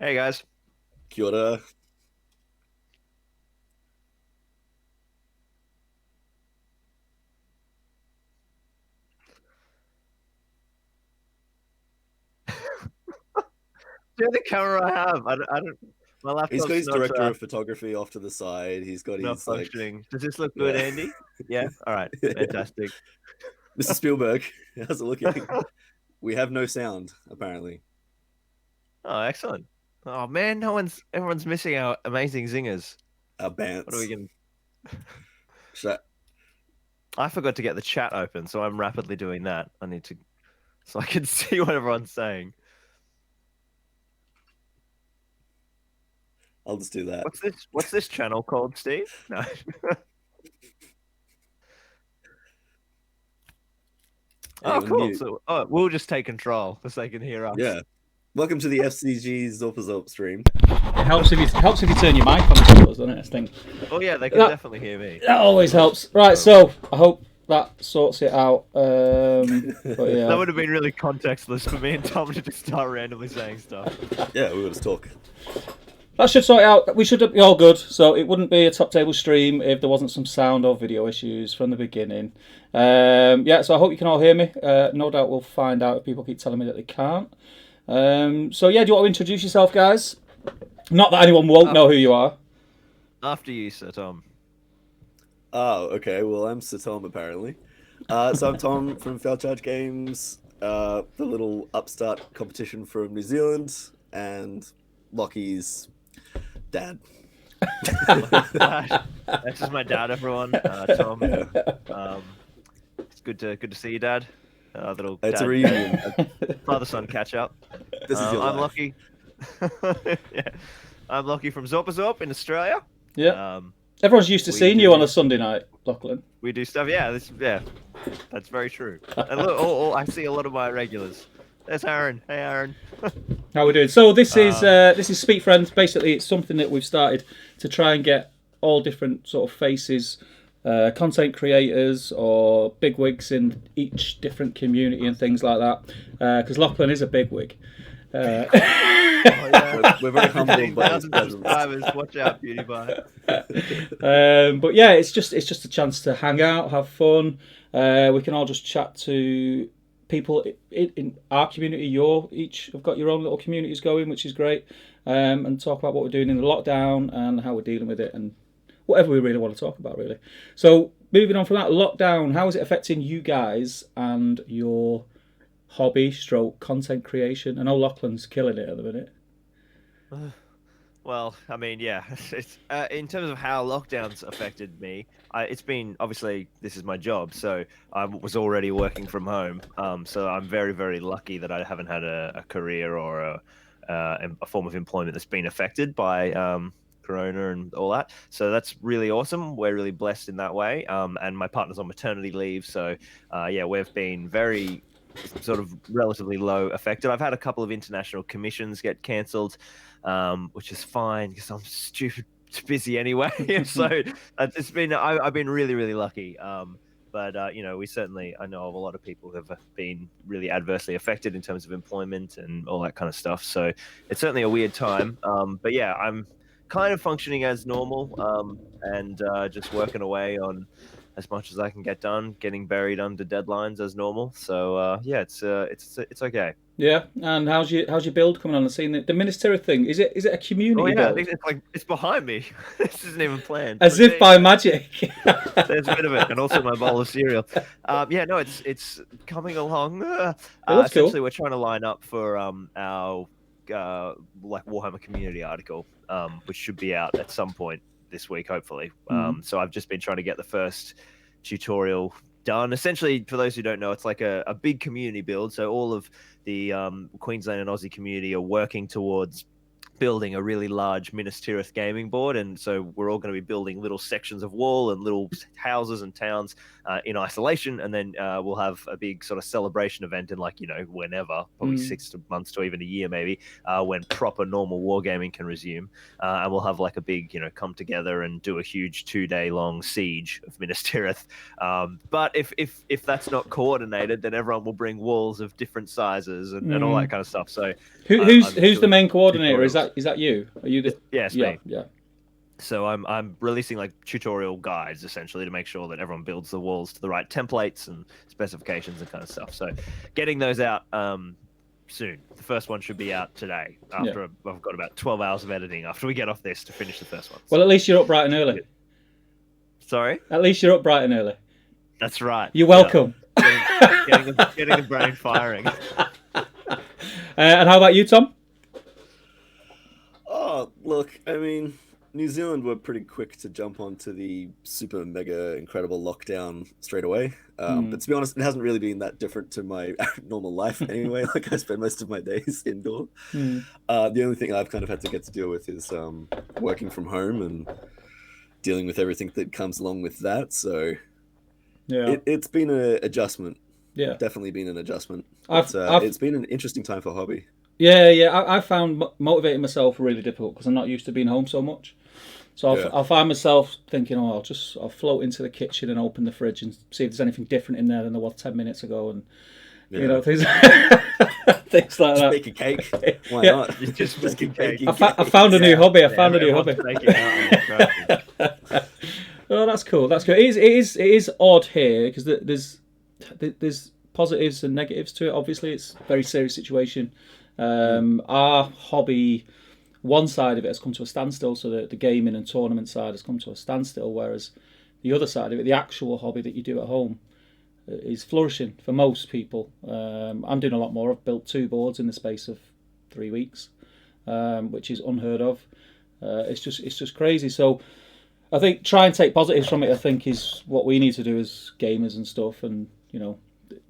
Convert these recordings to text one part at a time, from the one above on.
Hey guys. Kia ora. The only camera I have. I don't. My He's got laptop's his not director of photography off to the side. He's got not his like, functioning. Does this look good, yeah. Andy? Yeah. All right. Fantastic. Mr. Spielberg, how's it looking? We have no sound apparently. Oh, excellent. Oh man, everyone's missing our amazing zingers. Our What are we bants. going? Should I, I forgot to get the chat open, so I'm rapidly doing that. I need to, so I can see what everyone's saying. I'll just do that. What's this channel called, Steve? No. Oh, Anyone cool. mute? So, we'll just take control so they can hear us. Yeah. Welcome to the FCG ZorpaZorp stream. It helps if you turn your mic on, I suppose, doesn't it? I think. Oh yeah, they can definitely hear me. That always helps. Right, so I hope that sorts it out. But yeah. That would have been really contextless for me and Tom to just start randomly saying stuff. Yeah, we will just talk. That should sort it out. We should be all good. So it wouldn't be a top table stream if there wasn't some sound or video issues from the beginning. Yeah, so I hope you can all hear me. No doubt we'll find out if people keep telling me that they can't. So yeah, do you want to introduce yourself, guys? Not that anyone won't know who you are. After you, Sir Tom. Oh, okay. Well, I'm Sir Tom apparently. So I'm Tom from Fail Charge Games, the little upstart competition from New Zealand, and Lockie's dad. This is my dad, everyone. Tom. It's good to see you, Dad. Little It's dad, a reunion. father-son catch up. This is your I'm life. Lockie. Yeah. I'm Lockie from ZorpaZorp in Australia. Yeah. Everyone's used to seeing you on a Sunday night, Lachlan. We do stuff. Yeah, that's very true. And look, I see a lot of my regulars. There's Aaron. Hey, Aaron. How are we doing? So this is Speak Friends. Basically, it's something that we've started to try and get all different sort of faces, content creators or bigwigs in each different community and things like that. Because Lachlan is a bigwig. Oh, yeah. We're very humbled by his 15,000 presence. subscribers. Watch out, beauty pie. But yeah, it's just a chance to hang out, have fun. We can all just chat to people in our community. Each have got your own little communities going, which is great. And talk about what we're doing in the lockdown and how we're dealing with it and whatever we really want to talk about, really. So moving on from that, lockdown, how is it affecting you guys and your hobby stroke content creation? I know Lachlan's killing it at the minute. Well, I mean, yeah. It's in terms of how lockdowns affected me. It's been obviously this is my job, so I was already working from home. So I'm very, very lucky that I haven't had a career or a form of employment that's been affected by Corona and all that. So that's really awesome. We're really blessed in that way. And my partner's on maternity leave, so yeah, we've been very sort of relatively low affected. I've had a couple of international commissions get cancelled, which is fine because I'm stupid busy anyway. So it's been I've been really, really lucky. But you know, I know of a lot of people who have been really adversely affected in terms of employment and all that kind of stuff. So it's certainly a weird time. But yeah, I'm kind of functioning as normal, and just working away on as much as I can get done, getting buried under deadlines as normal. So yeah, it's okay. Yeah, and how's your build coming on? I've seen the Ministera thing. Is it a community Oh yeah, build? it's behind me. This isn't even planned. As if by magic. There's a bit of it, and also my bowl of cereal. Yeah, no, it's coming along. looks Essentially, cool. we're trying to line up for our like Warhammer community article, which should be out at some point this week, hopefully. So I've just been trying to get the first tutorial done. Essentially, for those who don't know, it's like a big community build. So all of the Queensland and Aussie community are working towards building a really large Minas Tirith gaming board, and so we're all going to be building little sections of wall and little houses and towns in isolation, and then we'll have a big sort of celebration event in, like, you know, whenever, probably 6 months to even a year maybe, when proper normal wargaming can resume, and we'll have like a big, you know, come together and do a huge 2-day long siege of Minas Tirith. But if that's not coordinated, then everyone will bring walls of different sizes and all that kind of stuff. So who's the main coordinator? Is that that you? Are you the? Yeah, it's Yeah, me. yeah. So I'm releasing like tutorial guides essentially to make sure that everyone builds the walls to the right templates and specifications and kind of stuff. So getting those out soon. The first one should be out today. After I've got about 12 hours of editing after we get off this to finish the first one. Well, at least you're up bright and early. Sorry? At least you're up bright and early. That's right. You're welcome. Yeah. Getting the brain firing. And how about you, Tom? Oh, look, I mean, New Zealand were pretty quick to jump onto the super mega incredible lockdown straight away. But to be honest, it hasn't really been that different to my normal life anyway. Like I spend most of my days indoor. The only thing I've kind of had to get to deal with is working from home and dealing with everything that comes along with that. So it's been an adjustment. Yeah, definitely been an adjustment. It's been an interesting time for hobby. Yeah. I found motivating myself really difficult because I'm not used to being home so much. So I'll find myself thinking, I'll float into the kitchen and open the fridge and see if there's anything different in there than there was 10 minutes ago, and you know, things things like that. Make a cake. Why not? Just make a cake. I found a new hobby. I found a new hobby. Oh, that's cool. That's cool. It is odd here because there's positives and negatives to it. Obviously, it's a very serious situation. Our hobby, one side of it has come to a standstill, so the gaming and tournament side has come to a standstill, whereas the other side of it, the actual hobby that you do at home, is flourishing for most people. I'm doing a lot more. I've built 2 boards in the space of 3 weeks, which is unheard of. It's just crazy. So I think try and take positives from it, I think, is what we need to do as gamers and stuff, and you know,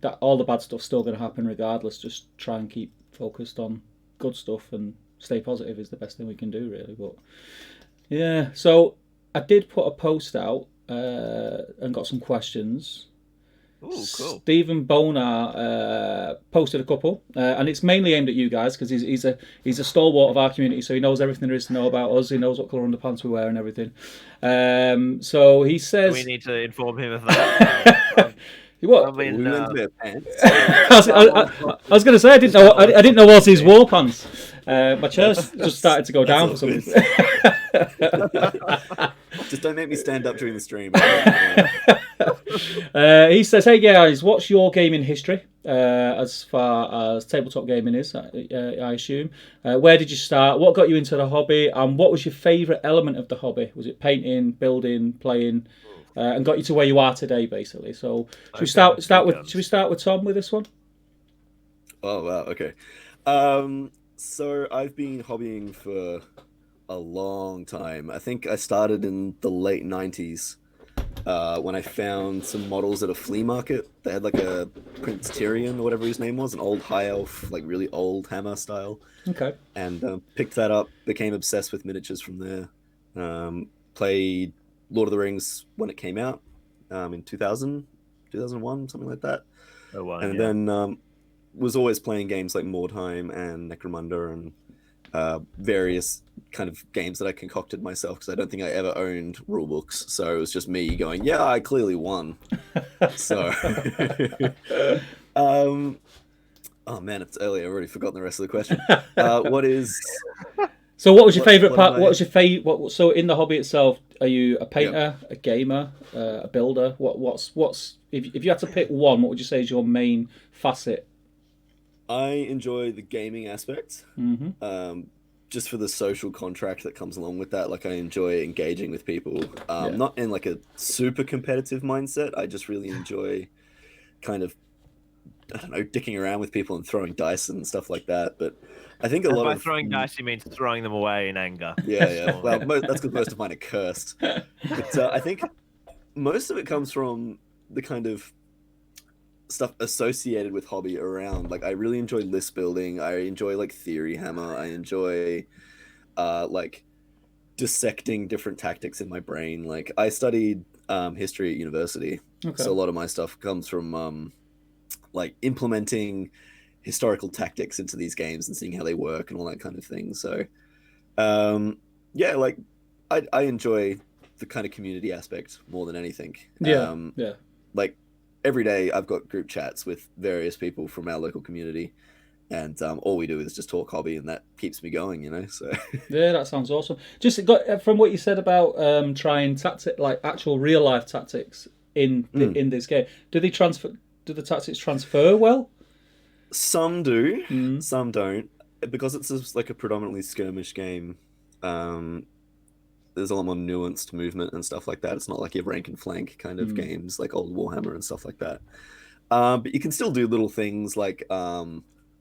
that all the bad stuff's still going to happen regardless. Just try and keep focused on good stuff and stay positive is the best thing we can do, really. But yeah, so I did put a post out and got some questions. Oh, cool. Stephen Bonar posted a couple, and it's mainly aimed at you guys because he's a stalwart of our community, so he knows everything there is to know about us. He knows what colour underpants we wear and everything. So he says we need to inform him of that. What? I mean, I was going to say I didn't know what his war pants. My chair's just started to go down for some reason. Just don't make me stand up during the stream. He says, "Hey guys, what's your gaming history as far as tabletop gaming is? I assume. Where did you start? What got you into the hobby? And what was your favourite element of the hobby? Was it painting, building, playing?" And got you to where you are today, basically. So should we start with Tom with this one? Oh wow, okay. So I've been hobbying for a long time. I think I started in the late 90s when I found some models at a flea market. They had like a Prince Tyrion or whatever his name was, an old high elf, like really old hammer style. Okay. And picked that up, became obsessed with miniatures from there. Played Lord of the Rings when it came out in 2000, 2001, something like that. Oh, wow, and then was always playing games like Mordheim and Necromunda and various kind of games that I concocted myself because I don't think I ever owned rulebooks. So it was just me going, yeah, I clearly won. So, oh man, it's early. I've already forgotten the rest of the question. What is... So what was your favourite part? What was your favourite? So in the hobby itself, are you a painter, a gamer, a builder? What's if you had to pick one, what would you say is your main facet? I enjoy the gaming aspect, just for the social contract that comes along with that. Like I enjoy engaging with people, not in like a super competitive mindset. I just really enjoy kind of, I don't know, dicking around with people and throwing dice and stuff like that. But I think by throwing dice, you mean throwing them away in anger. Yeah. Well, that's because most of mine are cursed. But I think most of it comes from the kind of stuff associated with hobby around. Like I really enjoy list building. I enjoy like theory hammer. I enjoy like dissecting different tactics in my brain. Like I studied history at university, so a lot of my stuff comes from like implementing historical tactics into these games and seeing how they work and all that kind of thing. So yeah, like I enjoy the kind of community aspect more than anything. Like every day I've got group chats with various people from our local community, and all we do is just talk hobby, and that keeps me going, you know. So Yeah, that sounds awesome. Just got from what you said about trying tactic, like actual real life tactics in in this game. Do they transfer? Do the tactics transfer well? some do, Mm. some don't, because it's like a predominantly skirmish game. There's a lot more nuanced movement and stuff like that. It's not like your rank and flank kind of games like old Warhammer and stuff like that. But you can still do little things like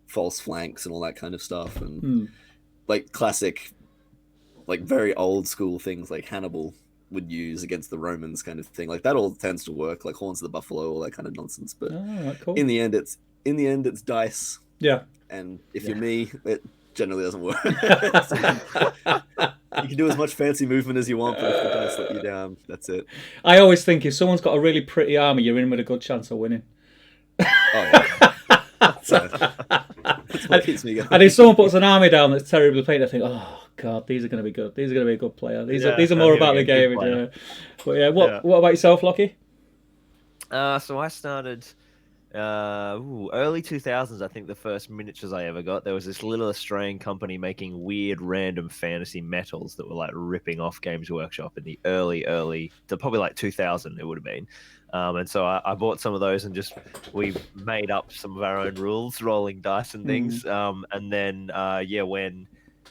false flanks and all that kind of stuff, and like classic, like very old school things like Hannibal would use against the Romans, kind of thing. Like that all tends to work, like horns of the buffalo, all that kind of nonsense. But Cool. in the end, it's dice. Yeah. And if you're me, it generally doesn't work. You can do as much fancy movement as you want, but if the dice let you down, that's it. I always think if someone's got a really pretty army, you're in with a good chance of winning. Oh yeah. That's what keeps me going. And if someone puts an army down that's terribly painted, I think, oh god, these are going to be good. These are going to be a good player. These are more about the game. But yeah, what about yourself, Lockie? So I started early 2000s. I think the first miniatures I ever got, there was this little Australian company making weird random fantasy metals that were like ripping off Games Workshop in the early probably like 2000 it would have been. And so I bought some of those and we made up some of our own rules, rolling dice and things. And then when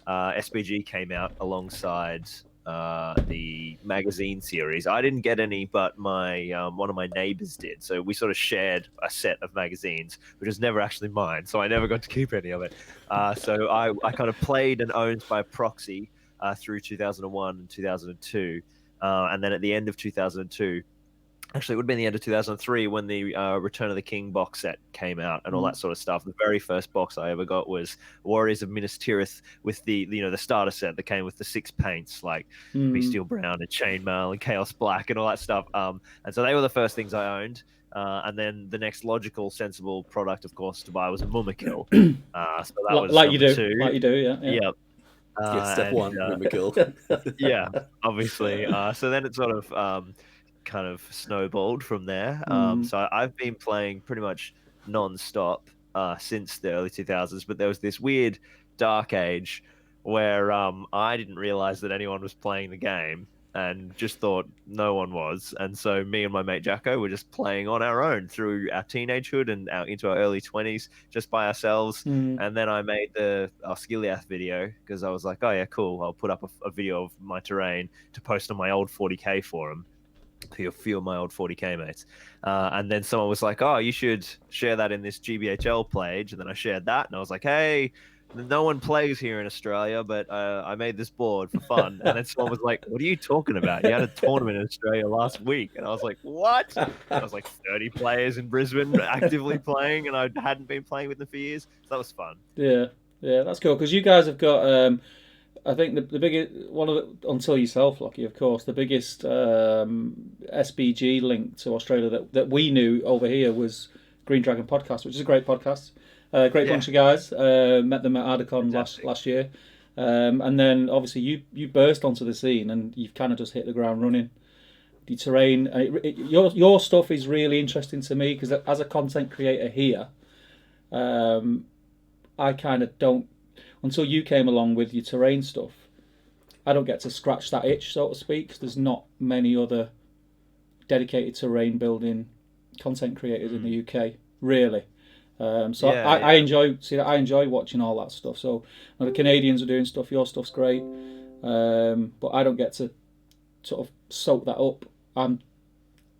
SPG came out alongside the magazine series, I didn't get any, but my one of my neighbors did. So we sort of shared a set of magazines, which was never actually mine, so I never got to keep any of it. So I kind of played and owned by proxy through 2001 and 2002, and then at the end of 2002. Actually, it would have been the end of 2003 when the Return of the King box set came out and all that sort of stuff. The very first box I ever got was Warriors of Minas Tirith with the starter set that came with the 6 paints like Steel Brown and Chainmail and Chaos Black and all that stuff. And so they were the first things I owned. And then the next logical, sensible product, of course, to buy was a Mummikill. So that was like you do, 2. like you do, yeah. Step one, Mummikill. Yeah, obviously. So then it sort of kind of snowballed from there. So I've been playing pretty much non-stop since the early 2000s, but there was this weird dark age where I didn't realize that anyone was playing the game and just thought no one was. And so me and my mate Jacko were just playing on our own through our teenagehood and into our early 20s just by ourselves. And then I made the Osgiliath video because I was like, oh yeah, cool, I'll put up a video of my terrain to post on my old 40k forum. A few of my old 40k mates, and then someone was like, oh, you should share that in this GBHL page, and then I shared that, and I was like, hey, no one plays here in Australia, but I made this board for fun. And then someone was like, what are you talking about? You had a tournament in Australia last week. And I was like, what? I was like 30 players in Brisbane actively playing, and I hadn't been playing with them for years, so that was fun. Yeah, that's cool, because you guys have got I think the biggest until yourself, Lockie, of course, the biggest SBG link to Australia that we knew over here was Green Dragon Podcast, which is a great podcast. Great bunch of guys. Met them at Ardacon last year, and then obviously you burst onto the scene and you've kind of just hit the ground running. The terrain, your stuff is really interesting to me because as a content creator here, I kind of don't. Until you came along with your terrain stuff, I don't get to scratch that itch, so to speak, because there's not many other dedicated terrain building content creators in the UK, really. I enjoy watching all that stuff. So the Canadians are doing stuff, your stuff's great, but I don't get to sort of soak that up. I'm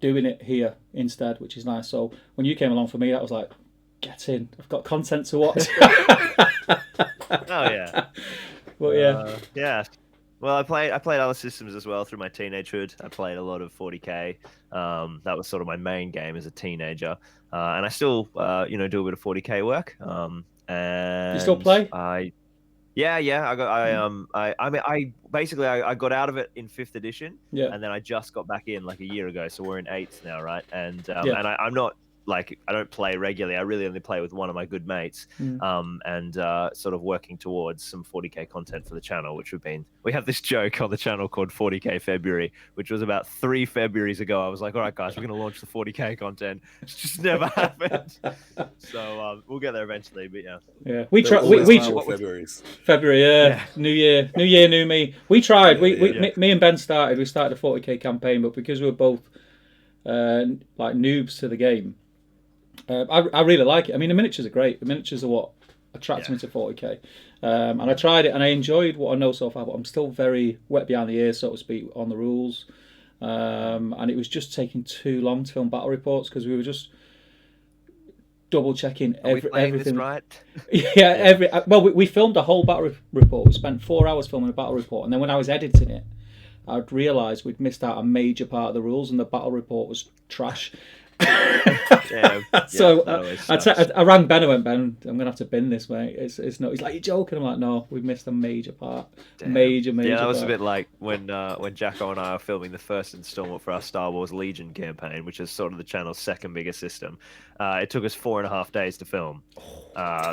doing it here instead, which is nice. So when you came along for me, that was like, get in, I've got content to watch. Oh yeah. Well, yeah. Well, I played other systems as well through my teenagehood. I played a lot of 40k. That was sort of my main game as a teenager, and I still do a bit of 40k work. And you still play? I got out of it in 5th edition, and then I just got back in like a year ago. So we're in 8th now, right? And I'm not like I don't play regularly. I really only play with one of my good mates, and sort of working towards some 40k content for the channel, which we have this joke on the channel called 40k February, which was about 3 Februaries ago. I was like, all right, guys, we're going to launch the 40k content. It's just never happened. So we'll get there eventually, but yeah, we try. We Februaries. February, yeah. New year, new me. We tried. Me and Ben started. We started a 40k campaign, but because we were both like noobs to the game, I really like it. I mean, the miniatures are great. The miniatures are what attracted me to 40k, and I tried it and I enjoyed what I know so far. But I'm still very wet behind the ears, so to speak, on the rules, and it was just taking too long to film battle reports because we were just double checking everything. Right? Yeah, we filmed a whole battle report. We spent 4 hours filming a battle report, and then when I was editing it, I'd realised we'd missed out a major part of the rules, and the battle report was trash. So I rang Ben and went, Ben, I'm gonna have to bin this, mate. It's not. He's like, you're joking. I'm like, no, we've missed a major part. Major. Yeah, that was part. a bit like when Jacko and I are filming the first installment for our Star Wars Legion campaign, which is sort of the channel's second biggest system. It took us 4.5 days to film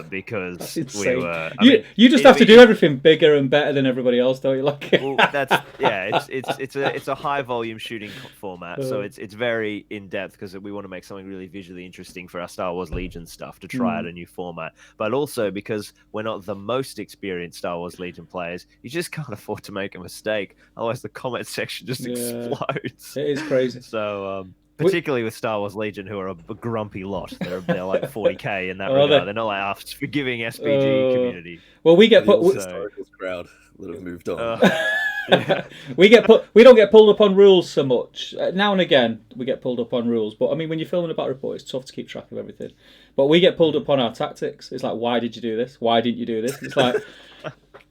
because we were. You just have to do everything bigger and better than everybody else, don't you? Like, well, it's a high volume shooting format, so it's very in depth because we want to make something really visually interesting for our Star Wars Legion stuff to try out a new format, but also because we're not the most experienced Star Wars Legion players, you just can't afford to make a mistake, otherwise the comment section just explodes. It is crazy. So particularly with Star Wars Legion, who are a grumpy lot. They're like 40k in that regard. They're not like us forgiving SPG community. Well, we get historical crowd that have moved on. We don't get pulled up on rules so much. Now and again we get pulled up on rules, but I mean, when you're filming a battle report, it's tough to keep track of everything. But we get pulled up on our tactics. It's like, why did you do this? Why didn't you do this? It's like,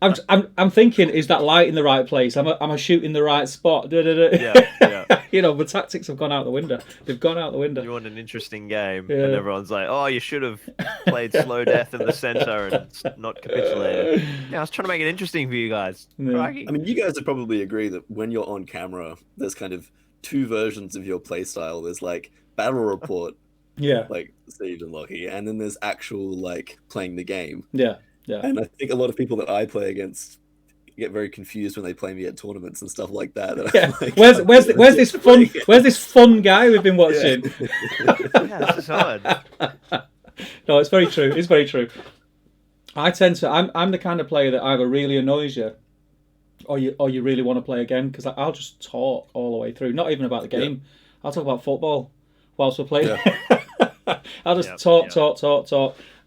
I'm thinking, is that light in the right place? Am I shooting the right spot? Yeah. You know, the tactics have gone out the window. They've gone out the window. You want an interesting game, and everyone's like, "Oh, you should have played slow death in the center and not capitulated." Yeah, I was trying to make it interesting for you guys. Yeah. I mean, you guys would probably agree that when you're on camera, there's kind of two versions of your playstyle. There's like battle report, like Steve and Lockie, and then there's actual like playing the game. Yeah. And I think a lot of people that I play against get very confused when they play me at tournaments and stuff like that. Like, where's this fun guy we've been watching? This is hard. No, it's very true. It's very true. I'm the kind of player that either really annoys you, or you really want to play again, because I'll just talk all the way through. Not even about the game. I'll talk about football whilst we're playing. I'll just talk,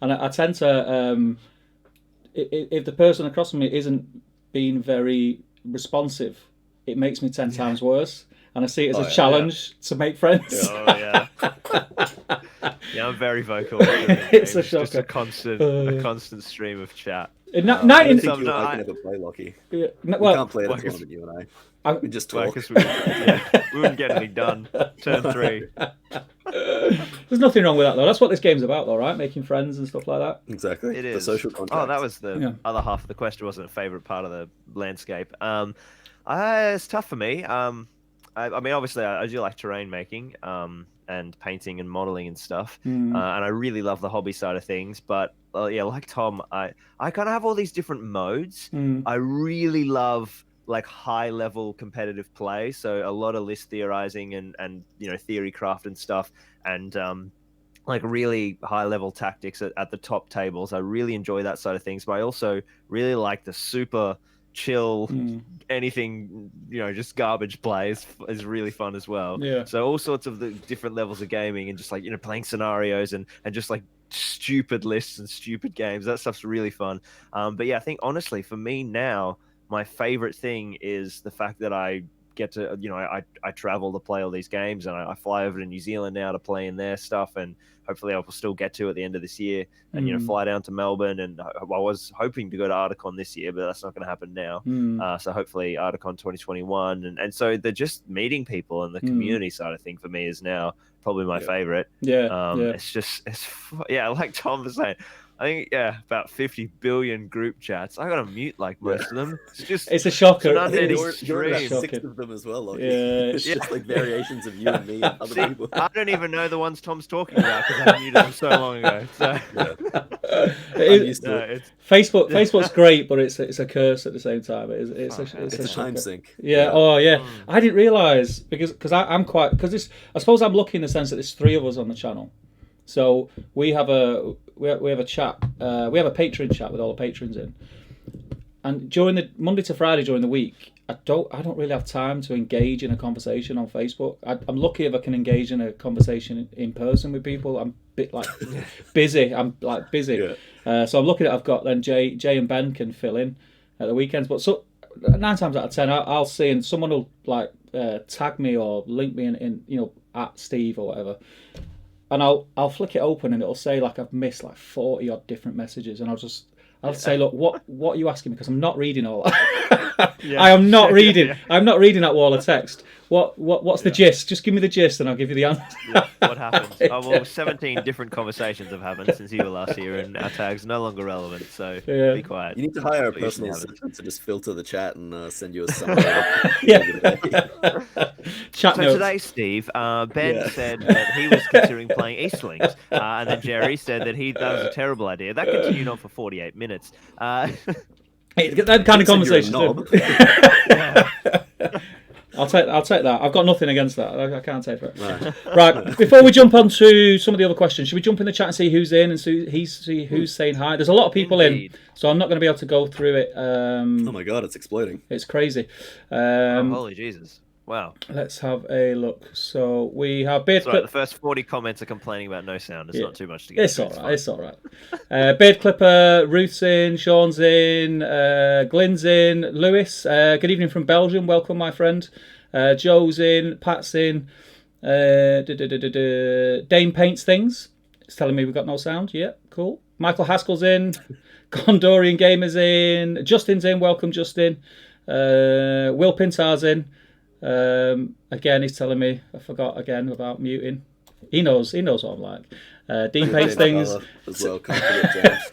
and I tend to. If the person across from me isn't being very responsive, it makes me 10 times worse, and I see it as a challenge to make friends. I'm very vocal. It's a shocker. Just a constant stream of chat. I don't think I can ever play Lockie. We can't play at a tournament, you and I. We just talk. We wouldn't get anything done. Turn 3. There's nothing wrong with that, though. That's what this game's about, though, right? Making friends and stuff like that. Exactly. It is. The social contact. Oh, that was the other half of the question. Wasn't a favourite part of the landscape. It's tough for me. I mean, obviously, I do like terrain making and painting and modelling and stuff. And I really love the hobby side of things. But, like Tom, I kind of have all these different modes. I really love like high level competitive play, so a lot of list theorizing and theory craft and stuff, and like really high level tactics at the top tables. I really enjoy that side of things, but I also really like the super chill anything just garbage play is really fun as well. So all sorts of the different levels of gaming, and just like playing scenarios and just like stupid lists and stupid games, that stuff's really fun. But I think honestly for me now, my favorite thing is the fact that I get to, I travel to play all these games, and I fly over to New Zealand now to play in their stuff, and hopefully I will still get to at the end of this year, and fly down to Melbourne. And I was hoping to go to Articon this year, but that's not going to happen now. So hopefully Articon 2021, and so they're just meeting people, and the community side of thing for me is now probably my favorite. It's just like Tom was saying, about 50 billion group chats. I gotta mute like most of them. It's just It's a shocker. It's an I think unending you're in stream. 6 of them as well, Lockie. Yeah. It's just like variations of you and me and other See, people. I don't even know the ones Tom's talking about because I muted them so long ago. So I'm used to no, it. it's Facebook's great, but it's a curse at the same time. It's It's a time sink. Yeah. Oh, yeah. I didn't realize because I'm quite because I suppose I'm lucky in the sense that there's 3 of us on the channel, so we have a chat. We have a Patreon chat with all the patrons in, and during the Monday to Friday during the week, I don't really have time to engage in a conversation on Facebook. I'm lucky if I can engage in a conversation in person with people. I'm a bit like busy. I'm like busy. Yeah. So I'm lucky that I've got then Jay and Ben can fill in at the weekends. But so 9 times out of 10, I'll see and someone will like tag me or link me in at Steve or whatever, and I'll flick it open and it'll say like I've missed like 40 odd different messages, and I'll say, look, what are you asking me? Because I'm not reading all that. I am not reading. I'm not reading that wall of text. What's the gist? Just give me the gist and I'll give you the answer. What happens? Oh, well, 17 different conversations have happened since you were last here, and our tag's no longer relevant. So be quiet. You need to hire a That's what you should personal have. assistant to just filter the chat and send you a summary. Chat So notes. today, Steve, Ben said that he was considering playing Eastlings, and then Jerry said that that was a terrible idea. That continued on for 48 minutes. Hey, that kind of conversation. knob. I'll take that. I've got nothing against that. I can't take it. Right. Right. Before we jump on to some of the other questions, should we jump in the chat and see who's in and see who's saying hi? There's a lot of people in, so I'm not going to be able to go through it. Oh my god, it's exploding. It's crazy. Holy Jesus. Wow. Let's have a look. So we have Beard Sorry, Clip. the first 40 comments are complaining about no sound. It's not too much to get It's through. all right. It's all right. Beard Clipper, Ruth's in, Sean's in, Glyn's in, Lewis. Good evening from Belgium. Welcome, my friend. Joe's in, Pat's in. Dane Paints Things. It's telling me we've got no sound. Yeah, cool. Michael Haskell's in. Gondorian Gamer's in. Justin's in. Welcome, Justin. Will Pintar's in. Again, he's telling me I forgot again about muting. He knows what I'm like. Dean Paints Things as well. Can't forget James.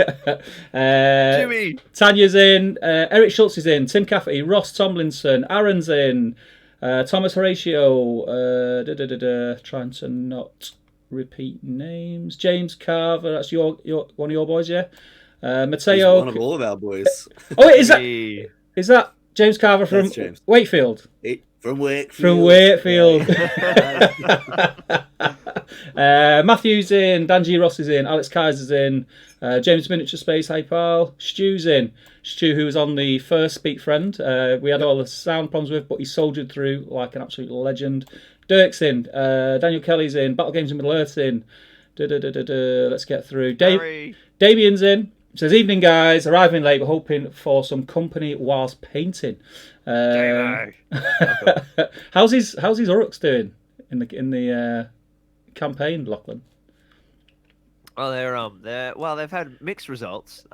Jimmy! Tanya's in. Eric Schultz is in. Tim Cafferty, Ross Tomlinson, Aaron's in. Thomas Horatio. Trying to not repeat names. James Carver. That's your one of your boys, yeah. Mateo. He's one of all of our boys. Oh, wait, is that James Carver from James. Wakefield? From Wakefield. From Wakefield. Matthew's in, Danji Ross is in, Alex Kaiser's in, James Miniature Space, hi pal. Stu's in. Stu, who was on the first Speak Friend. We had all the sound problems with, but he soldiered through like an absolute legend. Dirk's in, Daniel Kelly's in, Battle Games in Middle Earth's in. Let's get through. Damien's in. Says, evening guys, arriving late but hoping for some company whilst painting. How's his Uruks doing in the campaign, Lachlan? Well, they've had mixed results.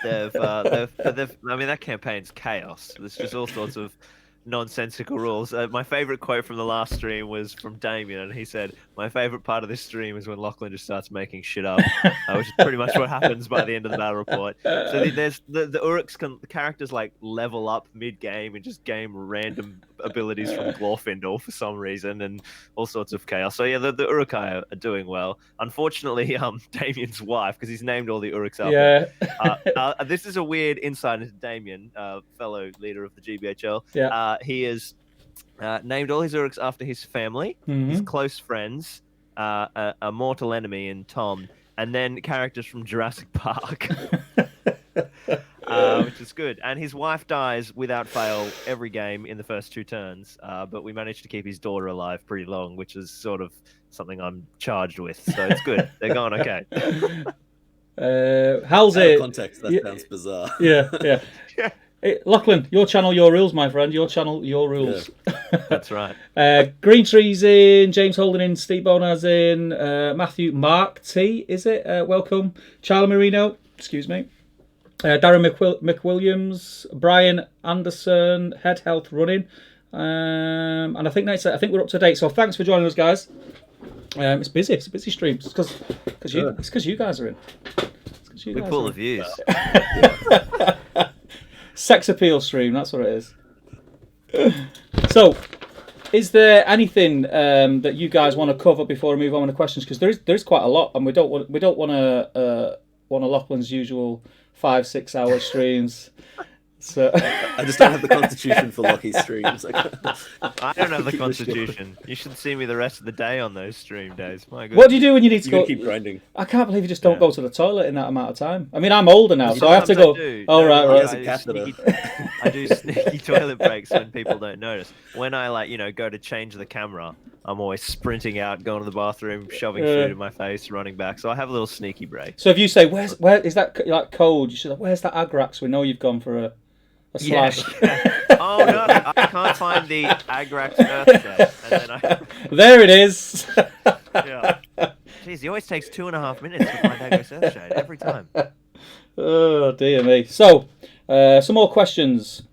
They've I mean, that campaign's chaos. There's just all sorts of nonsensical rules. My favourite quote from the last stream was from Damien, and he said, "My favourite part of this stream is when Lachlan just starts making shit up," which is pretty much what happens by the end of the battle report. So there's the Uruks the characters like level up mid game and just game random abilities from Glorfindel for some reason, and all sorts of chaos. So yeah, the Urukai are doing well. Unfortunately, Damien's wife, because he's named all the Uruks up. Yeah. This is a weird insight into Damien, fellow leader of the GBHL. Yeah. He is named all his Uruks after his family, his close friends, a mortal enemy in Tom, and then characters from Jurassic Park, which is good. And his wife dies without fail every game in the first 2 turns, but we managed to keep his daughter alive pretty long, which is sort of something I'm charged with. So it's good. They're going okay. How's Out of it? context, that sounds bizarre. Yeah. Hey, Lachlan, your channel, your rules, my friend. Your channel, your rules. Yeah, that's right. Green Tree's in, James Holden in, Steve Bonar's in, Matthew Mark T, is it? Welcome. Charlie Marino, excuse me. Darren McWilliams, Brian Anderson, Head Health Running. And I think that's it. I think we're up to date. So thanks for joining us, guys. It's busy. It's a busy stream. It's because you guys are in. You We guys pull are- the views. Sex appeal stream. That's what it is. So, is there anything that you guys want to cover before we move on to questions? Because there's quite a lot, and we don't want to one of Lachlan's usual 5-6 hour streams. So I just don't have the constitution for Lockie's streams. I don't have the constitution. You should see me the rest of the day on those stream days. My goodness. what do you do when you need to You go? gotta keep grinding. I can't believe you just don't go to the toilet in that amount of time. I mean, I'm older now, so I have to Sometimes go. do. Oh, No, right, no, right. As a I catheter. I do sneaky toilet breaks when people don't notice. When I go to change the camera, I'm always sprinting out, going to the bathroom, shoving food in my face, running back. So I have a little sneaky break. So if you say, where is that like cold? You should say, where's that Agrax? We know you've gone for a slash. Oh no, I can't find the Agrax Earth set. And then There it is. yeah. Jeez, he always takes 2.5 minutes to find Agrax Earth shade every time. Oh dear me. So, some more questions.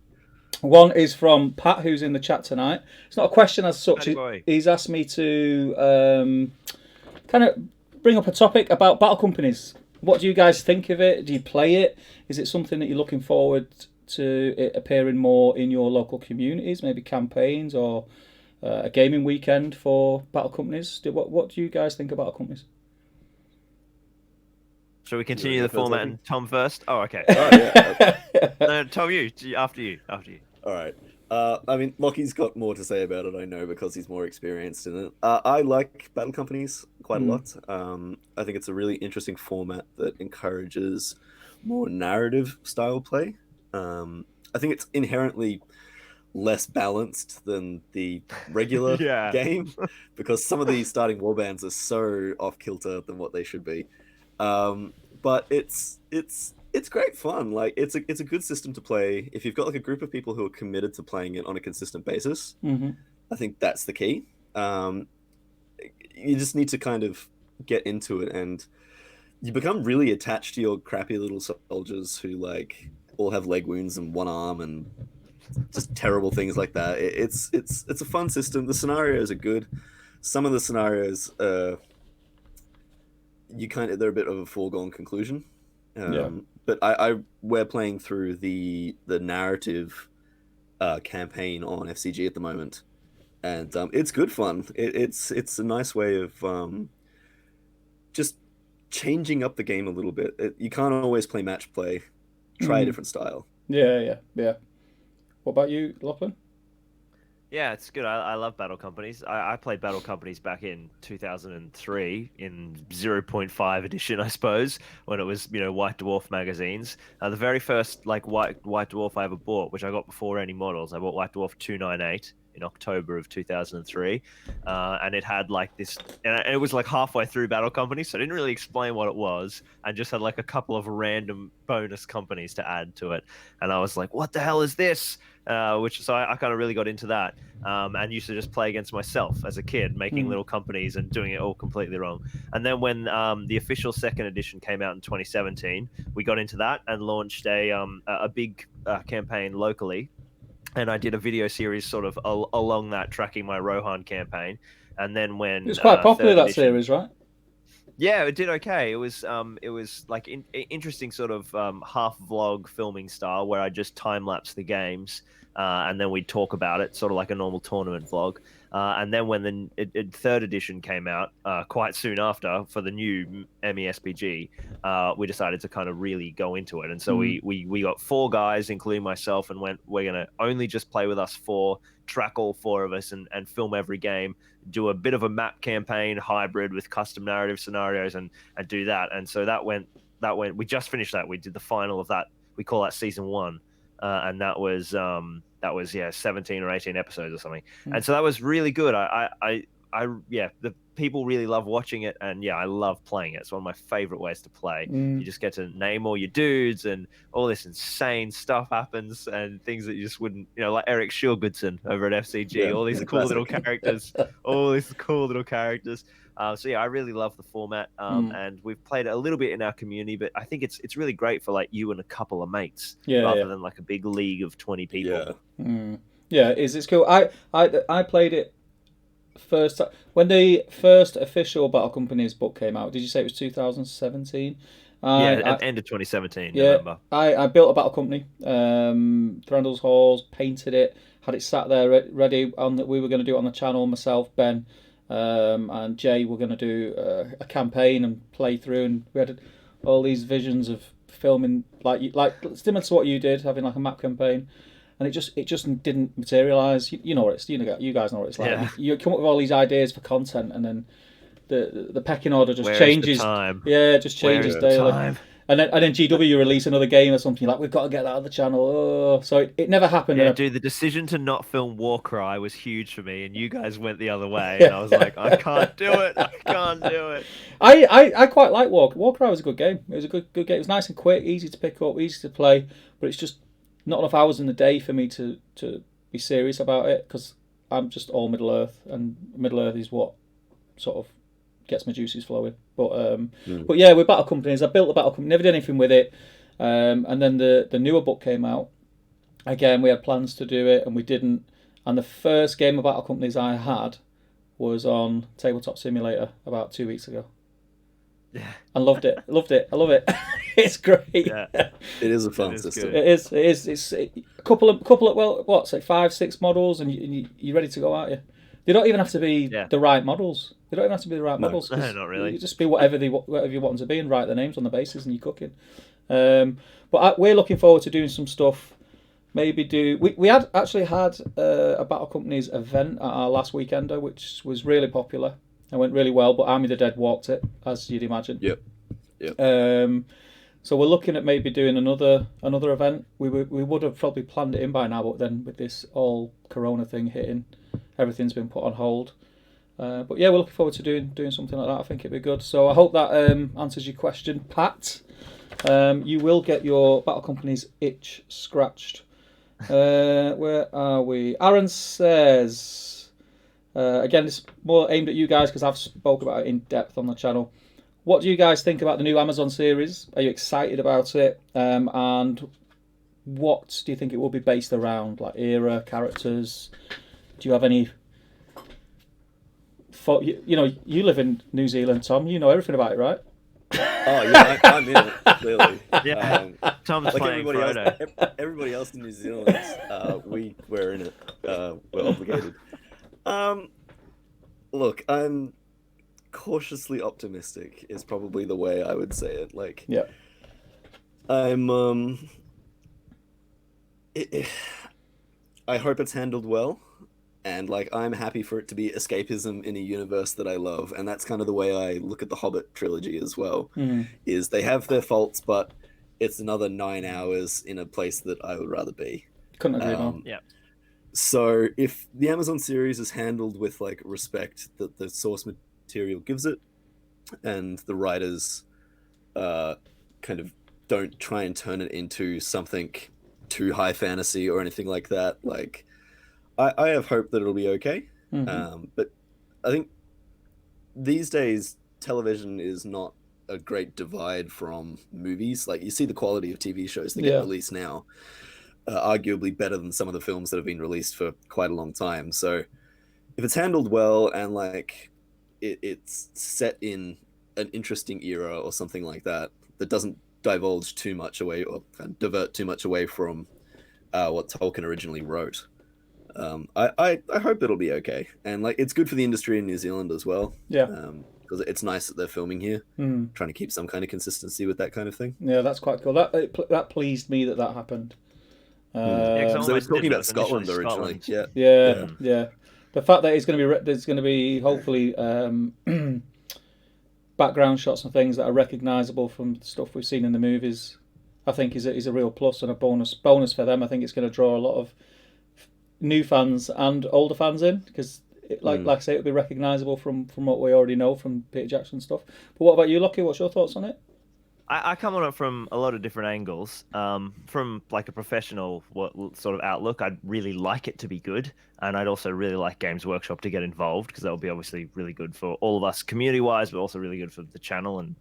One is from Pat, who's in the chat tonight. It's not a question as such. Patty boy. He's asked me to kind of bring up a topic about battle companies. What do you guys think of it? Do you play it? Is it something that you're looking forward to it appearing more in your local communities, maybe campaigns or a gaming weekend for battle companies? What do you guys think about companies? Shall we continue the format and Tom first? Oh, okay. Oh, yeah. No, Tom, after you. All right. I mean, Lockie's got more to say about it, I know, because he's more experienced in it. I like battle companies quite a lot. I think it's a really interesting format that encourages more narrative style play. I think it's inherently less balanced than the regular game because some of these starting warbands are so off kilter than what they should be. But it's great fun. Like it's a good system to play if you've got like a group of people who are committed to playing it on a consistent basis. I think that's the key. You just need to kind of get into it, and you become really attached to your crappy little soldiers who like all have leg wounds and one arm and just terrible things like that. It's a fun system. The scenarios are good. Some of the scenarios they're a bit of a foregone conclusion. But we're playing through the narrative campaign on FCG at the moment, and it's good fun. It's a nice way of just changing up the game a little bit. You can't always play match play. Try a different style. Yeah. What about you, Lachlan? Yeah, it's good. I love battle companies. I played battle companies back in 2003 in 0.5 edition, I suppose, when it was White Dwarf magazines. The very first like White Dwarf I ever bought, which I got before any models, I bought White Dwarf 298 in October of 2003, and it had like this, and it was like halfway through battle companies, so I didn't really explain what it was, and just had like a couple of random bonus companies to add to it, and I was like, what the hell is this? So I kind of really got into that, and used to just play against myself as a kid, making little companies and doing it all completely wrong. And then when the official second edition came out in 2017, we got into that and launched a big campaign locally. And I did a video series sort of along that, tracking my Rohan campaign. And then when it was quite popular, that edition, series, right? Yeah, it did okay. It was like interesting sort of half vlog filming style where I just time lapse the games, and then we'd talk about it, sort of like a normal tournament vlog. And then when the third edition came out, quite soon after for the new MESPG, we decided to kind of really go into it. And so we got 4 guys, including myself, and we're gonna only just play with us 4, track all 4 of us, and film every game, do a bit of a map campaign hybrid with custom narrative scenarios, and do that. And so that went. We just finished that. We did the final of that. We call that season 1, and that was 17 or 18 episodes or something. And so that was really good. The people really love watching it, and I love playing it. It's one of my favorite ways to play. You just get to name all your dudes, and all this insane stuff happens, and things that you just wouldn't, like Eric Shilgoodson over at FCG, all these cool little characters, So I really love the format, and we've played it a little bit in our community, but I think it's really great for like you and a couple of mates, rather than like a big league of 20 people. It's cool. I played it when the first official Battle Companies book came out. Did you say it was 2017? Yeah, I at the end of 2017, yeah, November. I built a battle company, Thranduil's Halls, painted it, had it sat there ready. We were going to do it on the channel. Myself, Ben, and Jay were going to do a campaign and play through, and we had all these visions of filming like similar to what you did, having like a map campaign, and it just didn't materialize. You know what it's you guys know what it's like. Yeah. You come up with all these ideas for content, and then the pecking order just Where is the changes. time? Yeah, it just Where changes is the daily. time? And then GW release another game or something, like, we've got to get that on the channel. Oh, so it never happened. Yeah, dude, the decision to not film Warcry was huge for me, and you guys went the other way, and I was like, I can't do it. I can't do it. I quite like Warcry was a good game. It was a good game. It was nice and quick, easy to pick up, easy to play, but it's just not enough hours in the day for me to be serious about it, because I'm just all Middle Earth, and Middle Earth is what sort of gets my juices flowing. But yeah, with battle companies, I built a battle company, never did anything with it, and then the newer book came out. Again, we had plans to do it and we didn't. And the first game of battle companies I had was on Tabletop Simulator about 2 weeks ago. Yeah, I loved it. I love it. It's great. yeah. It is a fun It is system. good. It is. It's a couple of well, what, say 5-6 models, and you're ready to go, aren't you? They don't even have to be the right models. They don't even have to be the right models. No, not really. You just be whatever you want them to be, and write their names on the bases, and you're cooking. We're looking forward to doing some stuff. Maybe we had actually had a Battle Companies event at our last weekender, which was really popular and went really well. But Army of the Dead walked it, as you'd imagine. Yep. So we're looking at maybe doing another event. We would have probably planned it in by now, but then with this all Corona thing hitting, everything's been put on hold. But yeah, we're looking forward to doing something like that. I think it'd be good. So I hope that answers your question, Pat. You will get your Battle Companies itch scratched. Where are we? Aaron says, again, this is more aimed at you guys because I've spoke about it in depth on the channel. What do you guys think about the new Amazon series? Are you excited about it? And what do you think it will be based around? Like era, characters? Do you have any... you live in New Zealand, Tom. You know everything about it, right? Oh yeah, I'm in it, clearly. Yeah, Tom's like playing everybody else in New Zealand, we're in it. We're obligated. Look, I'm cautiously optimistic is probably the way I would say it. Like, yeah, I'm I hope it's handled well. And like, I'm happy for it to be escapism in a universe that I love, and that's kind of the way I look at the Hobbit trilogy as well. Is they have their faults, but it's another 9 hours in a place that I would rather be. Couldn't agree more. Yeah. So if the Amazon series is handled with like respect that the source material gives it, and the writers kind of don't try and turn it into something too high fantasy or anything like that, like, I have hope that it'll be okay. But I think these days television is not a great divide from movies. Like, you see the quality of TV shows that get released now, arguably better than some of the films that have been released for quite a long time. So if it's handled well and like it's set in an interesting era or something like that, that doesn't divulge too much away or divert too much away from what Tolkien originally wrote, I hope it'll be okay. And like, it's good for the industry in New Zealand as well. Yeah. Because it's nice that they're filming here, trying to keep some kind of consistency with that kind of thing. Yeah, that's quite cool. That pleased me that happened. So they were talking about Scotland originally. Yeah. The fact that there's going to be hopefully background shots and things that are recognisable from stuff we've seen in the movies, I think is a real plus and a bonus for them. I think it's going to draw a lot of new fans and older fans in, because like I say, it'll be recognisable from what we already know from Peter Jackson stuff. But what about you, Lockie? What's your thoughts on it? I come on it from a lot of different angles. From like a professional sort of outlook, I'd really like it to be good, and I'd also really like Games Workshop to get involved, because that would be obviously really good for all of us community-wise, but also really good for the channel and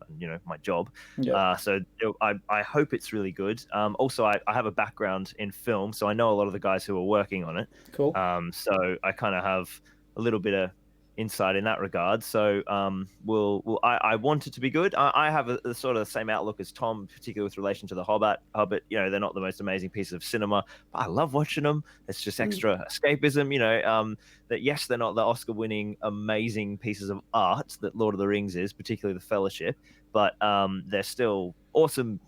my job. Yeah. So I hope it's really good. Also, I have a background in film, so I know a lot of the guys who are working on it. Cool. So I kind of have a little bit of insight in that regard. So I want it to be good. I have a sort of the same outlook as Tom, particularly with relation to the Hobbit. They're not the most amazing piece of cinema, but I love watching them. It's just extra escapism. That yes, they're not the Oscar-winning amazing pieces of art that Lord of the Rings is, particularly the Fellowship, but they're still awesome.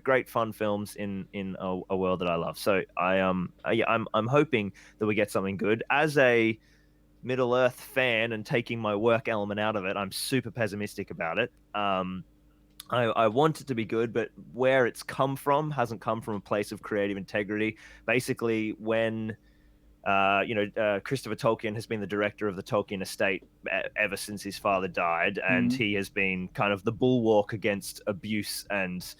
Great fun films in a world that I love. So I'm hoping that we get something good. As a Middle Earth fan and taking my work element out of it, I'm super pessimistic about it. I want it to be good, but where it's come from hasn't come from a place of creative integrity. Basically, when Christopher Tolkien has been the director of the Tolkien estate ever since his father died, and he has been kind of the bulwark against abuse and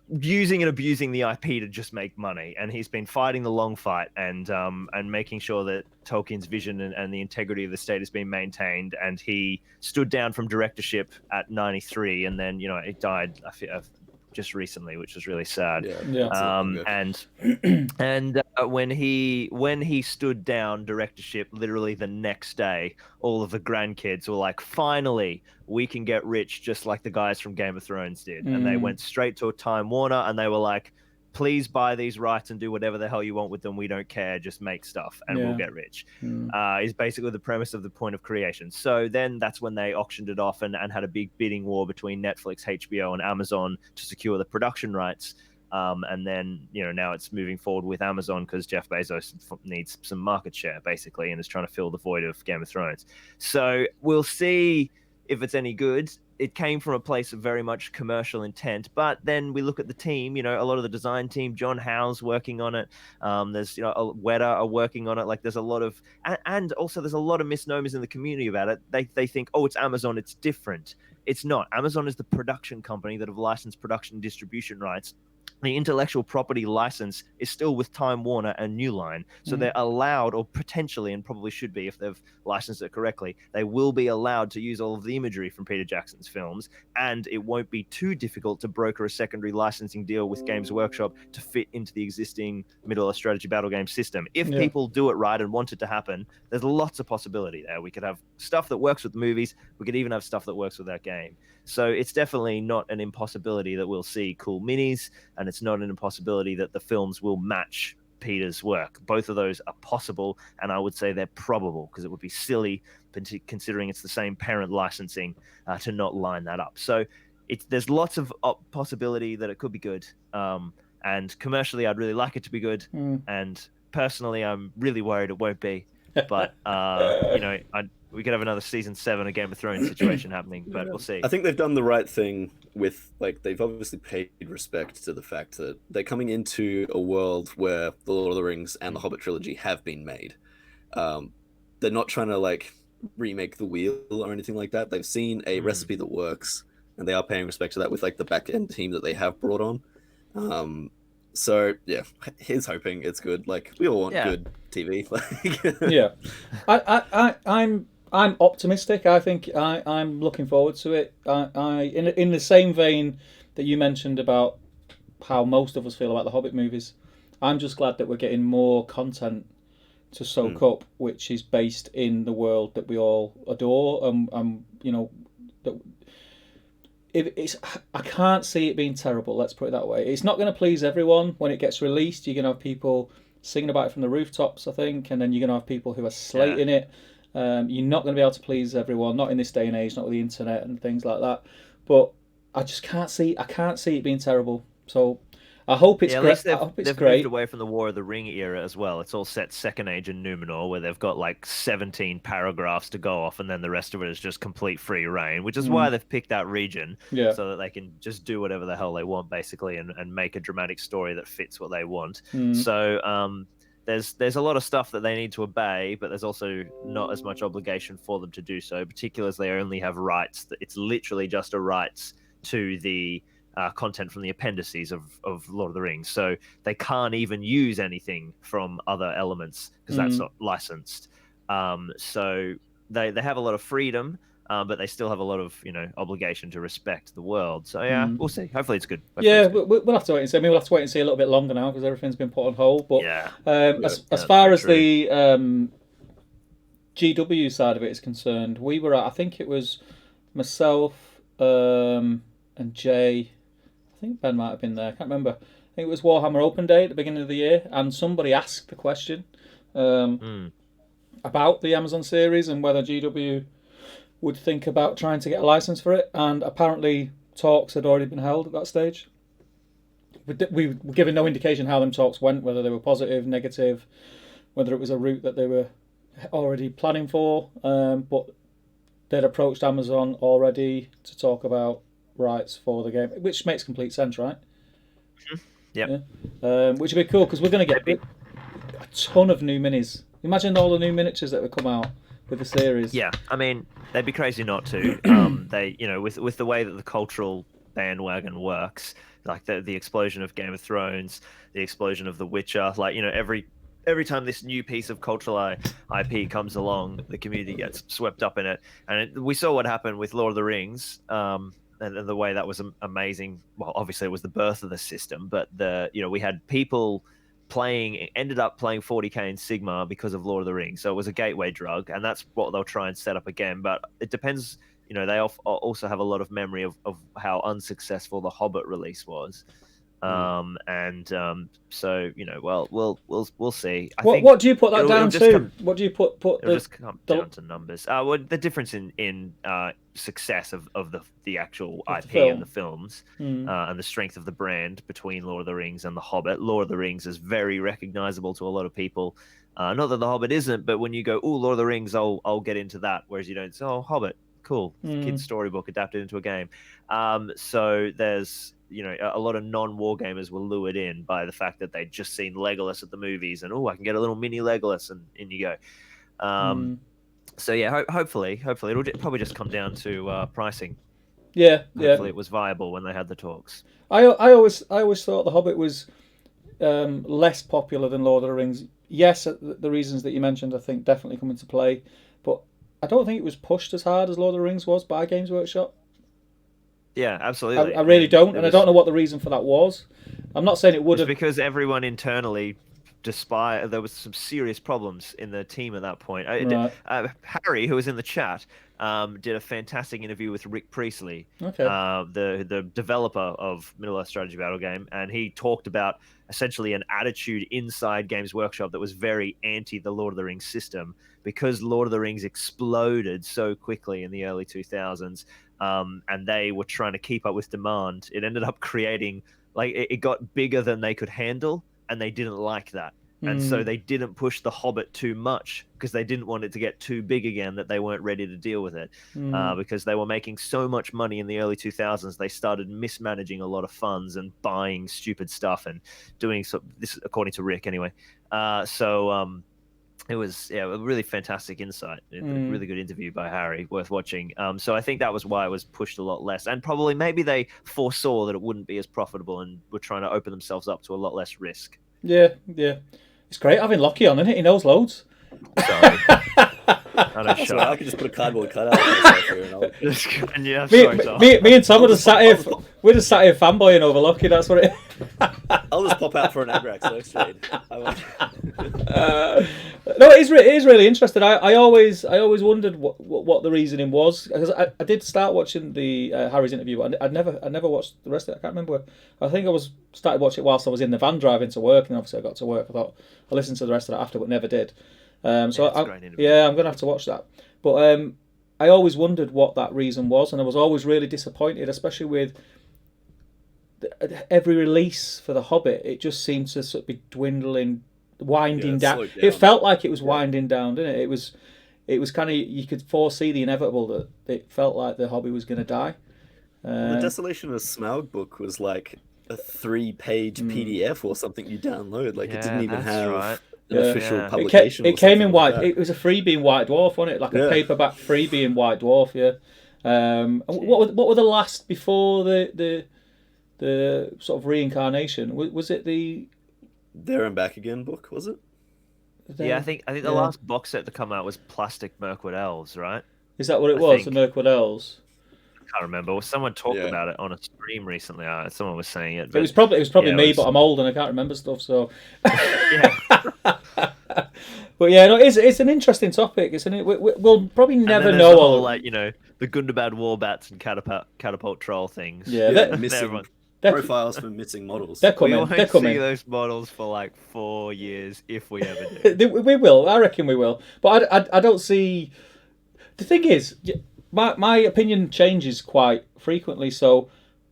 using and abusing the IP to just make money. And he's been fighting the long fight and making sure that Tolkien's vision and the integrity of the state has been maintained. And he stood down from directorship at 93, and then it died just recently, which was really sad. And when he stood down directorship, literally the next day, all of the grandkids were like, finally we can get rich just like the guys from Game of Thrones did. And they went straight to Time Warner and they were like, please buy these rights and do whatever the hell you want with them. We don't care. Just make stuff and we'll get rich. Is basically the premise of the point of creation. So then that's when they auctioned it off and had a big bidding war between Netflix, HBO, and Amazon to secure the production rights. And then, now it's moving forward with Amazon because Jeff Bezos needs some market share, basically, and is trying to fill the void of Game of Thrones. So we'll see if it's any good. It came from a place of very much commercial intent, but then we look at the team, a lot of the design team, John Howe's working on it. There's, Weta are working on it. Like there's a lot of, and also there's a lot of misnomers in the community about it. They think, oh, it's Amazon, it's different. It's not. Amazon is the production company that have licensed production and distribution rights. The intellectual property license is still with Time Warner and New Line. So they're allowed, or potentially, and probably should be if they've licensed it correctly, they will be allowed to use all of the imagery from Peter Jackson's films, and it won't be too difficult to broker a secondary licensing deal with Games Workshop to fit into the existing Middle-earth strategy battle game system. If people do it right and want it to happen, there's lots of possibility there. We could have stuff that works with movies. We could even have stuff that works with that game. So it's definitely not an impossibility that we'll see cool minis, and it's not an impossibility that the films will match Peter's work. Both of those are possible, and I would say they're probable, because it would be silly, considering it's the same parent licensing, to not line that up. So there's lots of possibility that it could be good, and commercially I'd really like it to be good, and personally I'm really worried it won't be. But we could have another season 7 of Game of Thrones situation happening, but we'll see. I think they've done the right thing with, they've obviously paid respect to the fact that they're coming into a world where the Lord of the Rings and the Hobbit trilogy have been made. They're not trying to remake the wheel or anything like that. They've seen a recipe that works, and they are paying respect to that with the back end team that they have brought on. So yeah, here's hoping it's good. We all want good TV. I'm optimistic. I think I'm looking forward to it. In the same vein that you mentioned about how most of us feel about the Hobbit movies, I'm just glad that we're getting more content to soak up, which is based in the world that we all adore. I can't see it being terrible. Let's put it that way. It's not going to please everyone when it gets released. You're going to have people singing about it from the rooftops, I think, and then you're going to have people who are slating it. You're not going to be able to please everyone, not in this day and age, not with the internet and things like that. But I just can't see. I can't see it being terrible. So I hope it's great. They've moved away from the War of the Ring era as well. It's all set Second Age in Numenor, where they've got 17 paragraphs to go off, and then the rest of it is just complete free reign, which is why they've picked that region, so that they can just do whatever the hell they want, basically, and make a dramatic story that fits what they want. So there's a lot of stuff that they need to obey, but there's also not as much obligation for them to do so, particularly as they only have rights. It's literally just a rights to the content from the appendices of Lord of the Rings. So they can't even use anything from other elements because that's not licensed. So they have a lot of freedom, but they still have a lot of obligation to respect the world. So yeah, we'll see. Hopefully it's good. We'll have to wait and see. I mean, we'll have to wait and see a little bit longer now because everything's been put on hold. But as far as the GW side of it is concerned, we were at, I think it was myself and Jay. I think Ben might have been there. I can't remember. I think it was Warhammer Open Day at the beginning of the year, and somebody asked the question about the Amazon series and whether GW would think about trying to get a license for it. And apparently, talks had already been held at that stage. We were given no indication how them talks went, whether they were positive, negative, whether it was a route that they were already planning for. But they'd approached Amazon already to talk about rights for the game, which makes complete sense, right? Yep. Yeah. Which would be cool because we're going to get a ton of new minis. Imagine all the new miniatures that would come out with the series. Yeah, I mean, they'd be crazy not to. They, with the way that the cultural bandwagon works, like the explosion of Game of Thrones, the explosion of The Witcher, like every time this new piece of cultural IP comes along, the community gets swept up in it. And we saw what happened with Lord of the Rings, and the way that was amazing. Well, obviously it was the birth of the system, but we had people ended up playing 40k in Sigmar because of Lord of the Rings. So it was a gateway drug, and that's what they'll try and set up again. But it depends. They also have a lot of memory of how unsuccessful the Hobbit release was. So we'll see. What do you put that down to? What do you put? It'll just come down to numbers. Well, the difference in success of the actual IP and the films, and the strength of the brand between Lord of the Rings and the Hobbit. Lord of the Rings is very recognizable to a lot of people. Not that the Hobbit isn't, but when you go, "Oh, Lord of the Rings," I'll get into that. Whereas you don't say, "Oh, Hobbit, cool, kid's storybook adapted into a game." So there's a lot of non-war gamers were lured in by the fact that they'd just seen Legolas at the movies, and I can get a little mini Legolas, and in you go. So yeah, hopefully it'll probably just come down to pricing. Yeah, hopefully it was viable when they had the talks. I always thought the Hobbit was less popular than Lord of the Rings. Yes, the reasons that you mentioned, I think, definitely come into play, but I don't think it was pushed as hard as Lord of the Rings was by Games Workshop. Yeah, absolutely. I really don't, and I don't know what the reason for that was. I'm not saying it would have. Because everyone internally, there was some serious problems in the team at that point. Right. Harry, who was in the chat, did a fantastic interview with Rick Priestley, the developer of Middle-earth Strategy Battle Game, and he talked about essentially an attitude inside Games Workshop that was very anti the Lord of the Rings system, because Lord of the Rings exploded so quickly in the early 2000s. And they were trying to keep up with demand. It ended up creating, it got bigger than they could handle, and they didn't like that. And so they didn't push the Hobbit too much, because they didn't want it to get too big again, that they weren't ready to deal with it. Because they were making so much money in the early 2000s, they started mismanaging a lot of funds and buying stupid stuff and doing this, according to Rick anyway. It was a really fantastic insight. A really good interview by Harry, worth watching. So I think that was why it was pushed a lot less. And probably maybe they foresaw that it wouldn't be as profitable and were trying to open themselves up to a lot less risk. Yeah. It's great having Lockie on, isn't it? He knows loads. Sorry. I could just put a cardboard cutout of myself here. Me and Tom were just sat here fanboying over Lockie, that's what it is. I'll just pop out for an Agrax next trade. No, it is really interesting. I always wondered what the reasoning was, because I did start watching the Harry's interview. I'd never watched the rest of it. I can't remember. I think I started watching it whilst I was in the van driving to work, and obviously I got to work. I thought I'll listen to the rest of that after, but never did. I'm gonna have to watch that. But I always wondered what that reason was, and I was always really disappointed, especially with every release for The Hobbit. It just seemed to sort of be winding down. It felt like it was winding down, didn't it? It was kind of, you could foresee the inevitable, that it felt like the hobby was going to die. The Desolation of Smaug book was like a 3-page PDF or something you download. It didn't even have an official publication. It came in white. It was a freebie in White Dwarf, wasn't it? Like a paperback freebie in White Dwarf. Yeah. What were the last before the sort of reincarnation? Was it the There and Back Again book? Was it? Yeah, I think the last box set to come out was Plastic Mirkwood Elves, right? Is that what it was? The Mirkwood Elves. I can't remember. Someone talked about it on a stream recently. Someone was saying it. But it was probably me, but I'm old and I can't remember stuff. So But yeah, no, it's an interesting topic, isn't it? We'll probably And never then there's know the all. whole, like, the Gundabad warbats and catapult troll things. Yeah, Yeah, missing Everyone- profiles for missing models. they're we coming. won't They're see coming. those models for like 4 years if we ever do. We will. I reckon we will. But I don't see. The thing is, my opinion changes quite frequently. So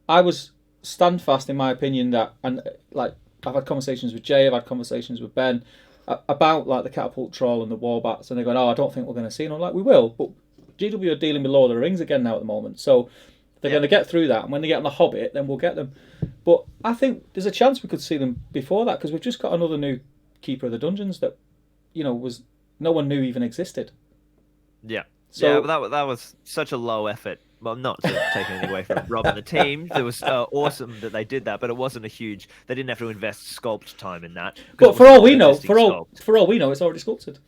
I was stand fast in my opinion that, and like I've had conversations with Jay, I've had conversations with Ben about like the catapult troll and the warbats, and they're going, "Oh, I don't think we're going to see." And I'm like, "We will," but GW are dealing with Lord of the Rings again now at the moment, so they're going to get through that. And when they get on the Hobbit, then we'll get them. But I think there's a chance we could see them before that because we've just got another new Keeper of the Dungeons that was no one knew even existed. Yeah. So, yeah, but that was such a low effort. Well, not to take anything away from Rob and the team. It was awesome that they did that, but it wasn't a huge. They didn't have to invest sculpt time in that. but for all we know, for all we know, it's already sculpted.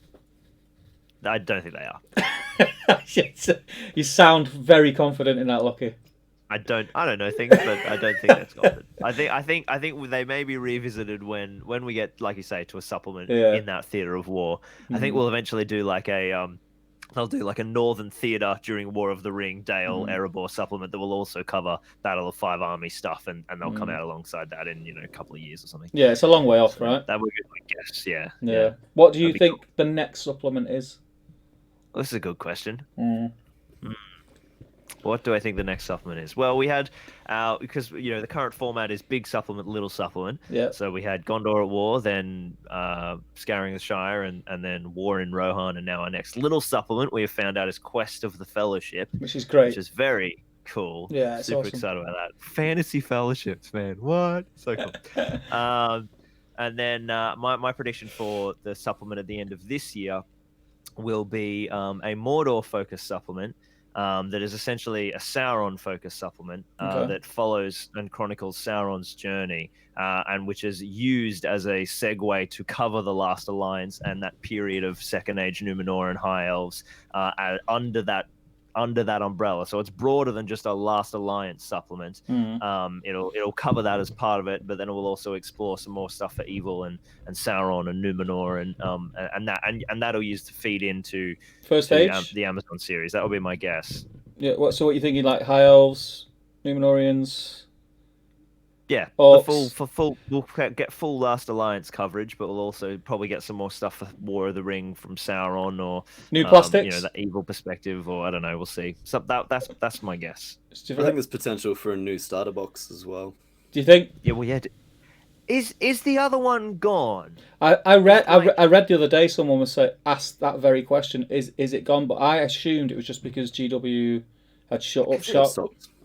I don't think they are. You sound very confident in that, Lockie. I don't know things, but I don't think that's sculpted. I think they may be revisited when we get, like you say, to a supplement in that theater of war. I think we'll eventually do like a they'll do like a Northern Theatre during War of the Ring, Dale, Erebor supplement that will also cover Battle of Five Army stuff, and they'll come out alongside that in a couple of years or something. Yeah, it's a long way off, right? That would be my guess. Yeah. What do you think the next supplement is? Well, this is a good question. What do I think the next supplement is? Well, we had because the current format is big supplement, little supplement. Yeah. So we had Gondor at War, then Scouring the Shire, and then War in Rohan, and now our next little supplement we have found out is Quest of the Fellowship, which is great, which is very cool. Yeah, it's super awesome. excited about that. Fantasy Fellowships, man, what? So cool. And then my prediction for the supplement at the end of this year will be a Mordor-focused supplement. That is essentially a Sauron-focused supplement that follows and chronicles Sauron's journey, and which is used as a segue to cover the Last Alliance and that period of Second Age Numenor and High Elves under that umbrella. So it's broader than just a Last Alliance supplement. It'll cover that as part of it, but then it will also explore some more stuff for Evil and Sauron and Numenor and that'll use to feed into First Age, the Amazon series. That would be my guess. Yeah. So what you thinking? Like High Elves, Numenorians. Yeah, we'll get full Last Alliance coverage, but we'll also probably get some more stuff for War of the Ring from Sauron or new plastics, the evil perspective, or I don't know. We'll see. So that's my guess. I think there's potential for a new starter box as well. Do you think? Yeah, well, yeah. Is the other one gone? I read the other day someone asked that very question. Is it gone? But I assumed it was just because GW had shut up shop.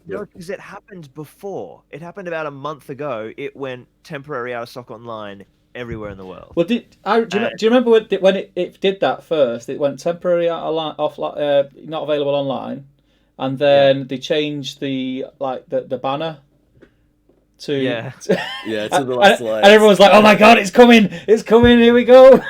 No, because it happened before. It happened about a month ago. It went temporary out of stock online everywhere in the world. Well, do you remember when it did that first? It went temporary not available online, and then they changed the banner to to the last slide. And everyone's like, "Oh my god, it's coming! It's coming! Here we go!"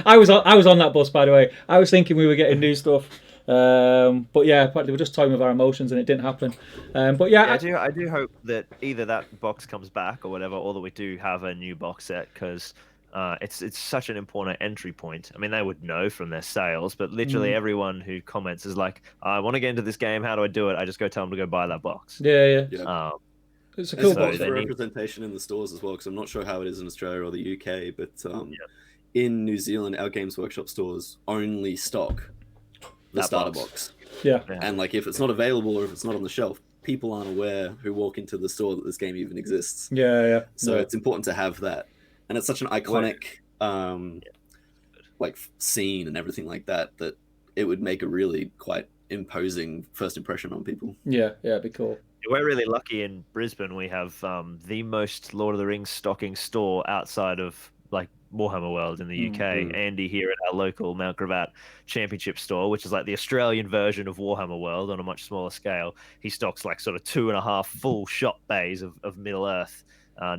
I was on that bus, by the way. I was thinking we were getting new stuff. But yeah, they were just toying with our emotions, and it didn't happen. But yeah, I do hope that either that box comes back or whatever, or that we do have a new box set, because it's such an important entry point. I mean, they would know from their sales, but literally everyone who comments is like, "I want to get into this game. How do I do it?" I just go tell them to go buy that box. Yeah. It's a cool box for representation in the stores as well, because I'm not sure how it is in Australia or the UK, but in New Zealand, our Games Workshop stores only stock the starter box. Yeah. And like, if it's not available or if it's not on the shelf, people aren't aware who walk into the store that this game even exists. Yeah. So it's important to have that, and it's such an iconic like scene and everything like that it would make a really quite imposing first impression on people. Yeah, it'd be cool. We're really lucky in Brisbane. We have the most Lord of the Rings stocking store outside of like Warhammer World in the UK. Andy here at our local Mount Gravatt Championship store, which is like the Australian version of Warhammer World on a much smaller scale. He stocks like sort of 2.5 full shop bays of Middle Earth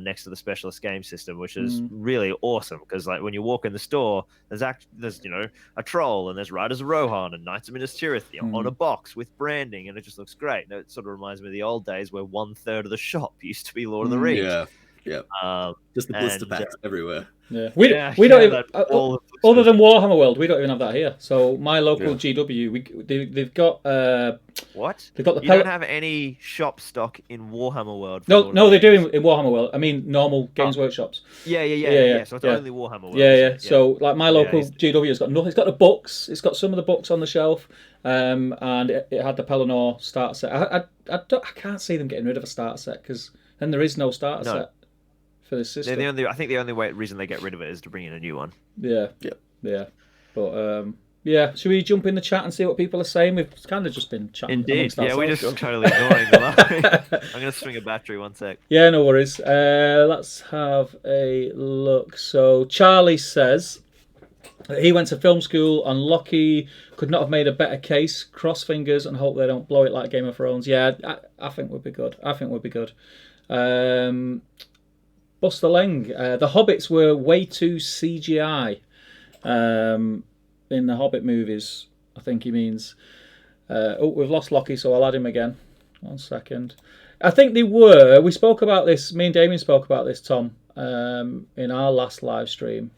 next to the specialist game system, which is really awesome, because like when you walk in the store, there's a troll, and there's Riders of Rohan and Knights of Minas Tirith on a box with branding, and it just looks great. And it sort of reminds me of the old days where 1/3 of the shop used to be Lord of the Rings. Yeah. Yeah. Um, Just the blister and, packs everywhere. Yeah, we yeah, don't yeah, even, that wall of other blisters. than Warhammer World, we don't even have that here. So my local Yeah. GW, they've got What? they've got the You don't have any shop stock in Warhammer World for Lord of no, the they do Rings? in Warhammer World. I mean normal Games Oh. Workshops. Yeah. So it's only Warhammer World. Yeah, isn't yeah. it? So like my local he's- GW has got nothing. It's got the books. It's got some of the books on the shelf, and it had the Pelennor starter set. I can't see them getting rid of a starter set because then there is no starter No. set for this system. I think the only reason they get rid of it is to bring in a new one. Yeah, Yep. yeah. But yeah. Should we jump in the chat and see what people are saying? We've kind of just been chatting. Indeed. amongst Yeah, we're ourselves. just totally ignoring the line. I'm going to swing a battery 1 sec. Yeah, no worries. Let's have a look. So Charlie says that he went to film school and Lockie could not have made a better case. Cross fingers and hope they don't blow it like Game of Thrones. Yeah, I think we'd be good. Buster Leng. The Hobbits were way too CGI in the Hobbit movies. I think he means. We've lost Lockie, so I'll add him again. 1 second. I think they were. We spoke about this. Me and Damien spoke about this, Tom, in our last live stream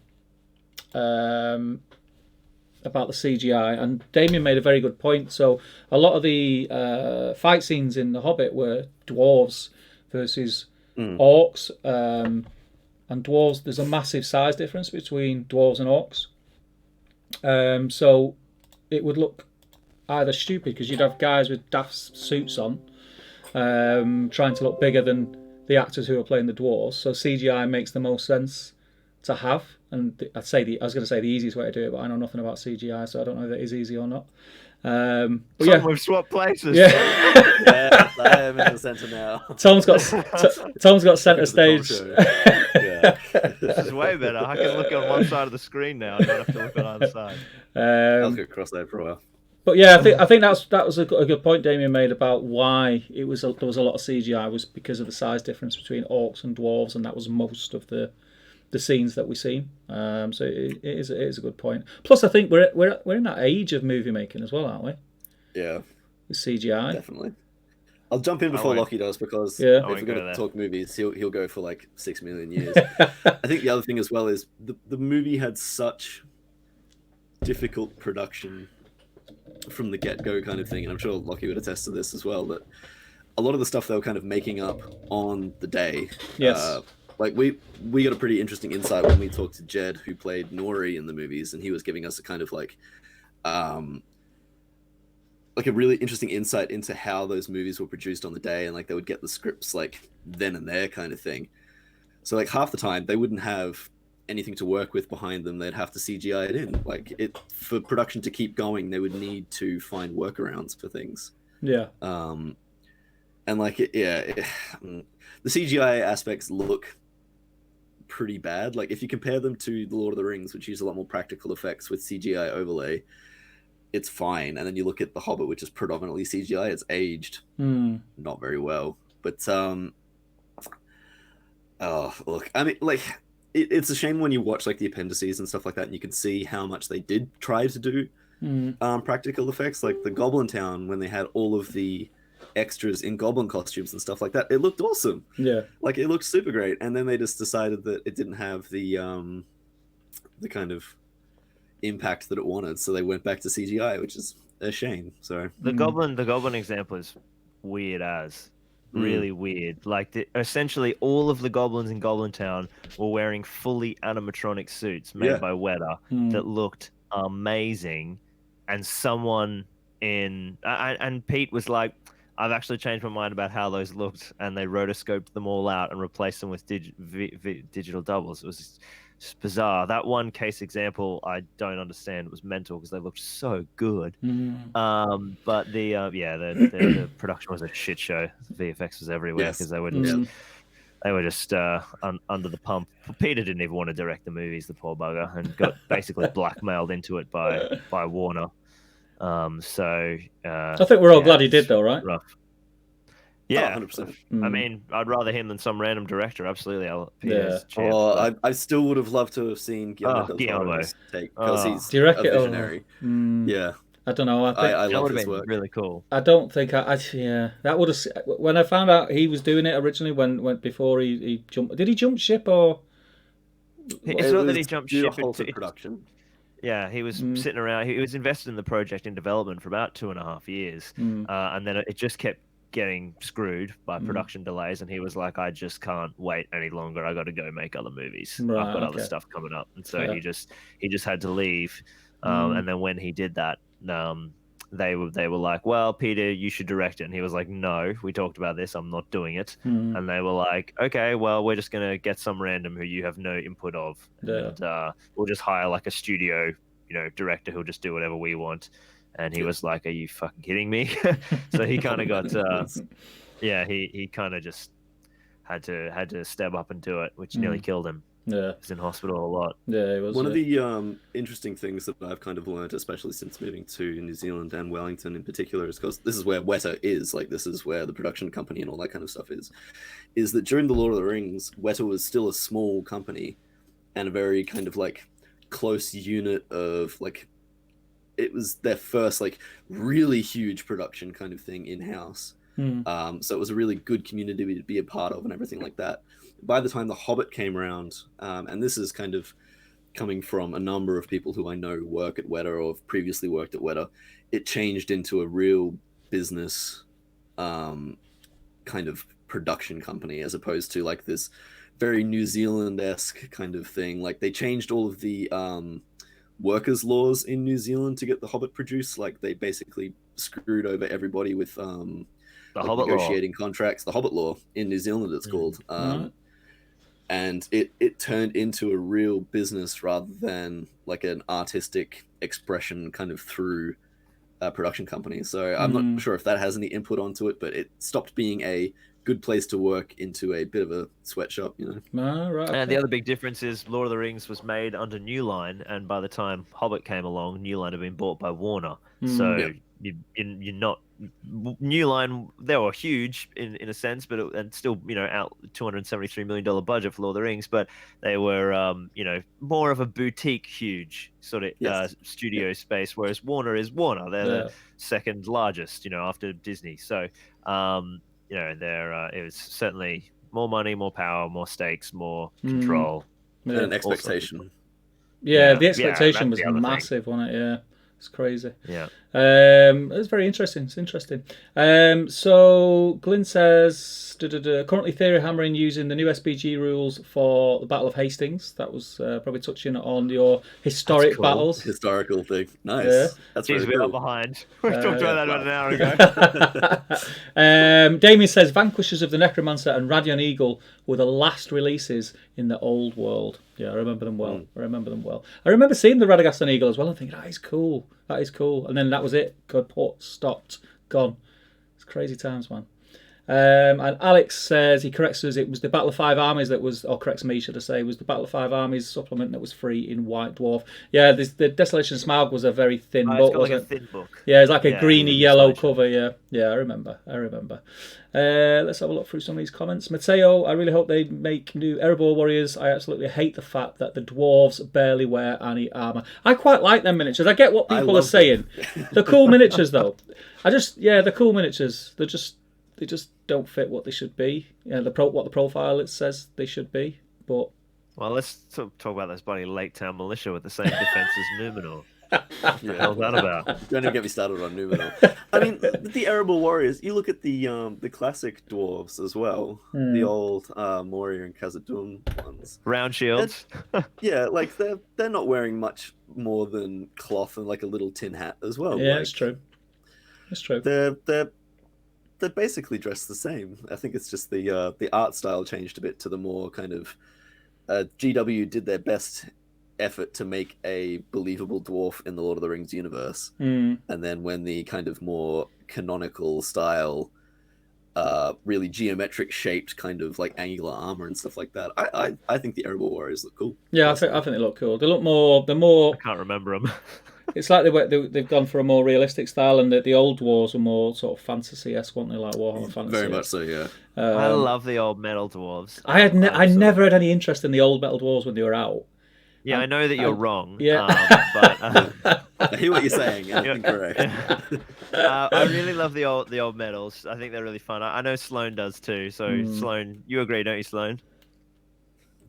about the CGI, and Damien made a very good point. So a lot of the fight scenes in The Hobbit were dwarves versus orcs, and dwarves. There's a massive size difference between dwarves and orcs. So it would look either stupid because you'd have guys with daft suits on trying to look bigger than the actors who are playing the dwarves. So CGI makes the most sense to have, and I was going to say the easiest way to do it, but I know nothing about CGI, so I don't know if it is easy or not. But yeah, We've swapped places. yeah. Yeah, I am in the centre now. Tom's got centre stage. Yeah. This is way better. I can look on one side of the screen now. I don't have to look on either side. I'll go across that for a while. But yeah, I think that was a good point Damien made about why there was a lot of CGI was because of the size difference between orcs and dwarves, and that was most of the scenes that we've seen. So it is a good point. Plus, I think we're in that age of movie making as well, aren't we? Yeah, With CGI. definitely. I'll jump in before Lockie does because Yeah. if we're going to talk movies, he'll go for like 6 million years. I think the other thing as well is the movie had such difficult production from the get-go kind of thing, and I'm sure Lockie would attest to this as well, that a lot of the stuff they were kind of making up on the day. Yes. Like we got a pretty interesting insight when we talked to Jed, who played Nori in the movies, and he was giving us a kind of like a really interesting insight into how those movies were produced on the day, and like they would get the scripts like then and there kind of thing. So like half the time they wouldn't have anything to work with behind them. They'd have to CGI it in. Like it for production to keep going, they would need to find workarounds for things. Yeah. And like the CGI aspects look pretty bad. Like if you compare them to The Lord of the Rings, which use a lot more practical effects with CGI overlay, it's fine. And then you look at The Hobbit, which is predominantly CGI, it's aged not very well. But look, I mean, like it's a shame when you watch like the appendices and stuff like that, and you can see how much they did try to do practical effects, like the Goblin Town when they had all of the extras in goblin costumes and stuff like that. It looked awesome. Yeah, like it looked super great, and then they just decided that it didn't have the kind of impact that it wanted, so they went back to CGI, which is a shame. So the goblin example is weird as really weird. Like essentially all of the goblins in Goblin Town were wearing fully animatronic suits made by Weta that looked amazing, and someone and Pete was like, I've actually changed my mind about how those looked, and they rotoscoped them all out and replaced them with digital doubles. It was just bizarre. That one case example I don't understand. It was mental because they looked so good. But the production was a shit show. The VFX was everywhere because they were just under the pump. Peter didn't even want to direct the movies, the poor bugger, and got basically blackmailed into it by Warner. I think we're all glad he did, though, right? Rough. Yeah, 100%. I mean, I'd rather him than some random director. Absolutely, I still would have loved to have seen Guillermo del Toro's take because he's do you reckon? a visionary. Yeah, I don't know. I think I That love would have his been work. really cool. I don't think yeah, that would have. When I found out he was doing it originally, when before he jumped, did he jump ship or? It's It not that was he jumped due to ship. halted production. Yeah, he was Mm, sitting around. He was invested in the project in development for about 2.5 years, mm, and then it just kept getting screwed by mm. production delays. And he was like, "I just can't wait any longer. I got to go make other movies. I've Right. got other Okay. stuff coming up." And so Fair. he just had to leave. Mm, And then when he did that, they were like, "Well, Peter, you should direct it." And he was like, "No, we talked about this. I'm not doing it." mm, And they were like, "Okay, well, we're just gonna get some random who you have no input of, yeah. and we'll just hire like a studio, director who'll just do whatever we want." And he Yeah. was like, "Are you fucking kidding me?" So he kind of got, Commitments. yeah, he kind of just had to step up and do it, which nearly killed him. Yeah. He was in hospital a lot. Yeah. It was. One of the interesting things that I've kind of learned, especially since moving to New Zealand and Wellington in particular, is because this is where Weta is, like this is where the production company and all that kind of stuff is that during the Lord of the Rings, Weta was still a small company and a very kind of like close unit of like it was their first like really huge production kind of thing in house. So it was a really good community to be a part of and everything like that. By the time The Hobbit came around, and this is kind of coming from a number of people who I know work at Weta or have previously worked at Weta, it changed into a real business kind of production company as opposed to like this very New Zealand-esque kind of thing. Like they changed all of the workers' laws in New Zealand to get The Hobbit produced. Like they basically screwed over everybody with The like Hobbit law. negotiating contracts. The Hobbit law in New Zealand, it's called. Right. And it turned into a real business rather than like an artistic expression kind of through a production company. So I'm not sure if that has any input onto it, but it stopped being a good place to work into a bit of a sweatshop, Right. And Okay. the other big difference is Lord of the Rings was made under New Line, and by the time Hobbit came along, New Line had been bought by Warner. So Yeah. you're not New Line. They were huge in a sense, but and still out $273 million budget for Lord of the Rings, but they were more of a boutique, huge sort of Yes. studio space. Whereas Warner is Warner. They're the second largest, after Disney. So it was certainly more money, more power, more stakes, more control. And an expectation. Yeah, Yeah, the expectation that's was the other thing. massive, wasn't it? Yeah, it's crazy. Yeah. It's very interesting. It's interesting. So Glyn says, currently theory hammering using the new SPG rules for the Battle of Hastings. That was probably touching on your historic cool. battles. Historical thing. Nice. Yeah. That's Jeez, very we are cool. behind. We talked about that about an hour ago. Damien says Vanquishers of the Necromancer and Radiant Eagle were the last releases in the old world. Yeah, I remember them well. I remember seeing the Radagast and Eagle as well and thinking, that is cool. That is cool. And then that was it. Good port, stopped, gone. It's crazy times, man. And Alex says, he corrects us, it was the Battle of Five Armies that was, or corrects me, should I say, was the Battle of Five Armies supplement that was free in White Dwarf. Yeah, the Desolation Smaug was a very thin book, It's got like wasn't a thin book. Yeah, it's like a greeny yellow Desolation. cover. Yeah, I remember. Let's have a look through some of these comments. Mateo, I really hope they make new Erebor warriors. I absolutely hate the fact that the dwarves barely wear any armor. I quite like them miniatures. I get what people are saying. They're cool miniatures, though. They're cool miniatures. They just don't fit what they should be. What the profile it says they should be. But Well, let's talk about this bloody Lake Town militia with the same defense as Numenor. What the hell's that about? Don't even get me started on Numenor. I mean, the Erebor warriors. You look at the classic dwarves as well. The old Moria and Khazad-dûm ones. Round shields. Yeah, like they're not wearing much more than cloth and like a little tin hat as well. yeah, like, it's true. It's true. They're basically dressed the same. I think it's just the art style changed a bit to the more kind of GW did their best effort to make a believable dwarf in the Lord of the Rings universe, and then when the kind of more canonical style, really geometric shaped kind of like angular armor and stuff like that, I think the Erebor warriors look cool. Yeah, I think they look cool. They look more. They're more. I can't remember them. It's like they've gone for a more realistic style, and the old dwarves were more sort of fantasy-esque, weren't they? Like Warhammer Fantasy. Very much so, yeah. I love the old metal dwarves. I never had any interest in the old metal dwarves when they were out. Yeah, I know that you're wrong. Yeah. But I hear what you're saying. And incorrect. I really love the old medals. I think they're really fun. I know Sloane does too. So Sloane, you agree, don't you, Sloane?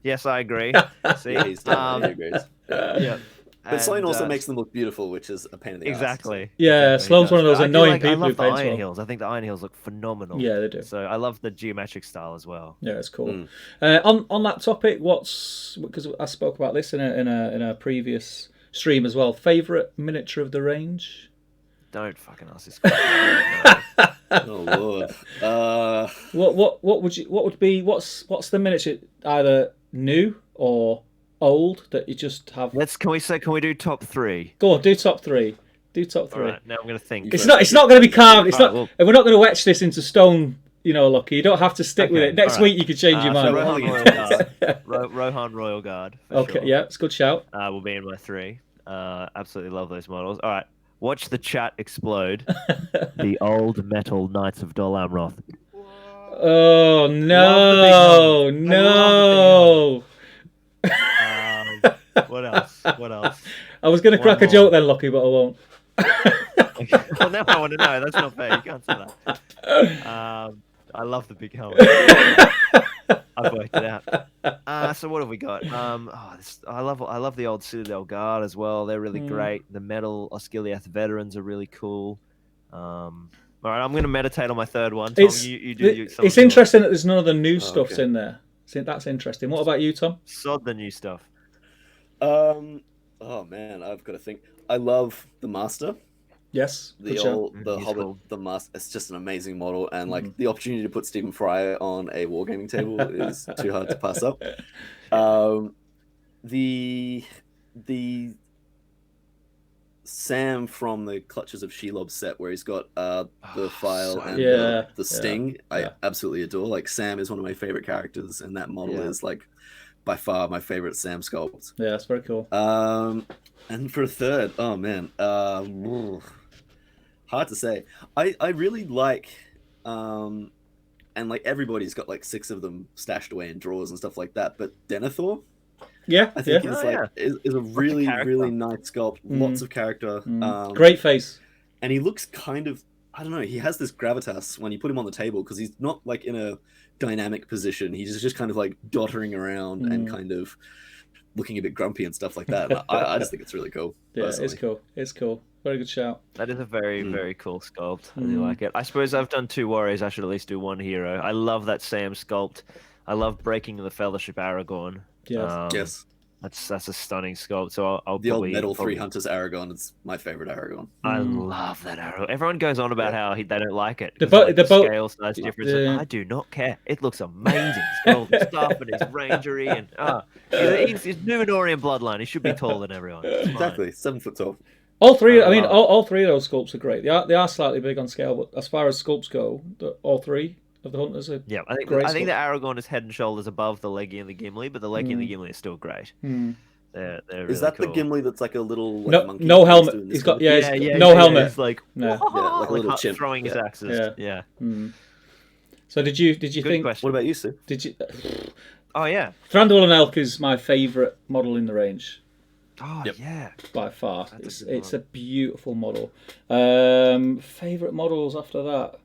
Yes, I agree. See, Yeah, he's definitely agrees. yeah. But Sloane also And, makes them look beautiful, which is a pain in the ass. exactly. Yeah, exactly, Sloane's he one of does. those But I do annoying like, I people who love the paints iron well. heels. I think the iron heels look phenomenal. Yeah, they do. So I love the geometric style as well. Yeah, it's cool. Mm. On that topic, what's because I spoke about this in a previous stream as well. Favorite miniature of the range? Don't fucking ask this question. Oh lord. What's the miniature either new or old that you just have? Can we do top 3? Go on, do top 3. Do top 3. All right, now I'm gonna think. It's not going to be carved. It's All not. right, And we're not going to etch this into stone. You know, Lucky. You don't have to stick with Okay, it. Next all right. week you can change your So mind. Rohan Royal Guard. Rohan Royal Guard. For Okay, sure. yeah, it's a good shout. Will be in my 3. Absolutely love those models. All right, watch the chat explode. The old metal Knights of Dol Amroth. Oh Love the big no! helmet. What else? What else? I was going to One crack a more. joke then, Lucky, but I won't. Well, now I want to know. That's not fair. You can't say that. I love the big helmet. I've worked it out. So what have we got? I love the old Citadel Guard as well. They're really great. The metal Osgiliath veterans are really cool. All right, I'm going to meditate on my third one. Tom, you do. It's interesting that there's none of the new stuffs okay. in there. So that's interesting. What about you, Tom? Sod the new stuff. Oh man, I've got to think. I love the Master. Yes. The He's Hobbit, cool. the Master. It's just an amazing model, and like the opportunity to put Stephen Fry on a wargaming table is too hard to pass up. The Sam from the Clutches of Shelob set, where he's got the file and the sting, I absolutely adore. Like Sam is one of my favorite characters, and that model is like by far my favorite Sam sculpt. Yeah, that's very cool. And for a third, oh man, hard to say. I really like, and like everybody's got like 6 of them stashed away in drawers and stuff like that. But Denethor, I think is a really nice sculpt. Lots of character. Great face. And he looks kind of, I don't know. He has this gravitas when you put him on the table because he's not like in a dynamic position. He's just kind of like doddering around and kind of looking a bit grumpy and stuff like that. And I just think it's really cool. Yeah, personally. it's cool. It's cool. Very good shout. That is a very, very cool sculpt. I do like it. I suppose I've done 2 warriors. I should at least do 1 hero. I love that Sam sculpt. I love Breaking the Fellowship Aragorn. Yes. Yes. That's a stunning sculpt. So I'll The probably, old Metal 3 Hunters Aragon is my favorite Aragon. I love that arrow. Everyone goes on about how they don't like it. The 'cause of, boat- scale size difference. I do not care. It looks amazing. It's got all the stuff and it's rangery and he's Numenorian bloodline. He should be taller than everyone. It's fine. Exactly, 7 foot tall. All three. I mean, love all 3 of those sculpts are great. They are slightly big on scale, but as far as sculpts go, all 3 of the hunters are. Yeah, I think great the sculpt. Aragorn is head and shoulders above the Leggy and the Gimli, but the Leggy and the Gimli are still great. They're really Is that cool. the Gimli that's like a little monkey? No helmet. doing this He's got kind of- no helmet. It's like No. like a little chimp. throwing his axes. Yeah. So did you Good think? question. What about you, Sue? Did you? Oh yeah. Thranduil and Elk is my favourite model in the range Oh Yep. yeah. by far. That's a It's good a beautiful model. Favourite models after that?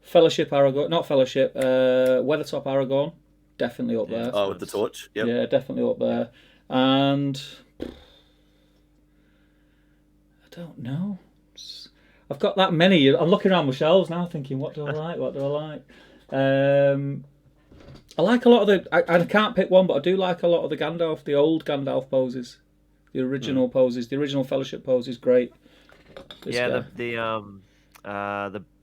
Fellowship Aragorn, not Fellowship. Weathertop Aragorn, definitely up there. Oh, with the torch. Yep. Yeah, definitely up there. And I don't know. I've got that many. I'm looking around my shelves now, thinking, what do I like? What do I like? I like a lot of the. I can't pick one, but I do like a lot of the Gandalf, the old Gandalf poses, the original poses, the original Fellowship poses. Great. This guy.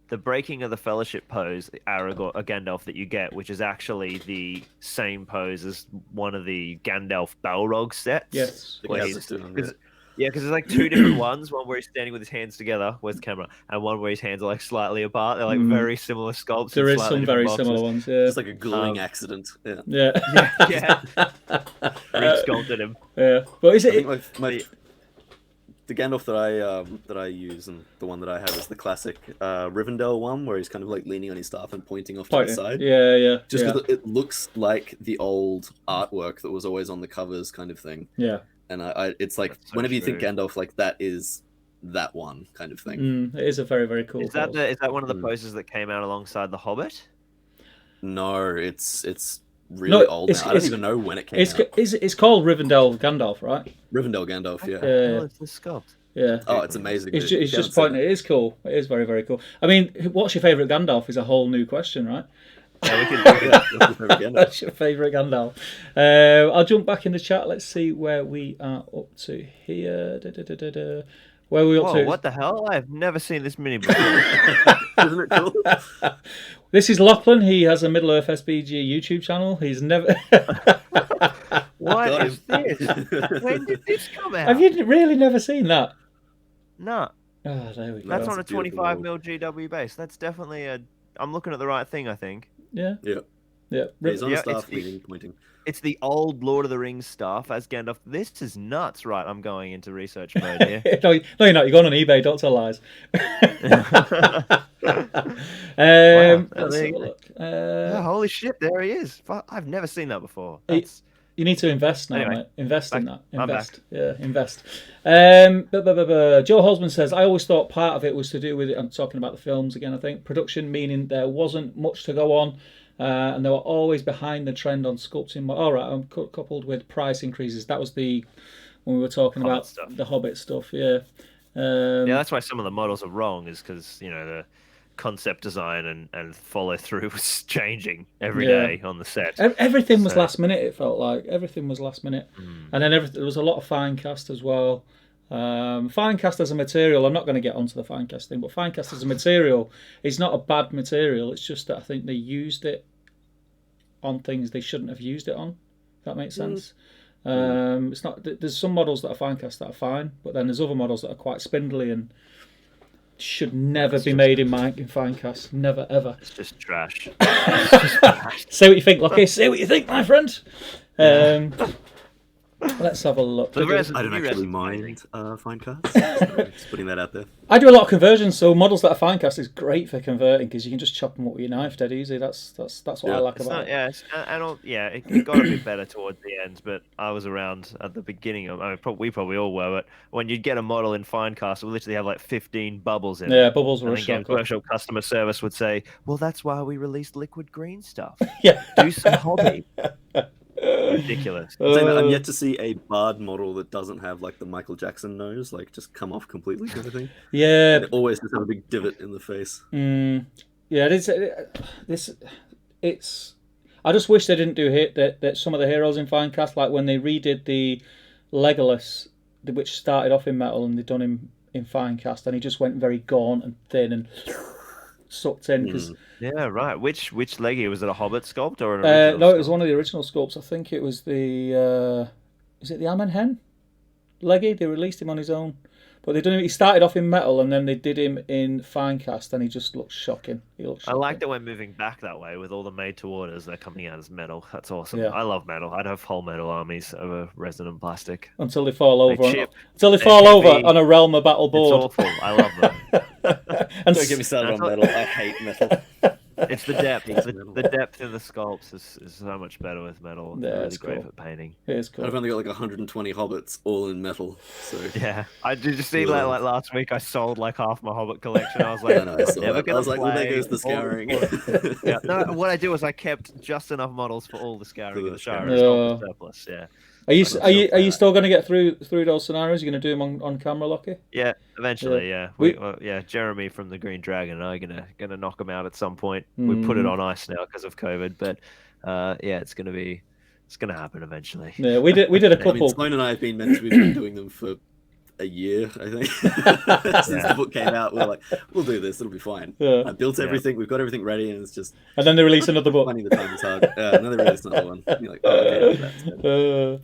The breaking of the Fellowship pose, the Aragorn, Gandalf that you get, which is actually the same pose as one of the Gandalf Balrog sets. Yes. The Where Gandalf doing it. because there's like 2 different ones. One where he's standing with his hands together, where's the camera, and one where his hands are like slightly apart. They're like very similar sculpts. There in is slightly some very different similar boxes. ones. Yeah. It's like a gluing accident. Yeah. Yeah. Yeah. Re-sculpted him. Yeah. But is I it? think the Gandalf that I use and the one that I have is the classic Rivendell one, where he's kind of like leaning on his staff and pointing off to the side. Yeah. Just because it looks like the old artwork that was always on the covers, kind of thing. Yeah. And it's like That's so whenever you think true. Gandalf, like that is that one kind of thing. It is a very, very cool. Is that one of the posters that came out alongside The Hobbit? No, it's really old now. I don't even know when it came out. It's called Rivendell Gandalf, right? Rivendell Gandalf, yeah. Oh, it's the sculpt. Yeah. Oh, it's amazing. It's just pointing. It is cool. It is very, very cool. I mean, what's your favourite Gandalf is a whole new question, right? Yeah, we could That's your favourite Gandalf. I'll jump back in the chat. Let's see where we are up to here. Where are we up to? What the hell? I've never seen this mini before. Isn't it cool? This is Lachlan. He has a Middle Earth SBG YouTube channel. He's never. What is this? When did this come out? Have you really never seen that? No. Oh, there we go. That's on a beautiful 25mm GW base. That's definitely a. I'm looking at the right thing, I think. Yeah. Yeah. Yeah. He's on Yeah, the staff it's meeting, pointing. It's the old Lord of the Rings stuff as Gandalf. This is nuts, right? I'm going into research mode here. No, you're not. You're going on eBay. Don't tell lies. Let's have a look. Yeah, holy shit, there he is. I've never seen that before. You need to invest now, Anyway, mate. Invest in that. I'm Invest. Yeah, invest. Joe Holzman says, I always thought part of it was to do with it. I'm talking about the films again, I think. Production, meaning there wasn't much to go on. And they were always behind the trend on sculpting. All right, coupled with price increases. That was when we were talking Hobbit about stuff. the Hobbit stuff, yeah. Yeah, that's why some of the models are wrong, is because, the concept design and follow through was changing every day on the set. Everything was last minute, it felt like. Everything was last minute. And then there was a lot of fine cast as well. Fine cast as a material, I'm not going to get onto the fine cast thing, but fine cast as a material is not a bad material. It's just that I think they used it on things they shouldn't have used it on. If that makes sense. It's not. There's some models that are fine cast that are fine, but then there's other models that are quite spindly and should never be made in fine cast. Never ever. It's just trash. Say what you think, Lockie. Say what you think, my friend. Let's have a look. I don't actually mind fine cast. So just putting that out there. I do a lot of conversions, so models that are fine cast is great for converting because you can just chop them up with your knife dead easy. That's what I like about it. It got a bit better towards the end, but I was around at the beginning. We probably all were, but when you'd get a model in fine cast, it would literally have like 15 bubbles in it. Yeah, bubbles were a shock. shock. Commercial customer service would say, "Well, that's why we released liquid green stuff. Yeah, do some hobby." Ridiculous. I'm yet to see a Bard model that doesn't have like the Michael Jackson nose, like just come off completely kind of thing. Yeah, it always just have a big divot in the face. Yeah, it's. I just wish they didn't do that some of the heroes in fine cast, like when they redid the Legolas, which started off in metal and they done him in fine cast, and he just went very gaunt and thin and sucked in because. Yeah, right. Which Leggy was it? A Hobbit sculpt or an no? original It was one of the original sculpts. I think it was the. Is it the Amenhen Leggy? They released him on his own, but they done him. He started off in metal and then they did him in fine cast, and he just looked shocking. I like that we're moving back that way with all the made to orders. They're coming out as metal. That's awesome. Yeah. I love metal. I'd have whole metal armies over resonant plastic until they fall over. Until they They're fall heavy. over on a Realm of Battle board. It's awful. I love them. Don't get me started on metal. I hate metal. It's the depth. The depth in the sculpts is so much better with metal. Yeah, it's really great for painting. It is cool. I've only got like 120 hobbits all in metal. So yeah, I did. You see, like last week, I sold like half my Hobbit collection. I was like, I was like, well, there goes the scouring. Yeah. No, what I did was I kept just enough models for all the scouring in the show. It's not the surplus. Yeah. Are you still going to get through those scenarios? You're going to do them on camera, Lockie? Yeah, eventually. Yeah, Jeremy from the Green Dragon and I are gonna knock them out at some point. We put it on ice now because of COVID, but it's gonna happen eventually. Yeah, we did a couple. I mean, Sloane and I have been meant to be doing them for a year, I think. Since the book came out, we're like, we'll do this, it'll be fine. Yeah. I built everything, we've got everything ready, and it's just. And then they release another book. Finding the time is hard. And then they release another one. You're like, okay.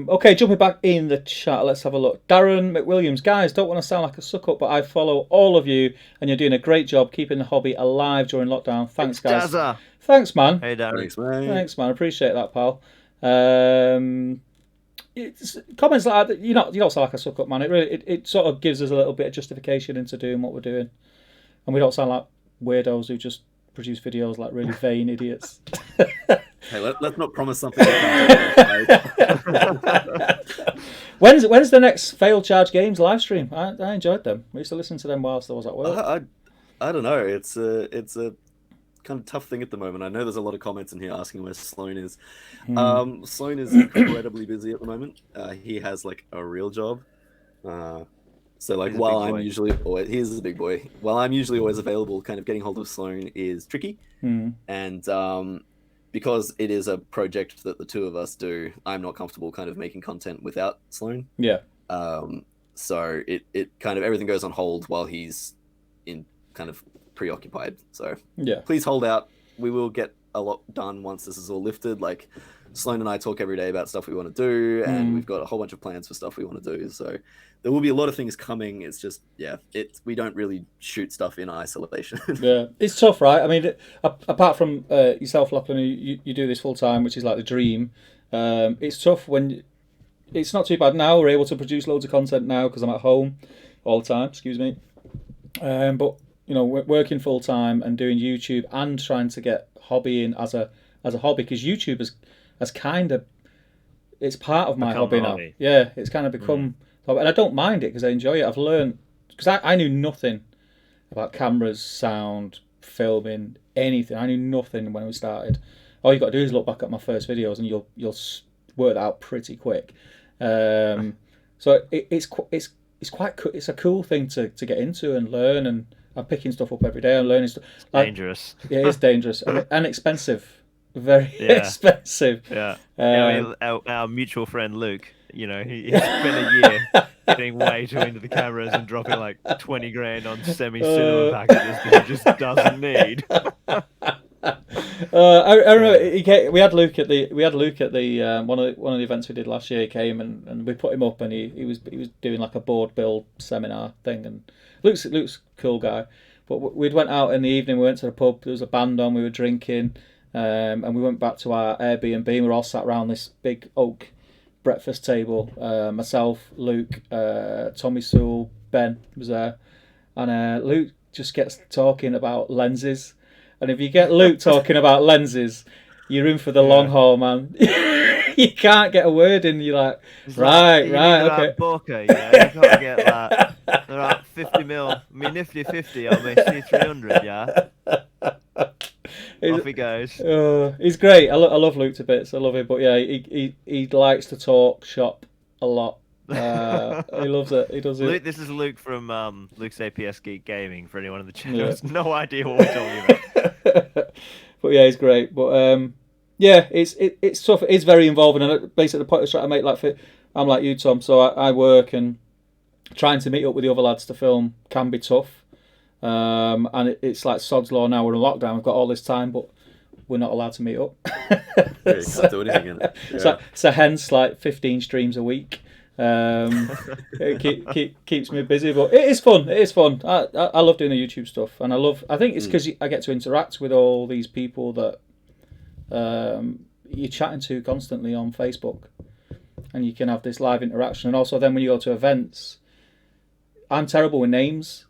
Okay, jumping back in the chat, let's have a look. Darren McWilliams, guys, don't want to sound like a suck up, but I follow all of you, and you're doing a great job keeping the hobby alive during lockdown. Thanks, guys. Dazza. Thanks, man. Hey, Darren. Thanks, man. Appreciate that, pal. Comments like that, you don't sound like a suck up, man. It sort of gives us a little bit of justification into doing what we're doing, and we don't sound like weirdos who just produce videos like really vain idiots. Hey, let's not promise something. When's the next Failed Charge Games live stream? I enjoyed them. We used to listen to them whilst I was at work. I don't know. It's a kind of tough thing at the moment. I know there's a lot of comments in here asking where Sloane is. Sloane is incredibly busy at the moment. He has like a real job. So like while I'm usually he's a big boy. While I'm usually always available, kind of getting hold of Sloane is tricky. And because it is a project that the two of us do, I'm not comfortable kind of making content without Sloane. Yeah. So it kind of everything goes on hold while he's in kind of preoccupied. So yeah, please hold out. We will get a lot done once this is all lifted. Like Sloane and I talk every day about stuff we want to do, and we've got a whole bunch of plans for stuff we want to do. So there will be a lot of things coming. It's just we don't really shoot stuff in isolation. Yeah, it's tough, right? I mean, apart from yourself, Lachlan, you do this full time, which is like the dream. It's tough when it's not too bad now. We're able to produce loads of content now because I'm at home all the time. Excuse me, but working full time and doing YouTube and trying to get hobby in as a hobby, because YouTube has kind of, it's part of my hobby now. Yeah, it's kind of become, and I don't mind it because I enjoy it. I've learned, because I knew nothing about cameras, sound, filming, anything. I knew nothing when we started. All you got to do is look back at my first videos and you'll work that out pretty quick. So it's a cool thing to get into and learn, and I'm picking stuff up every day and learning stuff. Dangerous. Yeah, it's dangerous and expensive. Very expensive. Yeah. I mean, our mutual friend Luke, he's spent a year getting way too into the cameras and dropping like 20 grand on semi-cinema packages that he just doesn't need. I remember we had Luke at the one of the events we did last year. He came and we put him up, and he was doing like a board build seminar thing. And Luke's a cool guy, but we'd went out in the evening. We went to the pub. There was a band on. We were drinking, and we went back to our Airbnb. We were all sat around this big oak breakfast table. Myself, Luke, Tommy Sewell, Ben was there, and Luke just gets talking about lenses. And if you get Luke talking about lenses, you're in for the long haul, man. You can't get a word in. You're like, right, okay. Bokeh, you can't get that. They're at 50mm. I mean, nifty 50 on my C300, yeah. Off he goes. He's great. I love Luke to bits. I love him, but yeah, he likes to talk shop a lot. He loves it. He does it. This is Luke from Luke's APS Geek Gaming. For anyone in the channel, has no idea what we're talking about. But yeah, he's great. But yeah, it's tough. It's very involving, and basically the point I was trying to make, I'm like you, Tom. So I work, and trying to meet up with the other lads to film can be tough. And it's like sod's law now. We're in lockdown. We've got all this time, but we're not allowed to meet up. Yeah, you can't do anything in it. Yeah. So hence like 15 streams a week. It keeps me busy, but it is fun. I love doing the YouTube stuff, and I think it's because I get to interact with all these people that you're chatting to constantly on Facebook, and you can have this live interaction. And also then when you go to events, I'm terrible with names,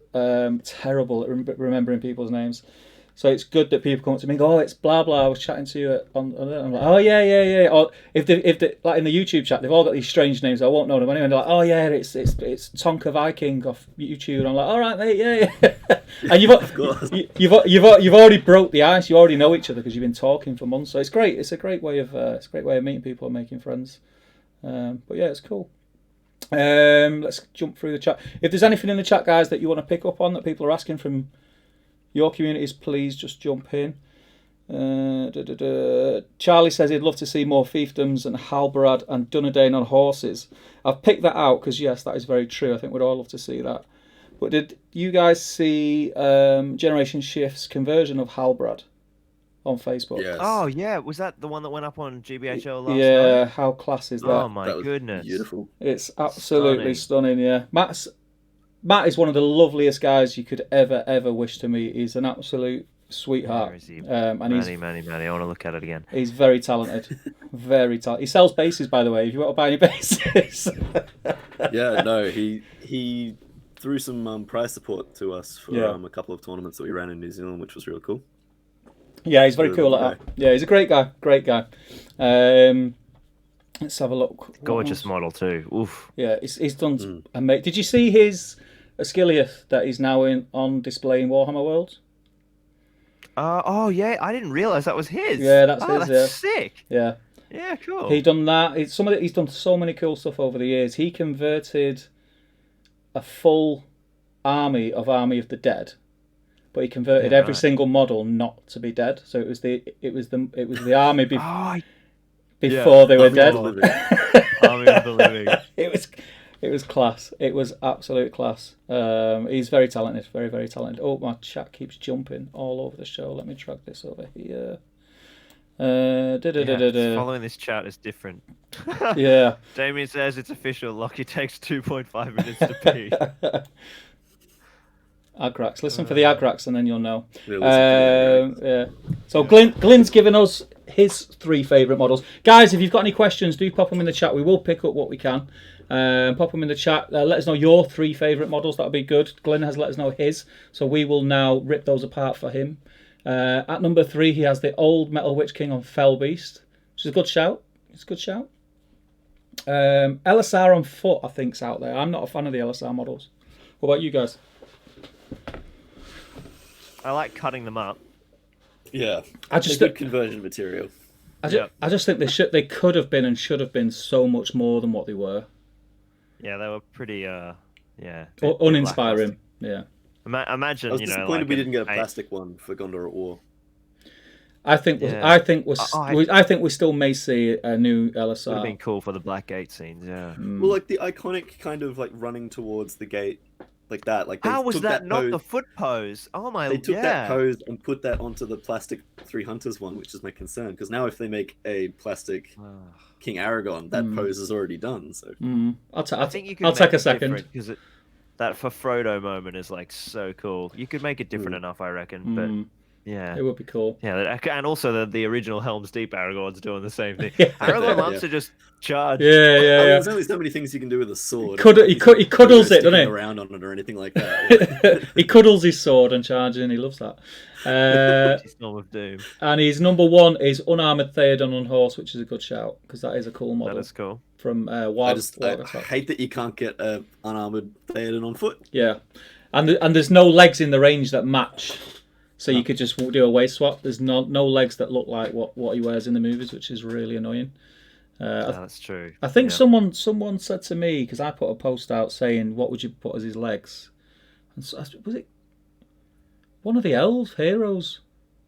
terrible at remembering people's names. So it's good that people come up to me and go, "Oh, it's blah blah. I was chatting to you on." I'm like, "Oh yeah." Or if they like in the YouTube chat, they've all got these strange names. I won't know them anyway. And they're like, "Oh yeah, it's Tonka Viking off YouTube." And I'm like, "All right, mate, yeah." And you've already broke the ice. You already know each other because you've been talking for months. So it's great. It's a great way of meeting people and making friends. But yeah, it's cool. Let's jump through the chat. If there's anything in the chat, guys, that you want to pick up on that people are asking from your communities, please just jump in. Charlie says he'd love to see more fiefdoms and halberad and Dunedain on horses. I've picked that out because, yes, that is very true. I think we'd all love to see that. But did you guys see Generation Shift's conversion of halberad on Facebook? Yes. Oh, yeah. Was that the one that went up on GBHO last night? Yeah, how class is that? Oh, my goodness. Beautiful. It's absolutely stunning, yeah. Matt is one of the loveliest guys you could ever wish to meet. He's an absolute sweetheart. Where is he? And Manny. I want to look at it again. He's very talented. Very talented. He sells bases, by the way, if you want to buy any bases. Yeah, no, he threw some prize support to us for a couple of tournaments that we ran in New Zealand, which was really cool. Yeah, he's very cool like that. Yeah, he's a great guy. Let's have a look. What Gorgeous else? model too. Oof. Yeah, he's done. Did you see his Asciliath that is now on display in Warhammer Worlds? Oh yeah, I didn't realize that was his. Yeah, that's Oh, his. that's Yeah, sick. yeah. Yeah, cool. He done that. He's done so many cool stuff over the years. He converted a full army of the Dead, but he converted every single model not to be dead. So it was the army before they were Army dead. of the Living. Army of the Living. It was class. It was absolute class. He's very talented, very, very talented. Oh, my chat keeps jumping all over the show. Let me drag this over here. Following this chat is different. Yeah. Damien says it's official. Lockie takes 2.5 minutes to pee. Agrax. Listen for the Agrax and then you'll know. Yeah. So Glenn's given us his 3 favourite models. Guys, if you've got any questions, do pop them in the chat. We will pick up what we can. Pop them in the chat. Let us know your 3 favourite models. That would be good. Glenn has let us know his. So we will now rip those apart for him. At number 3, he has the old Metal Witch King on Fell Beast, which is a good shout. It's a good shout. LSR on foot, I think, is out there. I'm not a fan of the LSR models. What about you guys? I like cutting them up. Yeah. I just good conversion material. I just think they could have been and should have been so much more than what they were. Yeah, they were pretty Uninspiring. Yeah. Imagine, I was disappointed like we didn't get a plastic one for Gondor at War. I think we still may see a new LSR. Would have been cool for the Black Gate scenes, yeah. Well, like the iconic kind of like running towards the gate, like that. Like how was that not pose, the foot pose? Oh my! They took that pose and put that onto the plastic Three Hunters one, which is my concern. Because now if they make a plastic King Aragon, that pose is already done. So I think you could. I'll take a second because that for Frodo moment is like so cool. You could make it different enough, I reckon. But yeah, it would be cool. Yeah, and also the original Helm's Deep Aragorn's doing the same thing. Yeah. Aragorn loves to just charge. Yeah. There's only so many things you can do with a sword. He cuddles it, doesn't he? Around on it or anything like that. He cuddles his sword and charges, and he loves that. Storm of Doom. And his number 1 is unarmored Theoden on horse, which is a good shout because that is a cool model. That is cool. From I hate that you can't get an unarmored Theoden on foot. Yeah, and there's no legs in the range that match, so you could just do a waist swap. There's no legs that look like what he wears in the movies, which is really annoying. That's true. I think someone said to me, because I put a post out saying what would you put as his legs, and so, was it one of the elf heroes?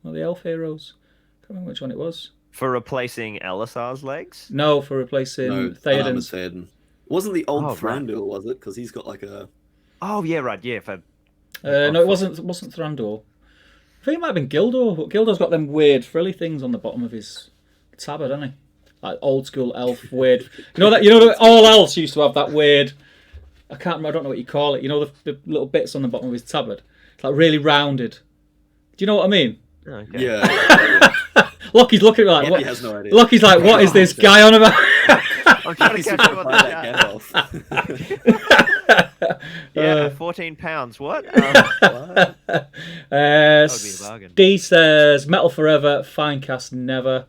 I can't remember which one it was. For replacing Elisar's legs? No, for replacing Theoden's. Theoden. It wasn't the old Thranduil, was it? Because he's got like a. Oh yeah, right. Yeah. No, it wasn't Thranduil. I think it might have been Gildor, but Gildor's got them weird frilly things on the bottom of his tabard, hasn't he? Like old school elf weird. You know that all elves used to have that weird. I don't know what you call it. You know the little bits on the bottom of his tabard. It's like really rounded. Do you know what I mean? Okay. Yeah. Lockie's looking like what? He has no idea. Lockie's like, what is this guy on about? I'm trying to catch up on that. Yeah, 14 pounds. What? That would be a bargain. D says Metal Forever, Finecast never.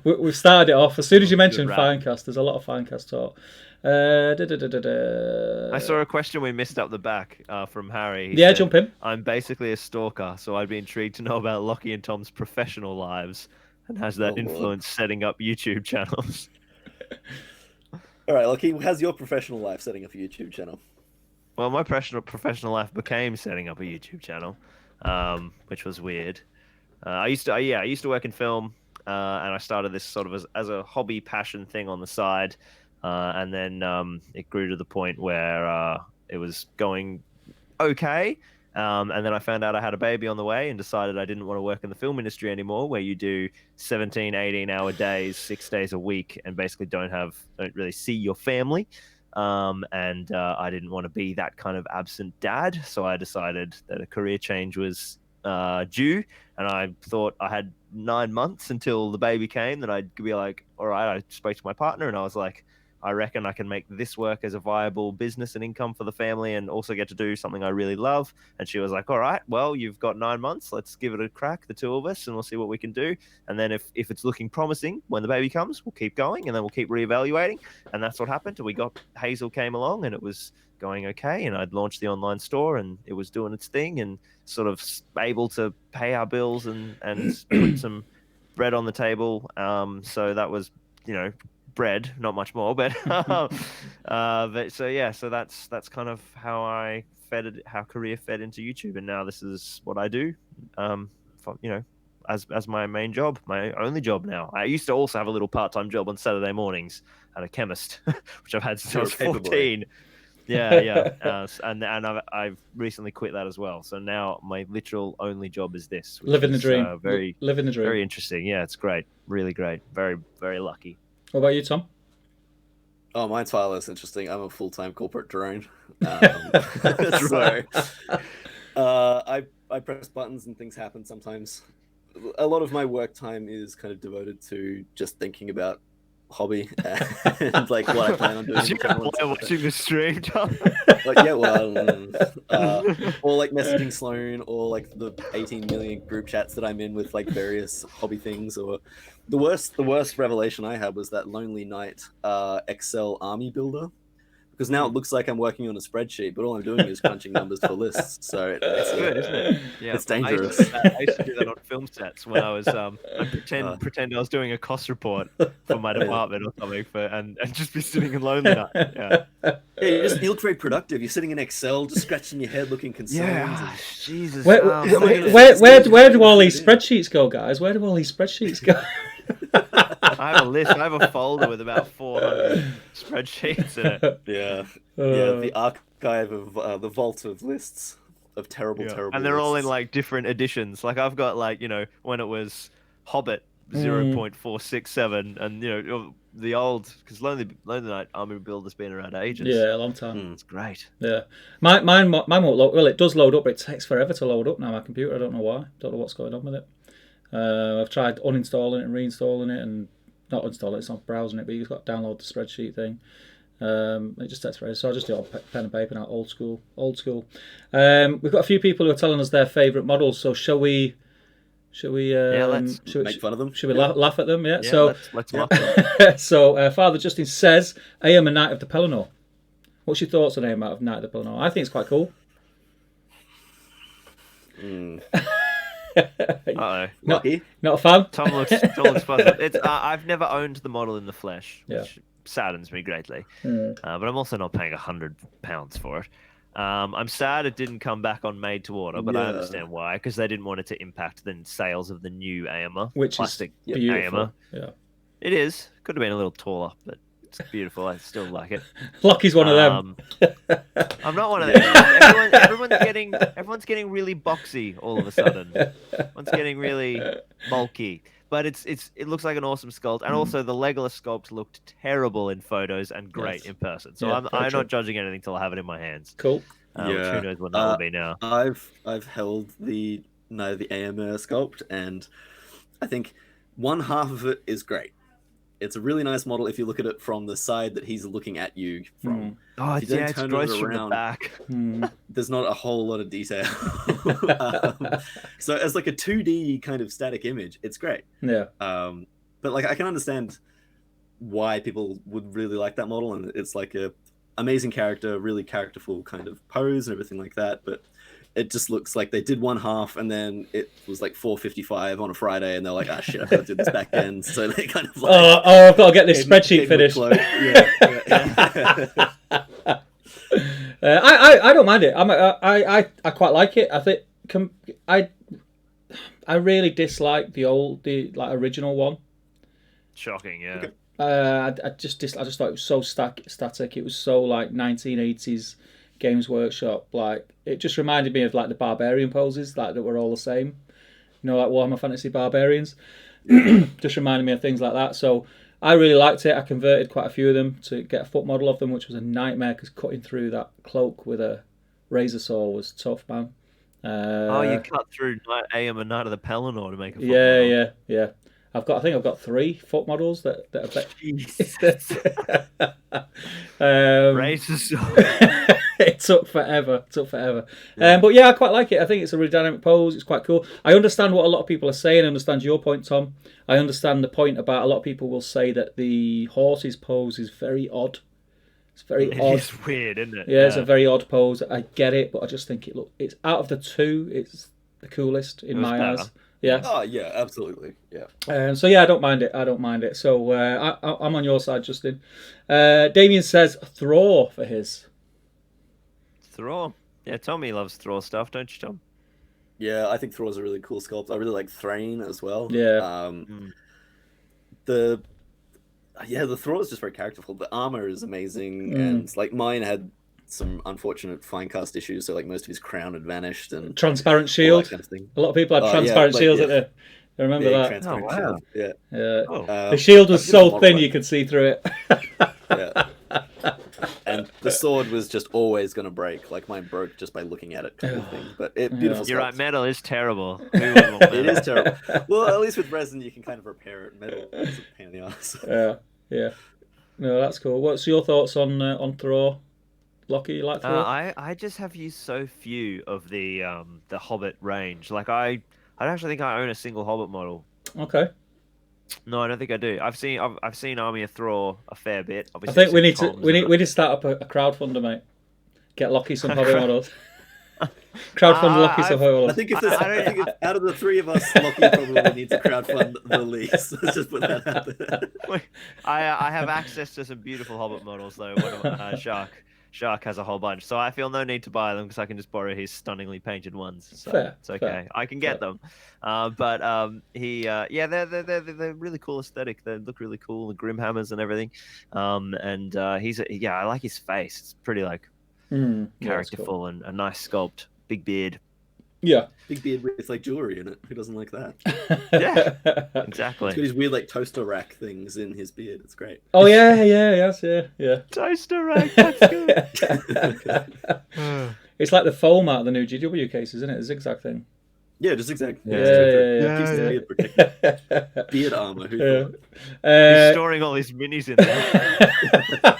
We've started it off as soon as you mentioned Finecast. There's a lot of Finecast talk. I saw a question we missed up the back from Harry. He said, jump in. I'm basically a stalker, so I'd be intrigued to know about Lockie and Tom's professional lives and has that influence setting up YouTube channels. All right, Lockie, how's your professional life setting up a YouTube channel? Well, my professional life became setting up a YouTube channel, which was weird. I used to work in film, and I started this sort of as a hobby passion thing on the side. And then it grew to the point where it was going okay. And then I found out I had a baby on the way and decided I didn't want to work in the film industry anymore, where you do 17, 18-hour days, 6 days a week, and basically don't really see your family. And I didn't want to be that kind of absent dad. So I decided that a career change was due. And I thought I had 9 months until the baby came that I'd be like, all right, I spoke to my partner and I was like, I reckon I can make this work as a viable business and income for the family, and also get to do something I really love. And she was like, all right, well, you've got 9 months. Let's give it a crack, the two of us, and we'll see what we can do. And then if it's looking promising, when the baby comes, we'll keep going, and then we'll keep reevaluating. And that's what happened. Hazel came along, and it was going okay, and I'd launched the online store, and it was doing its thing, and sort of able to pay our bills and put some bread on the table. So that was, bread, not much more, but so that's kind of how career fed into YouTube, and now this is what I do, as my main job, my only job now. I used to also have a little part-time job on Saturday mornings at a chemist, which I've had since I was 14. Yeah. And I've recently quit that as well. So now my literal only job is this. Living the dream. Living the dream. Very interesting. Yeah, it's great. Really great. Very, very lucky. What about you, Tom? Oh, mine's far less interesting. I'm a full-time corporate drone. I press buttons and things happen sometimes. A lot of my work time is kind of devoted to just thinking about hobby and like what I plan on doing. Did you watching the stream, Tom? Or like messaging Sloane, or like the 18 million group chats that I'm in with like various hobby things. Or the worst revelation I had was that Lonely Night Excel army builder. Because now it looks like I'm working on a spreadsheet, but all I'm doing is crunching numbers for lists. So it's good, isn't it? Yeah, it's dangerous. I used to do that on film sets when I was. I pretend I was doing a cost report for my department or something, and just be sitting in Lonely Night. Yeah. You look very productive. You're sitting in Excel, just scratching your head, looking concerned. Yeah, Jesus. Where do all these spreadsheets go, guys? Where do all these spreadsheets go? I have a list. I have a folder with about 400 spreadsheets in it. Yeah, the archive of the vault of lists of terrible. And they're all in like different editions. Like I've got like when it was Hobbit 0.467, and the old, because Lonely Night Army Builder's been around ages. Yeah, a long time. It's great. Yeah, mine won't load. Well, it does load up, but it takes forever to load up now. My computer. I don't know why. Don't know what's going on with it. I've tried uninstalling it and reinstalling it, and not uninstalling it, it's not browsing it, but you've got to download the spreadsheet thing. It just takes forever, so I just do it on pen and paper now, old school. We've got a few people who are telling us their favourite models, so shall we let's make fun of them? Should we laugh at them? Yeah, so let's laugh at them. So Father Justin says, I am a Knight of the Pelennor. What's your thoughts on I am a Knight of the Pelennor? I think it's quite cool. Not a fan. Tom looks puzzled. It's I've never owned the model in the flesh, which saddens me greatly. But I'm also not paying £100 for it. I'm sad it didn't come back on made to order, but I understand why, because they didn't want it to impact the sales of the new AMA, which plastic is beautiful. AMA. Yeah, it is. Could have been a little taller, but it's beautiful. I still like it. Lockie's one of them. I'm not one of them. Everyone's getting really boxy all of a sudden. Everyone's getting really bulky. But it looks like an awesome sculpt, and also the Legolas sculpt looked terrible in photos and great in person. So I'm not judging anything till I have it in my hands. Cool. Which who knows what that will be now. I've held the AMR sculpt, and I think one half of it is great. It's a really nice model if you look at it from the side that he's looking at you from. Oh, it's gross from the back. There's not a whole lot of detail. So as like a 2D kind of static image, it's great. Yeah. But like I can understand why people would really like that model, and it's like a amazing character, really characterful kind of pose and everything like that. But it just looks like they did one half, and then it was like 4:55 on a Friday, and they're like, shit, I've got to do this back end. So they kind of like, I've got to get this spreadsheet finished. I don't mind it. I quite like it. I think I really dislike the original one. Shocking, yeah. Okay. I just thought it was so static. It was so like 1980s Games Workshop. Like it just reminded me of like the barbarian poses, like that were all the same. Like Warhammer Fantasy barbarians. Just reminded me of things like that. So I really liked it. I converted quite a few of them to get a foot model of them, which was a nightmare because cutting through that cloak with a razor saw was tough, man. You cut through AM and Night of the Pelennor to make a foot model. Yeah. I think I've got 3 foot models that are Jesus. Racist. it took forever. Yeah. But yeah, I quite like it. I think it's a really dynamic pose. It's quite cool. I understand what a lot of people are saying. I understand your point, Tom. I understand the point about a lot of people will say that the horse's pose is very odd. It's very It odd. is weird, isn't it? Yeah, it's a very odd pose. I get it, but I just think it's out of the 2, it's the coolest in my better. eyes. Yeah. Oh yeah, absolutely. Yeah. So yeah, I don't mind it. So I'm on your side, Justin. Damien says Thor for his. Thor. Yeah, Tommy loves Thor stuff, don't you, Tom? Yeah, I think Thor's a really cool sculpt. I really like Thrain as well. Yeah. The Thor is just very characterful. The armor is amazing, and like mine had some unfortunate fine cast issues, so like most of his crown had vanished and Transparent shield. kind of thing. A lot of people had transparent shields at there. I remember that. Transparent wow. shield. Yeah. Yeah. The shield was so thin you could see through it. Yeah. And the sword was just always going to break. Like mine broke just by looking at it, kind of thing. But beautiful. You're right. sculpt. Metal is terrible. It is terrible. Well, at least with resin you can kind of repair it. Metal is a pain in the ass. Yeah. No, that's cool. What's your thoughts on Thor? Lockie, you like Thor? I just have used so few of the Hobbit range. Like I don't actually think I own a single Hobbit model. Okay. No, I don't think I do. I've seen Army of Thor a fair bit. I think we need to start up a crowdfunder, mate. Get Lockie some Hobbit models. Crowdfund Lockie some Hobbit models. I think if out of the 3 of us, Lockie probably needs to crowdfund the lease. Let's just put that out there. I have access to some beautiful Hobbit models though. Shark has a whole bunch, so I feel no need to buy them because I can just borrow his stunningly painted ones. So it's okay. Fair. I can get them. But they're really cool aesthetic. They look really cool, the Grimhammers and everything. I like his face. It's pretty like characterful cool. And a nice sculpt, big beard. Yeah, big beard with like jewelry in it. Who doesn't like that? Yeah, exactly. He's got these weird like toaster rack things in his beard. It's great. Oh yeah. Toaster rack. That's good. It's like the foam out of the new GW cases, isn't it? The zigzag thing. Yeah, just zigzag. Yeah. Keeps the beard protected. Beard armor. Who thought? He's storing all these minis in there.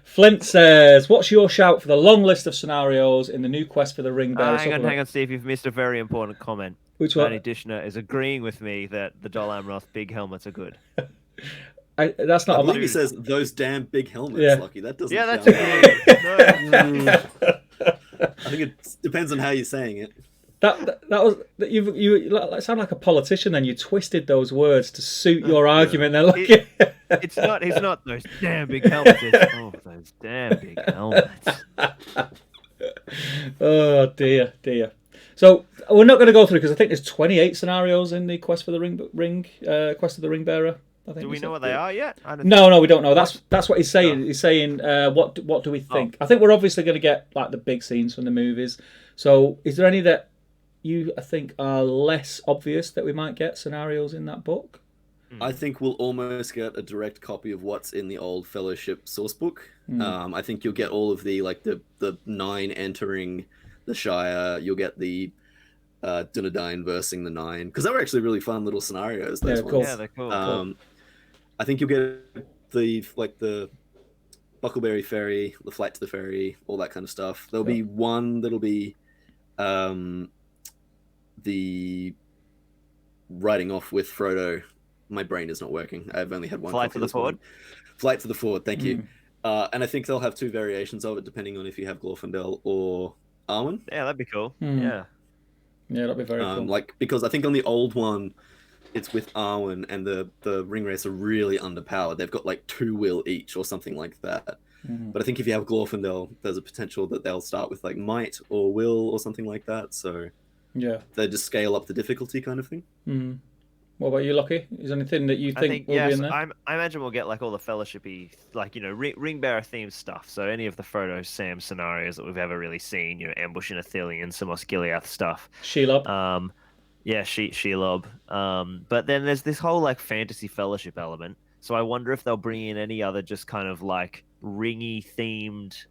Flint says, what's your shout for the long list of scenarios in the new quest for the Ring Bearer? Hang on, Steve. You've missed a very important comment. Which one? Danny Dishner is agreeing with me that the Dol Amroth big helmets are good. That's not. I believe he says those damn big helmets, yeah. Lucky. That doesn't. Yeah, that's I think it depends on how you're saying it. That was you sound like a politician. Then you twisted those words to suit your argument. Then it's not those damn big helmets. It's those damn big helmets. Oh dear. So we're not going to go through because I think there's 28 scenarios in the quest for the quest of the Ring Bearer. I think. Do we know what they are yet? No, we don't know. That's what he's saying. No. He's saying, what do we think? I think we're obviously going to get like the big scenes from the movies. So is there any that you think are less obvious that we might get scenarios in that book? I think we'll almost get a direct copy of what's in the old Fellowship source book. I think you'll get all of the 9 entering the Shire. You'll get the Dunedain versing the 9 because they were actually really fun little scenarios. Those ones. Yeah, they're cool. I think you'll get the Buckleberry Ferry, the flight to the ferry, all that kind of stuff. There'll be one that'll be the riding off with Frodo. My brain is not working. I've only had one. Flight to the Ford. Flight to the Ford. Thank you. And I think they'll have 2 variations of it depending on if you have Glorfindel or Arwen. Yeah, that'd be cool. Yeah, that'd be very cool. Because I think on the old one, it's with Arwen, and the Ringwraiths are really underpowered. They've got 2 will each or something like that. But I think if you have Glorfindel, there's a potential that they'll start with might or will or something like that. So they just scale up the difficulty kind of thing. What about you, Lockie? Is there anything that you think will be in there? I imagine we'll get all the fellowshipy, Ring Bearer themed stuff. So any of the Frodo Sam scenarios that we've ever really seen, ambushing Athelion, some Osgiliath stuff. Shelob. Yeah, Shelob. But then there's this whole fantasy fellowship element. So I wonder if they'll bring in any other just kind of ringy themed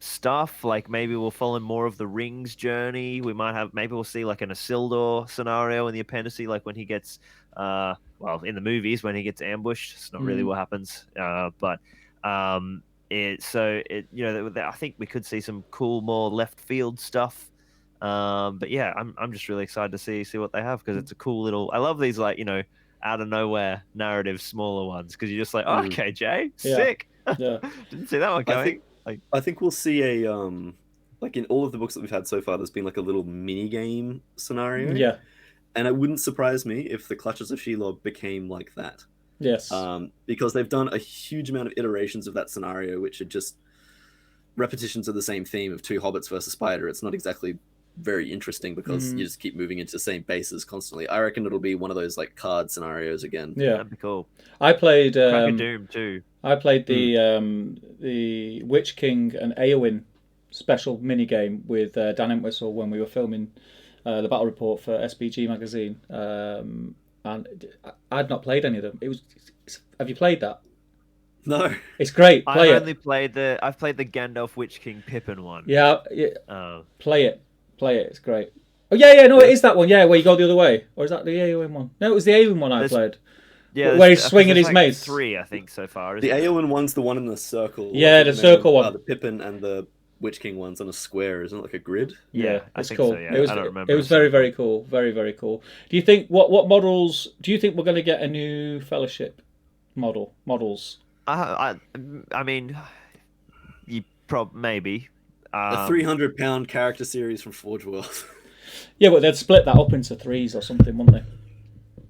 stuff. Like maybe we'll follow more of the Rings journey. Maybe we'll see like an Isildur scenario in the appendice, like when he gets well, in the movies when he gets ambushed. It's not really what happens, but I think we could see some cool, more left field stuff. But yeah, I'm just really excited to see what they have, because it's a cool little. I love these, like, out of nowhere narrative, smaller ones, because you're just like, oh, okay, Jay, sick. Yeah. Didn't see that one coming. I think we'll see a like in all of the books that we've had so far, there's been like a little mini game scenario. Yeah. And it wouldn't surprise me if the Clutches of Shelob became like that. Yes. Because they've done a huge amount of iterations of that scenario, which are just repetitions of the same theme of two hobbits versus spider. It's not exactly very interesting, because you just keep moving into the same bases constantly. I reckon it'll be one of those like card scenarios again. Yeah, that'd be cool. I played Crack of Doom too. I played the Witch King and Eowyn special mini game with Dan Entwistle when we were filming the battle report for SBG magazine, and I'd not played any of them. Have you played that? No, it's great. I've played the Gandalf Witch King Pippin one. Yeah. Play it. It's great. Oh yeah, no, it is that one. Yeah, where you go the other way, or is that the Eowyn one? No, it was the Eowyn one I played. Yeah, where he's swinging his mace. 3, I think, so far. The Eowyn one's the one in the circle. Yeah, the circle one. The Pippin and the Witch King one's on a square, isn't it, like a grid? Yeah, I think cool. So, yeah. I don't remember. It was very, very cool. Very, very cool. Do you think what models? Do you think we're going to get a new Fellowship models? I mean, maybe a 300-pound character series from Forge World. Yeah, but they'd split that up into 3s or something, wouldn't they?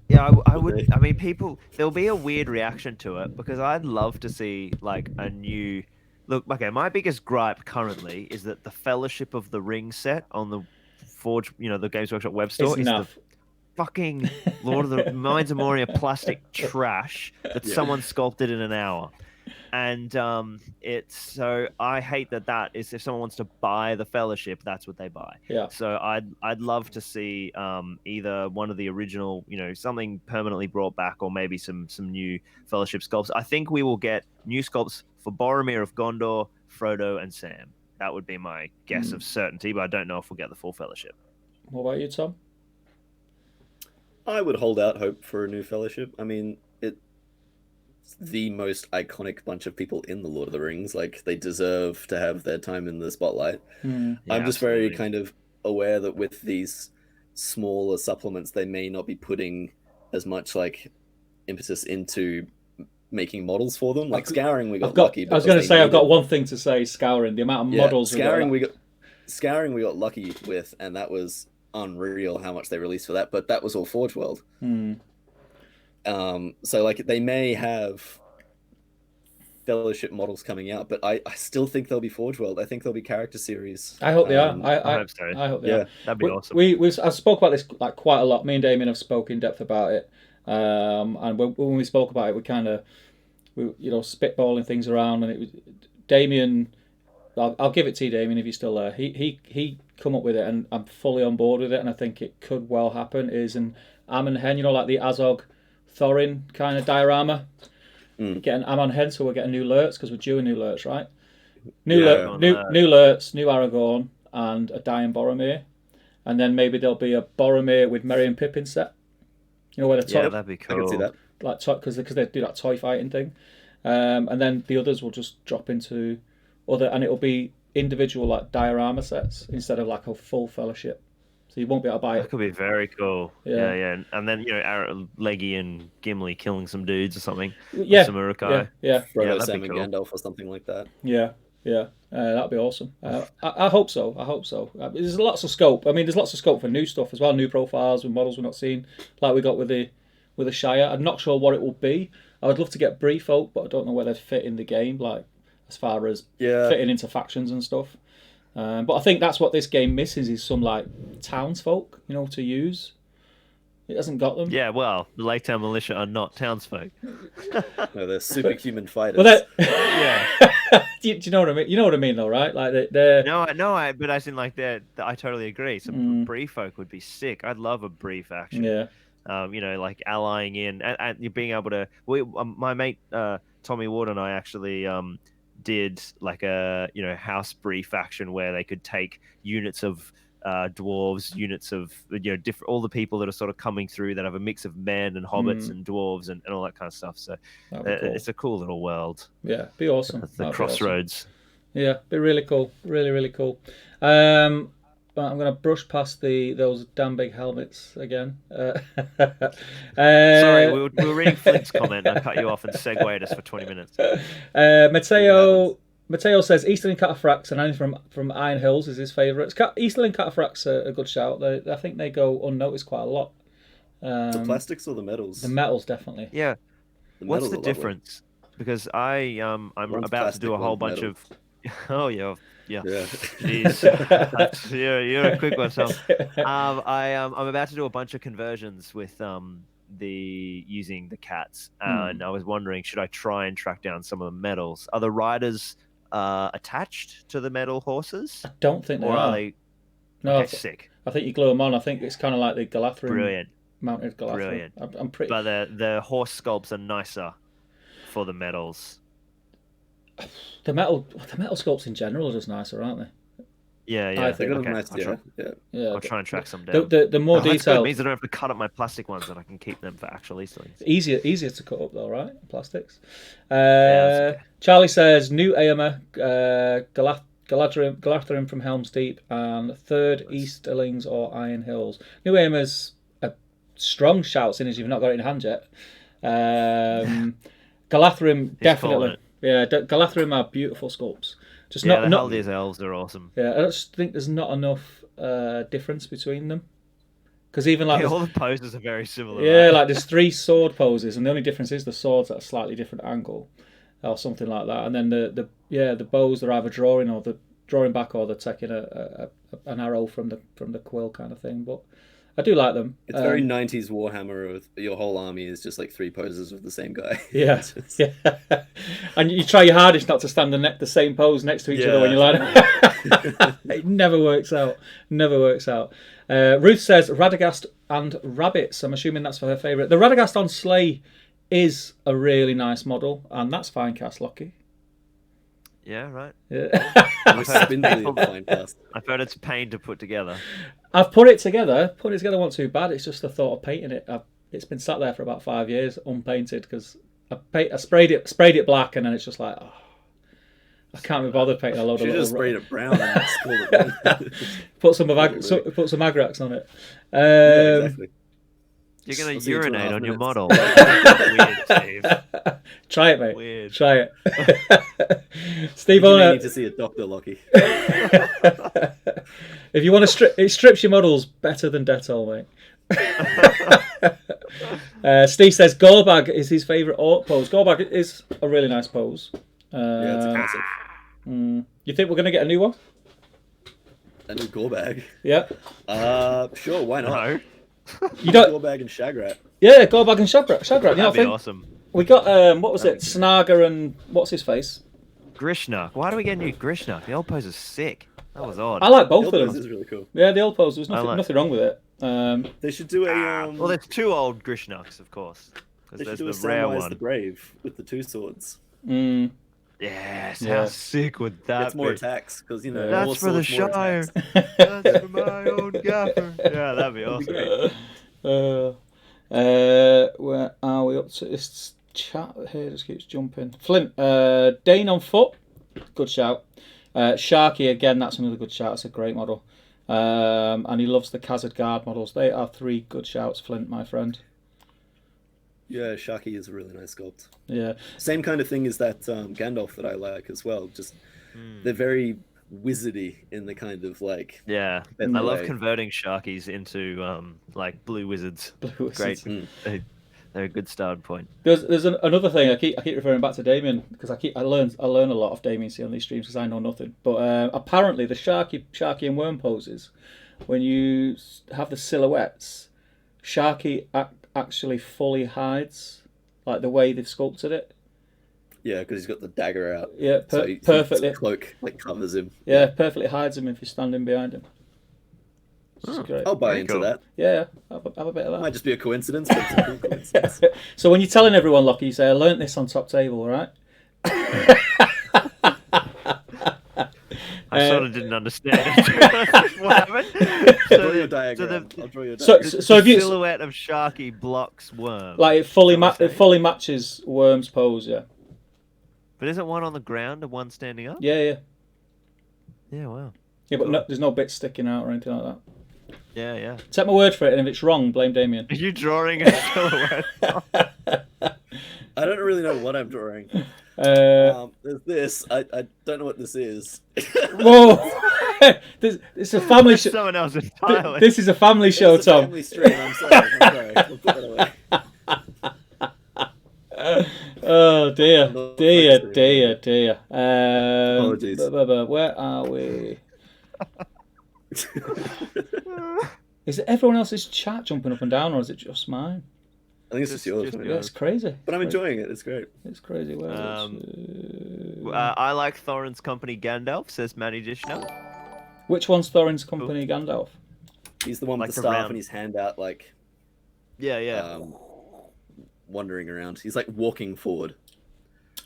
Yeah, I would. I mean, there'll be a weird reaction to it, because I'd love to see like a new. Look, okay, my biggest gripe currently is that the Fellowship of the Ring set on the Forge, the Games Workshop web store, is the fucking Lord of the Mines of Moria plastic trash that someone sculpted in an hour. And I hate that is, if someone wants to buy the Fellowship, that's what they buy. Yeah. So I'd love to see either one of the original, something permanently brought back, or maybe some new Fellowship sculpts. I think we will get new sculpts for Boromir of Gondor, Frodo, and Sam. That would be my guess of certainty, but I don't know if we'll get the full Fellowship. What about you, Tom? I would hold out hope for a new Fellowship. I mean, the most iconic bunch of people in the Lord of the Rings. Like, they deserve to have their time in the spotlight. I'm just very kind of aware that with these smaller supplements, they may not be putting as much like impetus into making models for them. Like Scouring, we got lucky. I was going to say, I've got one thing to say. Scouring, the amount of models. Scouring, we got lucky with, and that was unreal how much they released for that. But that was all Forge World. So like they may have Fellowship models coming out, but I still think they'll be Forge World. I think they'll be character series. I hope they are. I hope so. I hope they are. That'd be awesome. I've spoke about this like quite a lot. Me and Damien have spoke in depth about it. And when we spoke about it, we kind of spitballing things around, and it was Damien. I'll give it to you, Damien, if you're still there. He come up with it, and I'm fully on board with it, and I think it could well happen. Is an Ammon Hen, like the Azog Thorin kind of diorama. Get an Ammon Hen, so we're getting new Lurtz, because we're due a new Lurtz, right? New Lurtz, new Aragorn, and a dying Boromir, and then maybe there'll be a Boromir with Merry and Pippin set. Where the toy, that'd be cool. I can see that. Like because they do that toy fighting thing, and then the others will just drop into other, and it'll be individual like diorama sets instead of like a full Fellowship. So you won't be able to buy it. That could be very cool. Yeah. And then Leggy and Gimli killing some dudes or something. Yeah. Some Uruk-hai. Yeah. Frodo, Sam, and Gandalf or something like that. Yeah. That'd be awesome. I hope so. There's lots of scope. I mean, there's lots of scope for new stuff as well, new profiles with models we're not seeing, like we got with the Shire. I'm not sure what it will be. I would love to get Bree folk, but I don't know where they'd fit in the game, like as far as fitting into factions and stuff. But I think that's what this game misses, is some like townsfolk, to use. It hasn't got them. Yeah, well, the Lake Town Militia are not townsfolk. No, they're superhuman fighters. Well, do you know what I mean? You know what I mean, though, right? Like they're. But I think like I totally agree. Some Bree folk would be sick. I'd love a Bree faction. Yeah. Like allying in and you're being able to. My mate Tommy Ward and I actually did like a house brief action where they could take units of dwarves, units of different all the people that are sort of coming through that have a mix of men and hobbits and dwarves and all that kind of stuff. So That'd be cool. it's a cool little world. Yeah, be awesome. The That'd be crossroads. Awesome. Yeah, be really cool. Really, really cool. But I'm going to brush past those damn big helmets again. Sorry, we were reading Flint's comment and I cut you off and segued us for 20 minutes. Mateo says Easterling Cataphracts and anything from Iron Hills is his favourites. Easterling Cataphracts are a good shout. I think they go unnoticed quite a lot. The plastics or the metals? The metals, definitely. Yeah. What's the difference? Because I'm One's about to do a whole bunch metal. of... Oh, yeah. Yeah. Jeez. You're a quick one, Tom. I'm about to do a bunch of conversions with using the cats, and I was wondering, should I try and track down some of the medals? Are the riders attached to the metal horses? I don't think they or are. They... No, okay, sick. I think you glue them on. I think it's kind of like the Galathrun. Brilliant. Mounted Galathrun. Brilliant. I'm pretty. But the horse sculpts are nicer for the medals. The metal sculpts in general are just nicer, aren't they? Yeah. I think They're okay. nice, yeah. I'll try and track some down. The more That's good. It detailed, means I don't have to cut up my plastic ones, and I can keep them for actual Easterlings. easier to cut up though, right? Plastics. Yeah, Charlie says new Aomer, Galathrun from Helm's Deep, and third Easterlings or Iron Hills. New Aomer's a strong shout, seeing as you've not got it in hand yet. Galathrun definitely. Yeah, Galathrun are beautiful sculpts. Just the not Haldiz elves are awesome. Yeah, I just think there's not enough difference between them. Because even like all the poses are very similar. Yeah, right? like there's 3 sword poses, and the only difference is the swords at a slightly different angle, or something like that. And then the bows they're either drawing back or they're taking an arrow from the quill kind of thing. But I do like them. It's very 90s Warhammer of your whole army is just like 3 poses of the same guy. Yeah, yeah. And you try your hardest not to stand the same pose next to each other when you line up. It never works out. Ruth says Radagast and rabbits. I'm assuming that's for her favourite. The Radagast on sleigh is a really nice model, and that's fine cast, Lockie. Yeah, right. Yeah. I've heard it's a pain to put together. I've put it together. Wasn't too bad. It's just the thought of painting it. It's been sat there for about 5 years unpainted because I sprayed it black, and then it's just like, oh, I can't be bothered painting a load of. You just sprayed it brown and that's cool. Put some Agrax on it. Yeah, exactly. You're gonna I'll see you in urinate 2.5 on your minutes. model. Weird, Steve. Try it, mate. Weird. Try it. Steve You may Owner. need to see a doctor, Lockie. If you want to it strips your models better than Dettol, mate. Steve says Gorbag is his favourite orc pose. Gorbag is a really nice pose. Yeah, it's a classic. You think we're going to get a new one? A new Gorbag? Yeah. Sure, why not? No. You don't. Gorbag and Shagrat. Yeah, Gorbag and Shagrat. That'd be awesome. We got what was it? Snager and what's his face? Grishnak. Why do we get a new Grishnak? The old pose is sick. That was odd. I like both The of old pose them. is really cool. Yeah, the old pose. There's nothing wrong with it. They should do a Well, there's 2 old Grishnaks, of course. they Because should there's do the a rare Samwise one. the Brave with the 2 swords. Yes, Yeah. how sick would that That's more be? attacks because more That's for the swords, more Shire. attacks. That's for my old gaffer. Yeah, that'd be awesome. Where are we up to? This chat here just keeps jumping. Flint, Dane on foot, good shout. Sharky again, that's another good shout. It's a great model. And he loves the Khazad Guard models. They are 3 good shouts, Flint, my friend. Yeah, Shaki is a really nice sculpt. Yeah. Same kind of thing as that Gandalf that I like as well. Just they're very wizardy in the kind of like. Yeah, I Bentley love way. converting Sharkies into like blue wizards. Blue Great. Wizards. They're a good starting point. There's another thing I keep referring back to Damien because I learn a lot of Damien on these streams because I know nothing. But apparently the Sharky and Worm poses, when you have the silhouettes, Sharky actually fully hides, like the way they've sculpted it. Yeah, because he's got the dagger out. Yeah, so perfectly. his cloak like covers him. Yeah, perfectly hides him if you're standing behind him. It's great. I'll buy Very into cool. that. Yeah, have a bit of that. Might just be a coincidence, but it's a cool coincidence. So when you're telling everyone, Lockie, you say, I learnt this on Top Table, all right? I sort of didn't understand it. What happened? Draw your diagram. I'll draw your So, diagram. so if you silhouette of Sharky blocks worm. like it fully matches Worm's pose, yeah. But isn't one on the ground and one standing up? Yeah. Yeah, wow. Yeah, but no, there's no bits sticking out or anything like that. Yeah. Take my word for it, and if it's wrong, blame Damien. Are you drawing a silhouette? I don't really know what I'm drawing. There's this. I don't know what this is. Whoa! It's a family show. Someone else entirely. This is a family show, It's a Tom. family stream. I'm sorry. We'll put that away. Oh dear. Apologies. Where are we? Is it everyone else's chat jumping up and down, or is it just mine? I think it's just yours. Yeah, it's crazy. But I'm enjoying it. It's great. It's crazy. Where I like Thorin's company Gandalf, says Matty Dishner. Which one's Thorin's company, Gandalf? He's the one with Like the staff around. and his hand out, like Yeah. wandering around. He's like walking forward.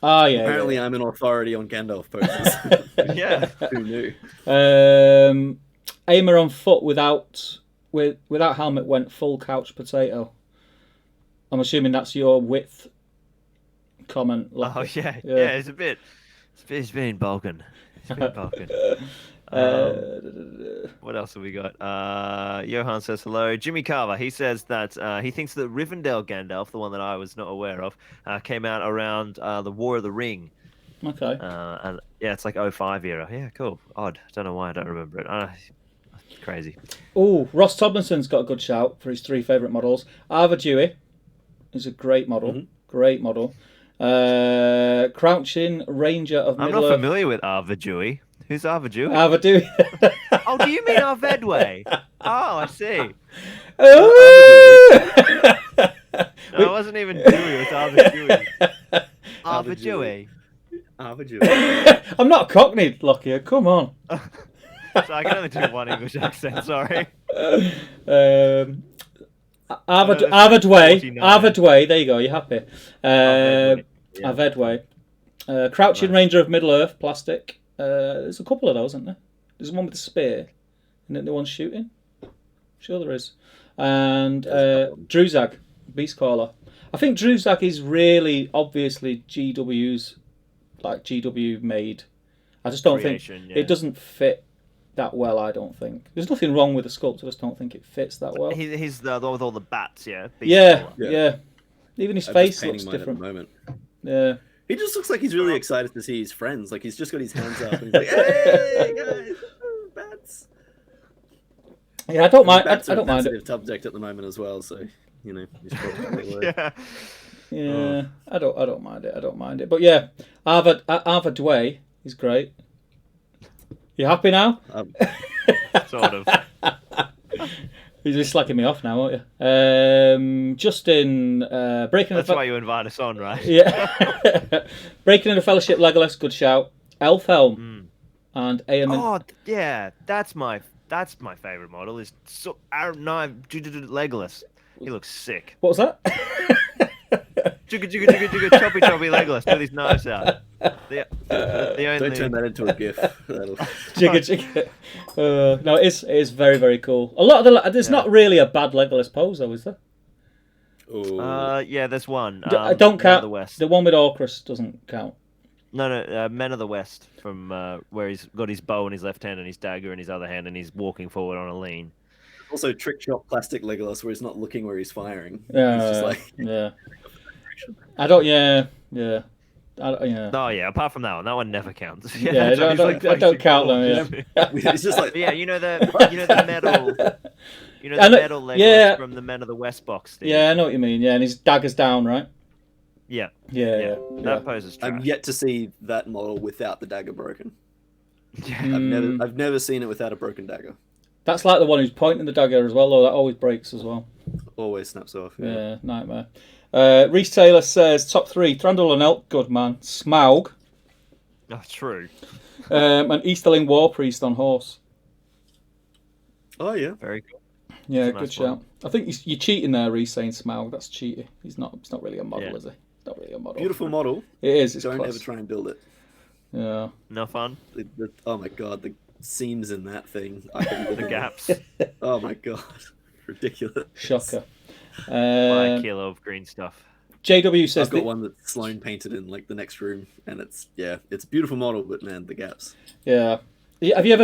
Ah, yeah. Apparently, I'm an authority on Gandalf poses. Yeah. Who knew? Aimer on foot without helmet went full couch potato. I'm assuming that's your width comment. Oh yeah. It's been bulking. What else have we got? Johan says hello. Jimmy Carver, he says that he thinks that Rivendell Gandalf, the one that I was not aware of, came out around the War of the Ring. Okay. And yeah, it's like 05 era. Yeah, cool. Odd. Don't know why I don't remember it. Crazy. Oh, Ross Tomlinson's got a good shout for his 3 favourite models. Arva Dewey is a great model. Mm-hmm. Great model. Crouching Ranger of I'm Middle not Earth. familiar with Arva Dewey. Who's Arva Dewey? Arva Dewey. Oh, do you mean Arvedway? Oh, I see. No, it wasn't even Dewey. It was Arva Dewey. Arva Dewey. Arva Dewey. I'm not Cockney, Lockyer. Come on. So I can only do one English accent. Sorry. Arvedway. 49. Arvedway. There you go. You're happy. Yeah. Arvedway. Crouching Ranger of Middle Earth. Plastic. There's a couple of those, isn't there? There's one with the spear, and then the one shooting. Sure, there is. And Druzag, Beastcaller. I think Druzag is really obviously GW's, like GW made. I just don't think it doesn't fit that well. I don't think there's nothing wrong with the sculpt. I just don't think it fits that well. He's the one with all the bats, yeah. Yeah. Even his face looks different. At the moment. Yeah. He just looks like he's really excited to see his friends. Like he's just got his hands up and he's like, "Hey guys, bats!" Yeah, I don't mind. Bats I are don't mind a it. subject at the moment as well. So he's probably Yeah. Yeah, I don't mind it. I don't mind it. But yeah, Arva Dway is great. You happy now? Sort of. You're just slacking me off now, aren't you? Justin, breaking. That's why you invite us on, right? Yeah. Breaking into Fellowship Legolas, good shout. Elfhelm and Eamon. Oh yeah, that's my favorite model. Is Legolas. He looks sick. What was that? Jigga, choppy Legolas with his knives out. The only... Don't turn that into a gif. Jigga. No, it is very, very cool. A lot of there's not really a bad Legolas pose though, is there? Yeah, there's one. Don't count the West. The one with Orcus doesn't count. No, Men of the West, from where he's got his bow in his left hand and his dagger in his other hand, and he's walking forward on a lean. Also, trick shot plastic Legolas, where he's not looking where he's firing. Yeah, He's just like... yeah. I don't. Yeah. Yeah. Oh yeah, apart from that one never counts. Yeah, I don't count them. Yeah. It's just like... Yeah, you know the metal. You know the metal Legolas from the Men of the West box. Steve? Yeah, I know what you mean. Yeah, and his dagger's down, right? Yeah. Yeah. That pose is trash. I'm yet to see that model without the dagger broken. Yeah. I've never seen it without a broken dagger. That's like the one who's pointing the dagger as well, though. That always breaks as well. Always snaps off. Yeah, nightmare. Reese Taylor says top 3: Thranduil and Elk, good man. Smaug. Oh, true. And Easterling War Priest on horse. Oh yeah, very cool. Yeah, That's good nice shout. one. I think you're cheating there, Reese, saying Smaug. That's cheating. It's not really a model, is he? Not really a model. beautiful model. It is. It's Don't class. ever try and build it. Yeah. No fun. Oh my god, the seams in that thing. I couldn't live The in them. gaps. Oh my god, ridiculous. Shocker. Buy a kilo of green stuff. JW says I've got one that Sloane painted in like the next room, and it's a beautiful model, but man, the gaps. Yeah. Have you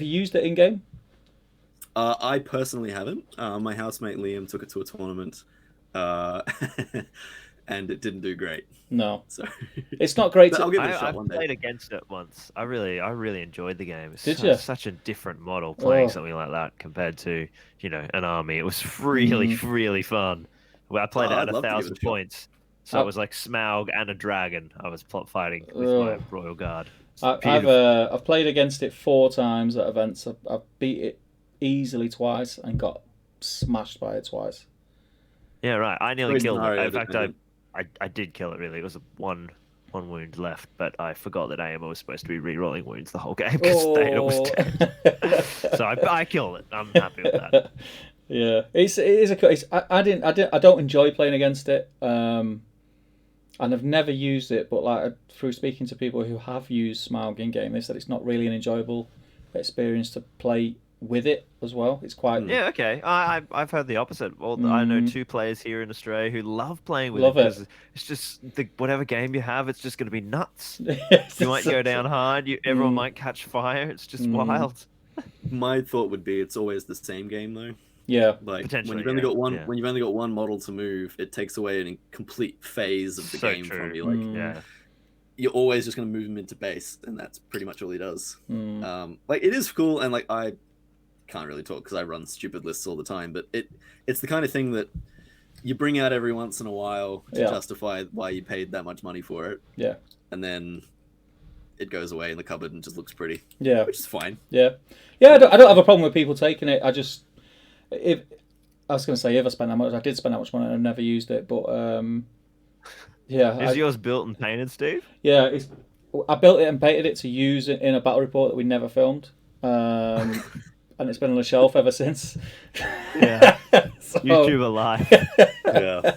used it in game? I personally haven't. My housemate Liam took it to a tournament, and it didn't do great. No. So it's not great. I'll give it a shot I've one day. played against it once. I really enjoyed the game. It's Did you? Such a different model playing Oh. something like that compared to an army. It was really fun. Well, I played it I'd at love to give it a 1,000 shot. points, so it was like Smaug and a dragon. I was fighting with my royal guard. I've played against it 4 times at events. I've beat it easily twice and got smashed by it twice. Yeah, right. I nearly killed it. scenario In fact, dependent. I did kill it. Really, it was one wound left, but I forgot that AMO was supposed to be re-rolling wounds the whole game because Theta was dead. So I killed it. I'm happy with that. Yeah, I don't enjoy playing against it, and I've never used it. But like through speaking to people who have used Smaug in game, they said it's not really an enjoyable experience to play with it as well. It's quite Yeah, okay. I've heard the opposite. I know 2 players here in Australia who love playing with Love it it. because it's just whatever game you have, it's just going to be nuts. You might go down hard. Everyone might catch fire. It's just wild. My thought would be it's always the same game though. Yeah, Like Potentially, when you've only got one yeah. when you've only got one model to move, it takes away a complete phase of the So game true. from you. Like Yeah. you're always just going to move him into base, and that's pretty much all he does. Like it is cool, and like I can't really talk because I run stupid lists all the time, but it's the kind of thing that you bring out every once in a while to justify why you paid that much money for it. Yeah. And then it goes away in the cupboard and just looks pretty. Yeah. Which is fine. Yeah. Yeah, I don't have a problem with people taking it. If I spent that much, I did spend that much money and I've never used it, but yeah. Is yours built and painted, Steve? Yeah, I built it and painted it to use it in a battle report that we never filmed. And it's been on the shelf ever since. Yeah. YouTube alive. Yeah.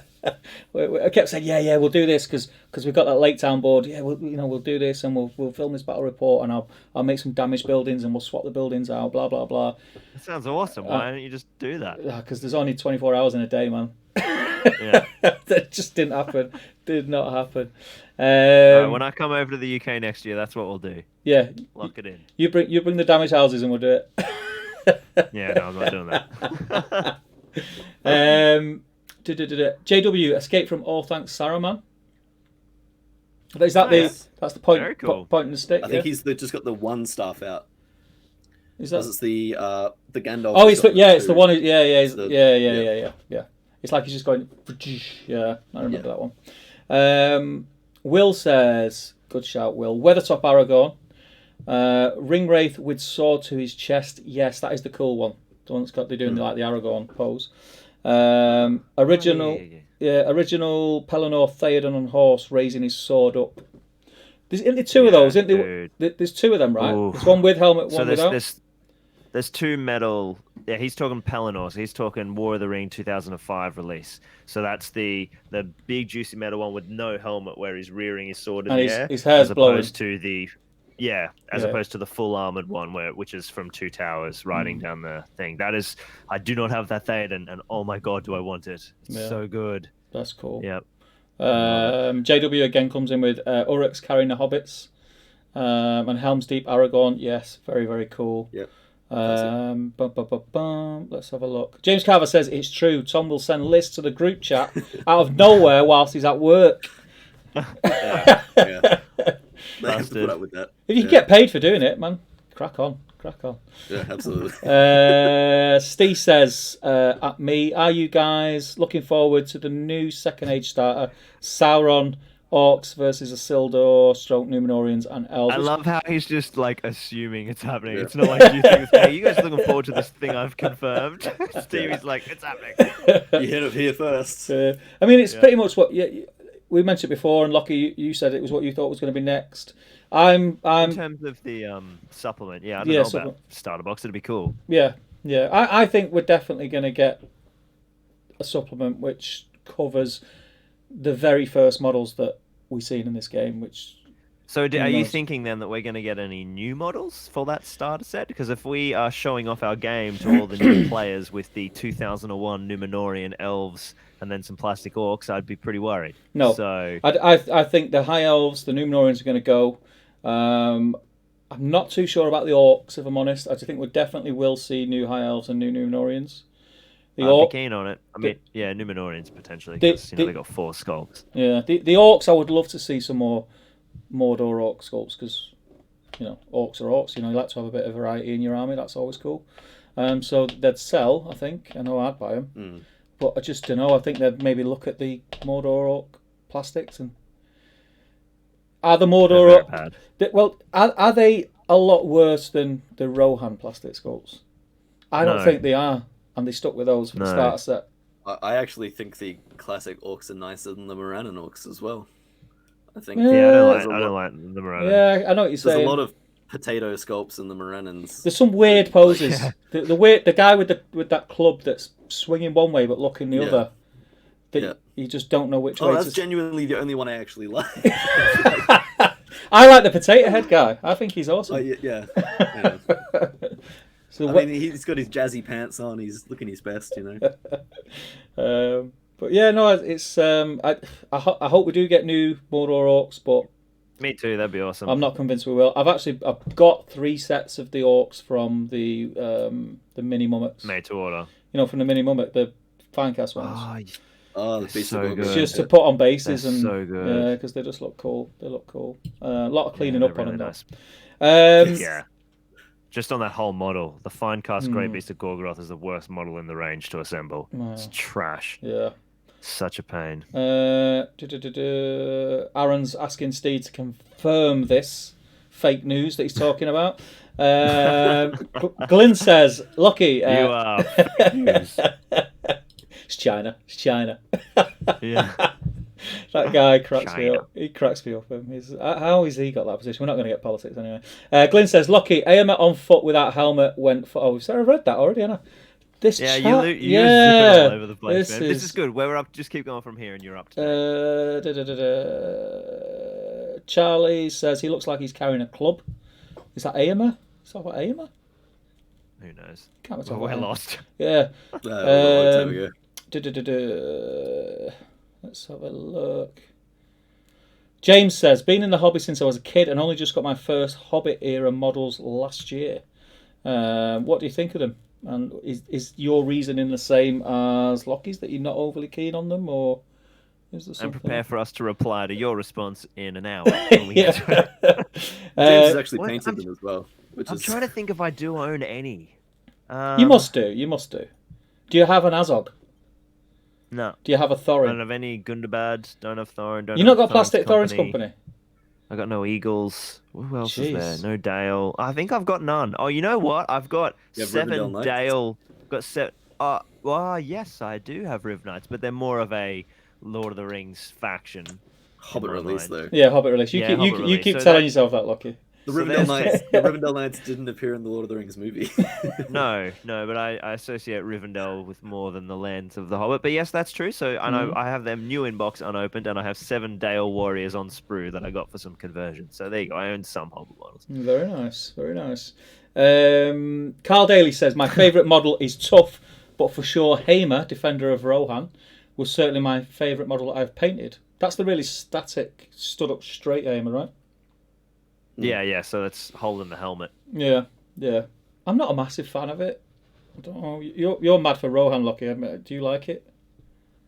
I kept saying, yeah, we'll do this because we've got that Lake Town board. Yeah, we'll do this and we'll film this battle report and I'll make some damaged buildings and we'll swap the buildings out. Blah blah blah. That sounds awesome. Why don't you just do that? Because there's only 24 hours in a day, man. Yeah. That just didn't happen. Did not happen. When I come over to the UK next year, that's what we'll do. Yeah. Lock it in. You bring the damaged houses and we'll do it. Yeah, no, I'm not doing that. JW, Escape from All Thanks Saruman. Is that Nice. that's the point? Very cool. Point in the stick. I think he's just got the one staff out. Is that? Because it's the Gandalf. Oh, it's it's the one. Yeah. yeah. It's like he's just going. Yeah, I remember that one. Will says, good shout, Will. Weathertop Aragorn. Ringwraith with sword to his chest. Yes, that is the cool one. The one that's got they're doing like the Aragorn pose. Original Pelennor Theoden on horse raising his sword up. Isn't there 2 of those? Isn't there? There's 2 of them, right? Oof. There's one with helmet, one without. There's 2 metal. Yeah, he's talking Pelennor. So he's talking War of the Ring 2005 release. So that's the big juicy metal one with no helmet, where he's rearing his sword in the air, his hair's as blowing. opposed to the opposed to the full armored one, which is from 2 Towers riding down the thing. That is, I do not have that Theoden, and oh my god, do I want it? It's so good. That's cool. Yep. JW again comes in with Uruks carrying the hobbits, and Helm's Deep Aragorn. Yes, very very cool. Yep. Let's have a look. James Carver says it's true. Tom will send lists to the group chat out of nowhere whilst he's at work. Yeah. They have to put up with that. If you can get paid for doing it, man, crack on. Yeah, absolutely. Steve says, at me, are you guys looking forward to the new Second Age starter, Sauron, Orcs versus Isildur, Numenorians, and Elves? I love how he's just like assuming it's happening. Yeah. It's not like you think, hey, you guys are looking forward to this thing I've confirmed. Stevie's like, it's happening. You hit it here first. I mean, it's pretty much what we mentioned before, and Lockie, you said it was what you thought was going to be next. In terms of the supplement, I don't know about starter box. It'd be cool. Yeah. I think we're definitely going to get a supplement which covers the very first models that we've seen in this game, which So Who are you knows? thinking then that we're going to get any new models for that starter set? Because if we are showing off our game to all the new players with the 2001 Numenorian elves and then some plastic orcs, I'd be pretty worried. No. So I think the High Elves, the Numenorians are going to go. I'm not too sure about the Orcs, if I'm honest. I think we definitely will see new High Elves and new Numenorians. The I'd be Orc, keen on it. I mean, yeah, Numenorians potentially the, because the, they got 4 skulks. yeah, the Orcs, I would love to see some more Mordor Orc sculpts because, Orcs are Orcs. You like to have a bit of variety in your army. That's always cool. So they'd sell, I think. I know I'd buy them. But I just don't know. I think they'd maybe look at the Mordor Orc plastics and are the Mordor Orc, are they a lot worse than the Rohan plastic sculpts? I don't think they are, and they stuck with those for the starter set. I actually think the classic orcs are nicer than the Morannon orcs as well. I think. Yeah, I don't like the Morannon. Yeah, I know what you're saying. There's a lot of potato sculpts in the Morannons. There's some weird poses. The guy with that club that's swinging one way but looking the other. You just don't know which way. That's genuinely the only one I actually like. I like the potato head guy. I think he's awesome. Yeah. So I mean, he's got his jazzy pants on. He's looking his best, But yeah, no, it's I hope we do get new Mordor Orcs, but me too. That'd be awesome. I'm not convinced we will. I've got 3 sets of the Orcs from the mini mummets. Made to order. From the mini mummet, the Finecast ones. Oh, the so good. Just to put on bases and so good. because they just look cool. They look cool. A lot of cleaning up really on them. Nice. Yeah. Just on that whole model, the Finecast Great Beast of Gorgoroth is the worst model in the range to assemble. It's trash. Yeah. Such a pain. Aaron's asking Steve to confirm this fake news that he's talking about. Glyn says, "Lucky, you are fake news." It's China. Yeah. That guy cracks me up. He cracks me up. How has he got that position? We're not going to get politics anyway. Glyn says, "Lucky, Aomet on foot without helmet went for." Oh, Sarah read that already, Anna. You zip it all over the place, man. This is good. We're up. Just keep going from here, and you're up to Charlie says he looks like he's carrying a club. Is that Aomet? Is that what Aomet? Who knows? We're lost. Yeah. There we go. Let's have a look. James says, been in the hobby since I was a kid and only just got my first Hobbit era models last year. What do you think of them? And is your reasoning the same as Lockie's, that you're not overly keen on them, or is there something? And prepare for us to reply to your response in an hour. James has actually painted them as well. I'm trying to think if I do own any. You must do. Do you have an Azog? No. Do you have a Thorin? Don't have any Gundabad. Don't have Thorin. You not got plastic Thorin's company? I got no Eagles. Who else is there? No Dale. I think I've got none. Oh, you know what? I've got 7 Dale. Got set. Well, yes, I do have Riv Knights, but they're more of a Lord of the Rings faction. Hobbit release, though. Yeah, Hobbit release. You keep telling yourself that, Lucky. The Rivendell Knights didn't appear in the Lord of the Rings movie. No, but I associate Rivendell with more than the lands of the Hobbit. But yes, that's true. So I know I have them new in box unopened, and I have 7 Dale Warriors on sprue that I got for some conversion. So there you go. I own some Hobbit models. Very nice, very nice. Carl Daly says, my favourite model is Tough, but for sure Hamer, Defender of Rohan, was certainly my favourite model that I've painted. That's the really static, stood up straight Hamer, right? Yeah, so that's holding the helmet. Yeah. I'm not a massive fan of it. I don't know. You're mad for Rohan, Lucky. Do you like it?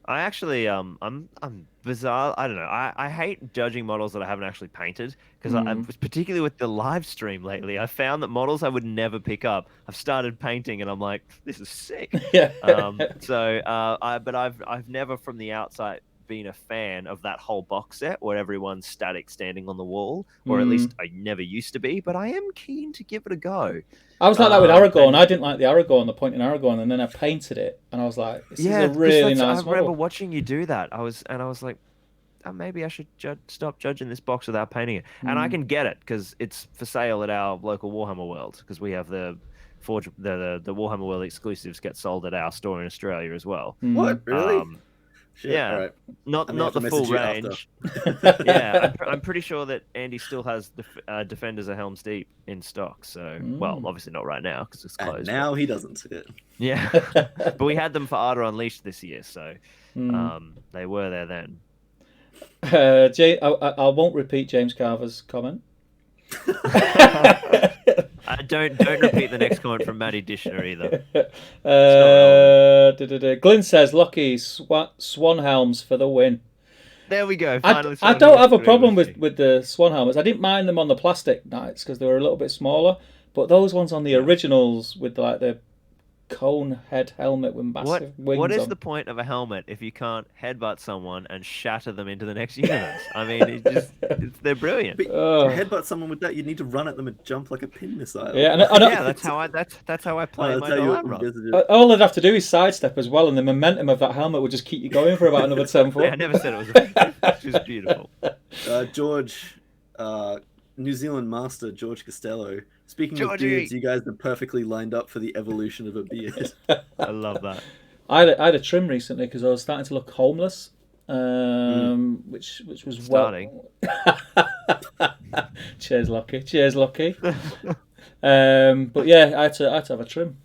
I actually, I'm bizarre. I don't know. I hate judging models that I haven't actually painted because particularly with the live stream lately, I found that models I would never pick up, I've started painting and I'm like, this is sick. Yeah. But I've never from the outside been a fan of that whole box set where everyone's static standing on the wall, or at least I never used to be, but I am keen to give it a go. I was like that with Aragorn. I didn't like the Aragorn, the pointing Aragorn, and then I painted it and I was like, this is a really nice model. I remember watching you do that. I was like, maybe I should stop judging this box without painting it. And I can get it because it's for sale at our local Warhammer World, because we have the Warhammer World exclusives get sold at our store in Australia as well. What, really? Shit. Yeah. All right. Not I may have the to full message you after. range. Yeah, I'm pretty sure that Andy still has Defenders of Helm's Deep in stock. So, well, obviously not right now because it's And closed. now he doesn't. Yeah, but we had them for Ardor Unleashed this year, so they were there then. I won't repeat James Carver's comment. Don't repeat the next comment from Matty Dishner either. Glyn says, "Lucky swan helms for the win." There we go. I don't have a problem with the swan helmets. I didn't mind them on the plastic nights because they were a little bit smaller, but those ones on the originals with like the cone head helmet with massive wings. What is on. the point of a helmet if you can't headbutt someone and shatter them into the next universe? I mean, they're brilliant. But to headbutt someone with that, you need to run at them and jump like a pin missile. Yeah, yeah, that's how I play my Dolamron. All they'd have to do is sidestep as well, and the momentum of that helmet would just keep you going for about another 10 foot. I never said it was effective. It's just beautiful. George, New Zealand master George Costello. Speaking Georgie. of beards, you guys are perfectly lined up for the evolution of a beard. I love that. I had a trim recently because I was starting to look homeless, which was starting. Cheers, Lucky. Cheers, Lucky. But yeah, I had to have a trim.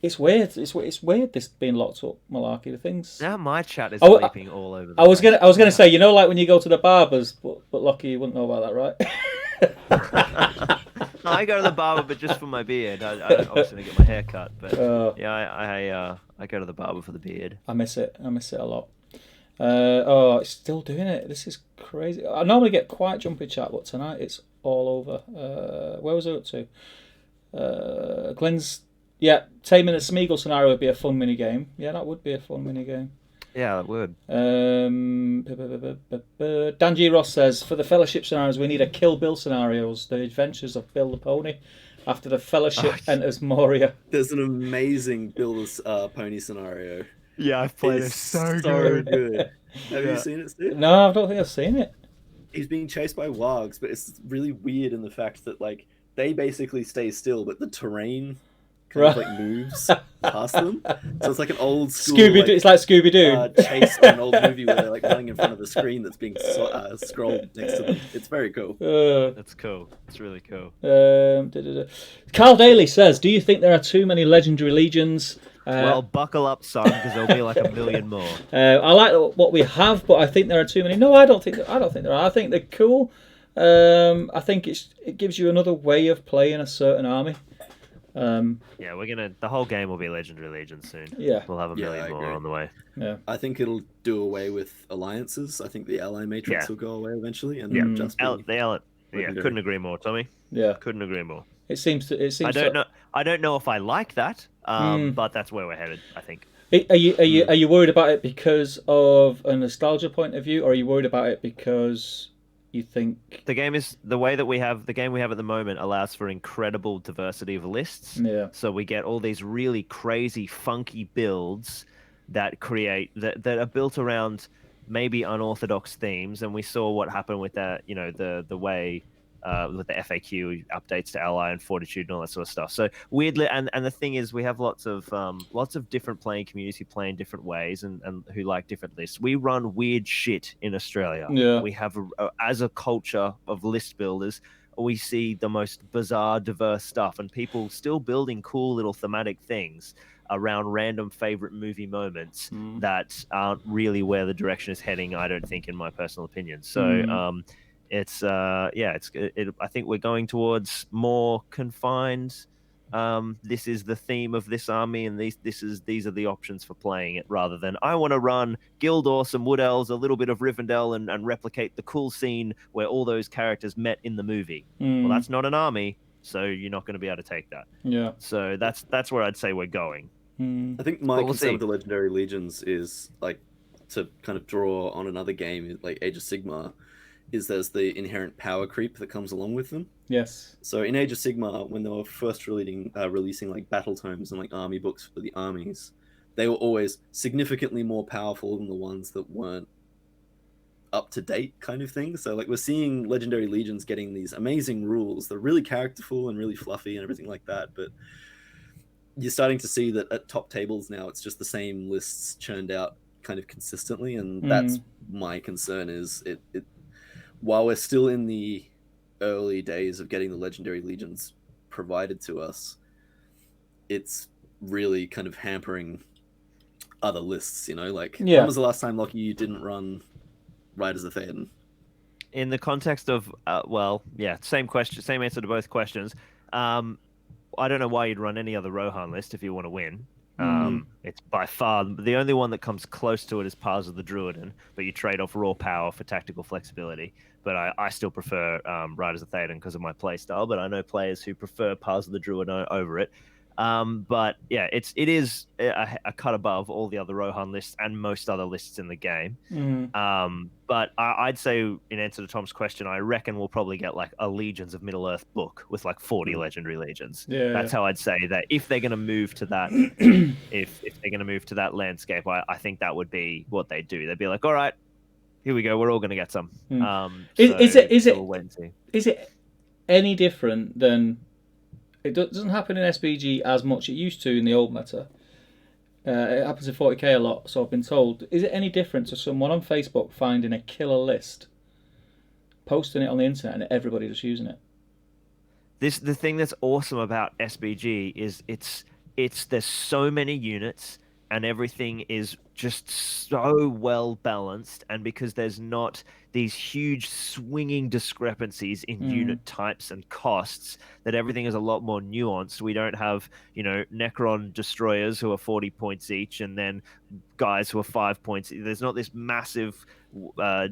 It's weird. It's weird. This being locked up malarkey. The things. Now my chat is bleeping all over. I was gonna say, you know, like when you go to the barbers, but Lucky, you wouldn't know about that, right? I go to the barber, but just for my beard. I obviously get my hair cut, but yeah, I go to the barber for the beard. I miss it. I miss it a lot. It's still doing it. This is crazy. I normally get quite jumpy chat, but tonight it's all over. Where was I up to? Glenn's. Yeah, taming a Smeagol scenario would be a fun mini game. Yeah, that would be a fun mini game. Yeah, it would. Dan G. Ross says, for the Fellowship scenarios, we need a Kill Bill scenarios, the adventures of Bill the Pony, after the Fellowship enters Moria. There's an amazing Bill the Pony scenario. Yeah, I've played it. So good. Have you seen it, Steve? No, I don't think I've seen it. He's being chased by wargs, but it's really weird in the fact that like they basically stay still, but the terrain kind of like moves past them. So it's like an old school Scooby-Doo. It's like Scooby-Doo. Chase in an old movie where they're like running in front of the screen that's being scrolled next to them. It's very cool. That's cool. It's really cool. Carl Daly says, do you think there are too many legendary legions? Well, buckle up, son, because there'll be like a million more. I like what we have, but I think there are too many. No, I don't think there are. I think they're cool. I think it gives you another way of playing a certain army. Yeah, the whole game will be Legendary Legion soon. Yeah. We'll have a million more on the way. Yeah. I think it'll do away with alliances. I think the ally matrix will go away eventually, and just couldn't agree more, Tommy. Yeah. Couldn't agree more. It seems. I don't know if I like that, but that's where we're headed, I think. Are you worried about it because of a nostalgia point of view, or are you worried about it because you think the game we have at the moment allows for incredible diversity of lists? Yeah. So we get all these really crazy, funky builds that are built around maybe unorthodox themes, and we saw what happened with that. You know, the way. With the FAQ updates to Ally and Fortitude and all that sort of stuff. So weirdly, and the thing is, we have lots of different playing community playing different ways and who like different lists. We run weird shit in Australia. Yeah. We have as a culture of list builders, we see the most bizarre, diverse stuff, and people still building cool little thematic things around random favorite movie moments that aren't really where the direction is heading. I don't think, in my personal opinion. So. I think we're going towards more confined. This is the theme of this army, and these are the options for playing it, rather than I want to run Gildor, some Wood Elves, a little bit of Rivendell, and replicate the cool scene where all those characters met in the movie. Well, that's not an army, so you're not going to be able to take that. Yeah. So that's where I'd say we're going. I think my concern with the Legendary Legions is like to kind of draw on another game like Age of Sigmar. Is there's the inherent power creep that comes along with them. Yes. So in Age of Sigmar, when they were first releasing like battle tomes and like army books for the armies, they were always significantly more powerful than the ones that weren't up to date kind of thing. So like we're seeing Legendary Legions getting these amazing rules. They're really characterful and really fluffy and everything like that, but you're starting to see that at top tables now, it's just the same lists churned out kind of consistently, and that's my concern. Is it while we're still in the early days of getting the legendary legions provided to us, it's really kind of hampering other lists. Like when was the last time, Lockie, you didn't run Riders of Theoden? In the context of, same question, same answer to both questions. I don't know why you'd run any other Rohan list if you want to win. It's by far the only one that comes close to it is Paths of the Druiden, but you trade off raw power for tactical flexibility. But I still prefer Riders of Theoden because of my play style. But I know players who prefer Paths of the Druid over it. But yeah, it is a cut above all the other Rohan lists and most other lists in the game. But I'd say, in answer to Tom's question, I reckon we'll probably get like a Legions of Middle Earth book with like 40 legendary legions. That's how I'd say that if they're going to move to that, if they're going to move to that landscape, I think that would be what they do. They'd be like, all right, here we go, we're all going to get some. Is it any different than? It doesn't happen in SBG as much. It used to in the old meta. It happens in 40k a lot, so I've been told. Is it any different to someone on Facebook finding a killer list, posting it on the internet, and everybody just using it? The thing that's awesome about SBG is there's so many units and everything is just so well balanced, and because there's not these huge swinging discrepancies in unit types and costs, that everything is a lot more nuanced. We don't have, Necron destroyers who are 40 points each and then guys who are 5 points. There's not this massive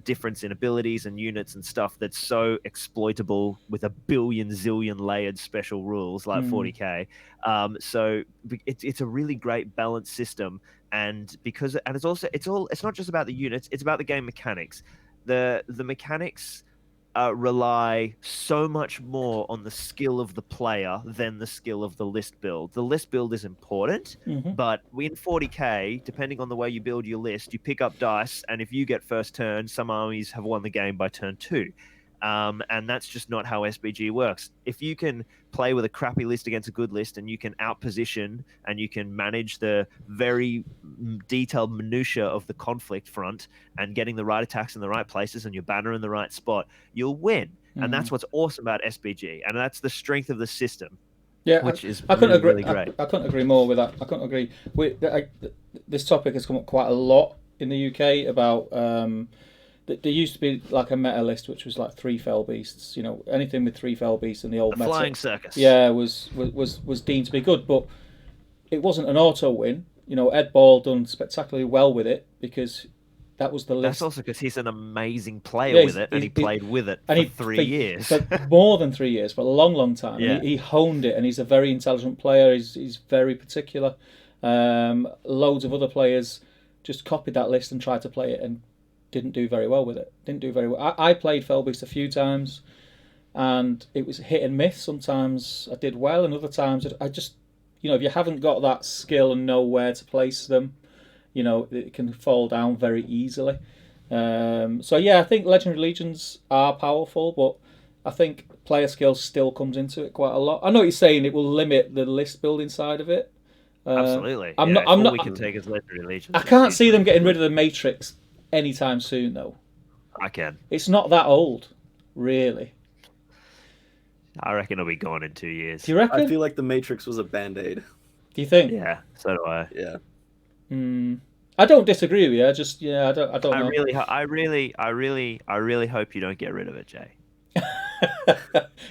difference in abilities and units and stuff that's so exploitable with a billion zillion layered special rules like 40k. So it's a really great balanced system, and it's not just about the units, it's about the game mechanics. The mechanics rely so much more on the skill of the player than the skill of the list build. The list build is important, but in 40k, depending on the way you build your list, you pick up dice, and if you get first turn, some armies have won the game by turn 2. And that's just not how SBG works. If you can play with a crappy list against a good list, and you can outposition and you can manage the very detailed minutia of the conflict front and getting the right attacks in the right places and your banner in the right spot, you'll win. And that's what's awesome about SBG, and that's the strength of the system. Yeah, which is I couldn't agree. Really great. I couldn't agree more with that. I couldn't agree. This topic has come up quite a lot in the UK about. There used to be like a meta list which was like 3 fell beasts. Anything with 3 fell beasts in the old meta. Flying circus. Yeah, was deemed to be good, but it wasn't an auto win. Ed Ball done spectacularly well with it because that was the list. That's also because he's an amazing player with it, and he played with it for 3 years. For more than 3 years, for a long, long time. Yeah. He honed it, and he's a very intelligent player. He's very particular. Loads of other players just copied that list and tried to play it and didn't do very well with it. Didn't do very well. I played Fellbeast a few times, and it was hit and miss. Sometimes I did well, and other times I just, if you haven't got that skill and know where to place them, it can fall down very easily. So yeah, I think Legendary Legions are powerful, but I think player skill still comes into it quite a lot. I know what you're saying; it will limit the list building side of it. Absolutely. I'm not. We can take as Legendary Legions. I can't see them getting rid of the Matrix anytime soon, though. I can. It's not that old, really. I reckon it'll be gone in 2 years. Do you reckon? I feel like the Matrix was a band-aid. Do you think? Yeah, so do I. Yeah. I don't disagree with you. I don't know. I really hope you don't get rid of it, Jay.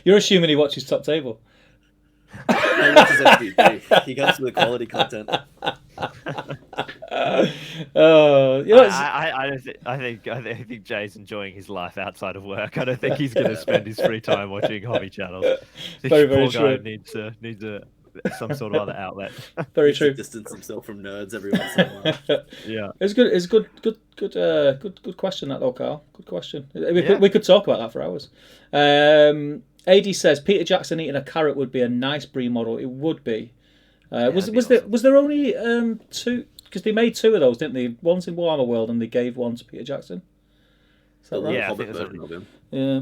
You're assuming he watches Top Table. He watches FCG. He comes with quality content. I think Jay's enjoying his life outside of work. I don't think he's going to spend his free time watching hobby channels. Very, very true. Guy needs some sort of other outlet. Very true. Distance himself from nerds every once in a while. Yeah, it's good. It's good question that though, Carl. Good question. We could talk about that for hours. AD says Peter Jackson eating a carrot would be a nice Brie model. It would be. Was there only 2? Because they made 2 of those, didn't they? One's in Warhammer World, and they gave one to Peter Jackson. Is that right? Yeah, Hobbit version of him. Yeah.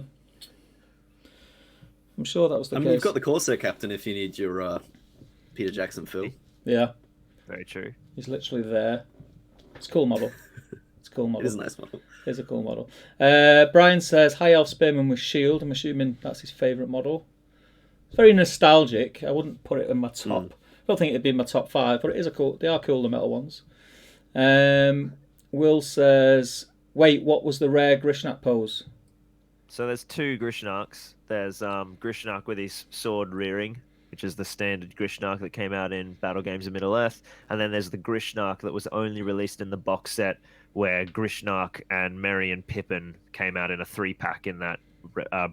I'm sure that was the case. You've got the Corsair captain if you need your Peter Jackson fill. Yeah. very true. He's literally there. It's a cool model. It's a cool It model. is a nice model. It's a cool model. Brian says, High Elf Spearman with shield. I'm assuming that's his favourite model. It's very nostalgic. I wouldn't put it in my top. I don't think it'd be in my top 5, but it is a cool. They are cool, the metal ones. Will says, wait, what was the rare Grishnak pose? So there's 2 Grishnaks. There's Grishnak with his sword rearing, which is the standard Grishnak that came out in Battle Games of Middle-earth. And then there's the Grishnak that was only released in the box set, where Grishnak and Merry and Pippin came out in a 3-pack in that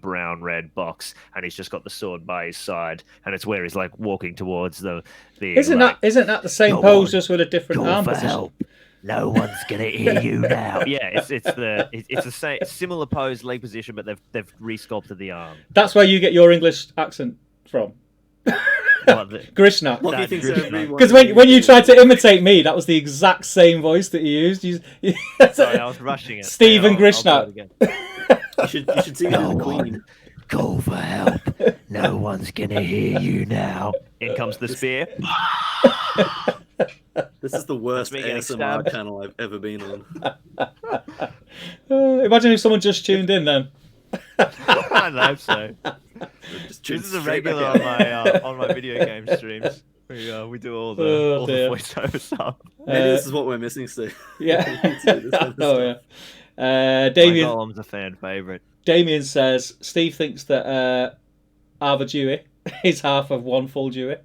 brown-red box, and he's just got the sword by his side, and it's where he's like walking towards the. Isn't that the same pose, just with a different arm position? Help. No one's gonna hear you now. Yeah, it's the same similar pose, leg position, but they've resculpted the arm. That's where you get your English accent from. Grishnak. Because when you tried to imitate me, that was the exact same voice that you used. Sorry, I was rushing it. Stephen Grishnak. You should see the Queen. Call for help. No one's gonna hear you now. In comes the spear. This is the worst ASMR channel I've ever been on. Imagine if someone just tuned in then. I hope so. This is a regular on my video game streams. We do all the voiceover stuff. Maybe this is what we're missing, Steve. Yeah. Damien. My golem's a fan favourite. Damien says Steve thinks that Arva Dewey is half of one full Dewey.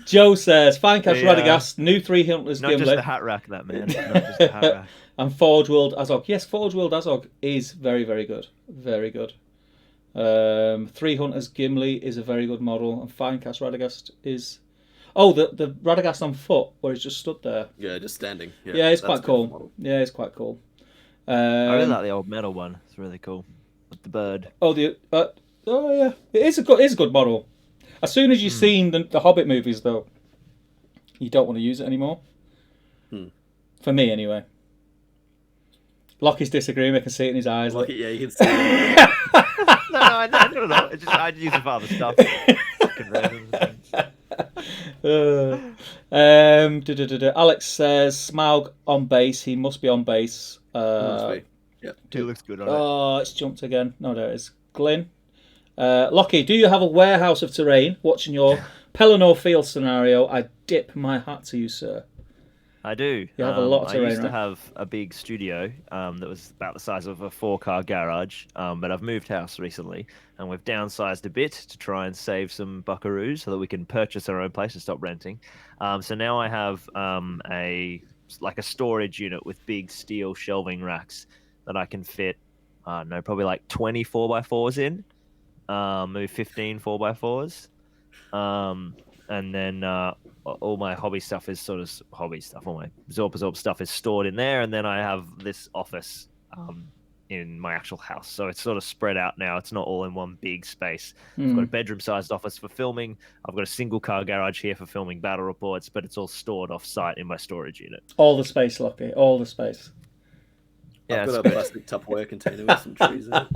Joe says Finecast Radagast, new 3 Hunters Not Gimli. just the hat rack, that man. Not just the hat rack. And Forge World Azog. Yes, Forge World Azog is very, very good. Very good. 3 Hunters Gimli is a very good model, and Finecast Radagast is. Oh, the Radagast on foot, where he's just stood there. Yeah, just standing. Yeah, it's quite cool. Yeah, it's quite cool. I really like the old metal one. It's really cool with the bird. Oh, yeah, it is a good model. As soon as you've seen the Hobbit movies, though, you don't want to use it anymore. For me, anyway. Lockie's disagreeing. I can see it in his eyes. Lockie, yeah, you can see it. No, I don't know. I'd use it for other stuff. Alex says Smaug on base. He must be on base. Must be. Yep. He looks good on it. Oh, it's jumped again. No, there it is. Glyn. Lockie, do you have a warehouse of terrain? Watching your Pelennor Field scenario, I dip my hat to you, sir. I do. You have a lot of terrain, I used to right? have a big studio that was about the size of a 4-car garage, but I've moved house recently, and we've downsized a bit to try and save some buckaroos so that we can purchase our own place and stop renting. So now I have a storage unit with big steel shelving racks that I can fit, probably like 20 4x4s in, maybe 15 4x4s. And then all my hobby stuff is sort of hobby stuff. All my ZorpaZorp stuff is stored in there, and then I have this office in my actual house. So it's sort of spread out now. It's not all in one big space. I've got a bedroom-sized office for filming. I've got a single-car garage here for filming battle reports, but it's all stored off-site in my storage unit. All the space, Lockie. All the space. Yeah, I've got a plastic Tupperware container with some trees in it.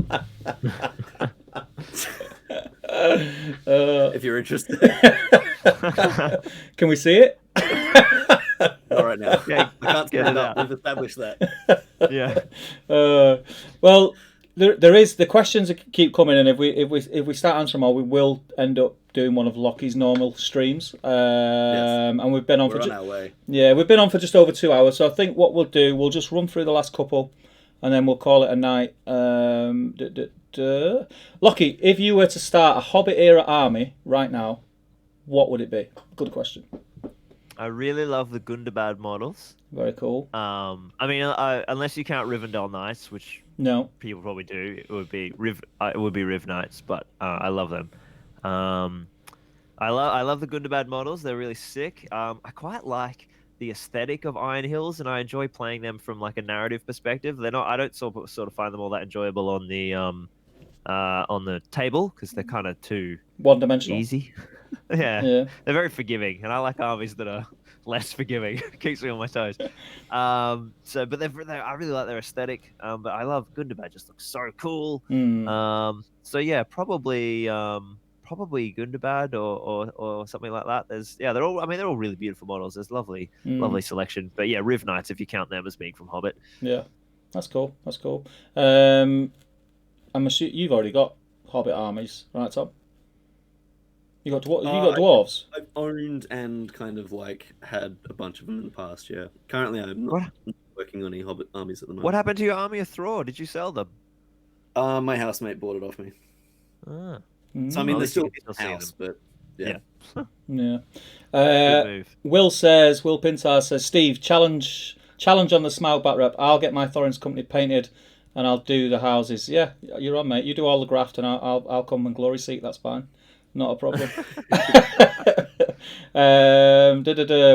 If you're interested. Can we see it? Not right now. Yeah, I can't get it up. We've established that. Yeah. Well, there is the questions that keep coming, and if we start answering all, we will end up doing one of Lockie's normal streams. Yes. And we've been on We're on our way. Yeah, we've been on for just over 2 hours. So I think what we'll do, we'll just run through the last couple, and then we'll call it a night. Lockie, if you were to start a Hobbit era army right now, what would it be? Good question. I really love the Gundabad models. Very cool. I mean, unless you count Rivendell Knights, which No. people probably do, it would be Riv Knights, but I love them. I love the Gundabad models. They're really sick. I quite like the aesthetic of Iron Hills, and I enjoy playing them from like a narrative perspective. They're not. I don't sort of find them all that enjoyable on the table because they're kind of too One-dimensional. easy. Yeah, they're very forgiving, and I like armies that are less forgiving. Keeps me on my toes. But I really like their aesthetic. But I love Gundabad. Just looks so cool. So yeah, probably probably Gundabad or something like that. They're all really beautiful models. There's lovely selection. But yeah, Riv Knights, if you count them as being from Hobbit. Yeah, that's cool. That's cool. I'm assuming you've already got Hobbit armies, right, Tom? You got dwarves. I've owned and kind of like had a bunch of them in the past. Yeah. Currently, I'm not working on any Hobbit armies at the moment. What happened to your army of Thror? Did you sell them? My housemate bought it off me. Ah. So I mean, Well, they're still you in can the still see house, but yeah. Yeah. Good move. Will Pintar says, Steve, challenge on the Smile Bat Rep. I'll get my Thorin's company painted, and I'll do the houses. Yeah, you're on, mate. You do all the graft, and I'll come and glory seek. That's fine. Not a problem.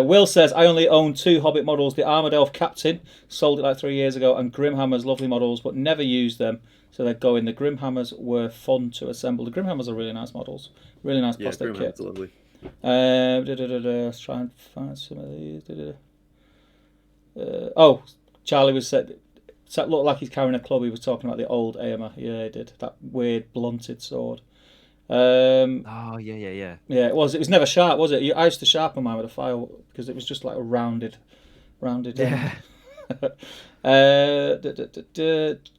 Will says, I only own 2 Hobbit models. The Armoured Elf Captain, sold it like 3 years ago, and Grimhammer's lovely models, but never used them. So they're going. The Grimhammers were fun to assemble. The Grimhammers are really nice models. Really nice plastic kit. Lovely. Let's try and find some of these. Charlie was said. It looked like he's carrying a club. He was talking about the old Aemma. Yeah, he did. That weird blunted sword. Oh yeah. Yeah, it was. It was never sharp, was it? I used to sharpen mine with a file because it was just like a rounded. Yeah.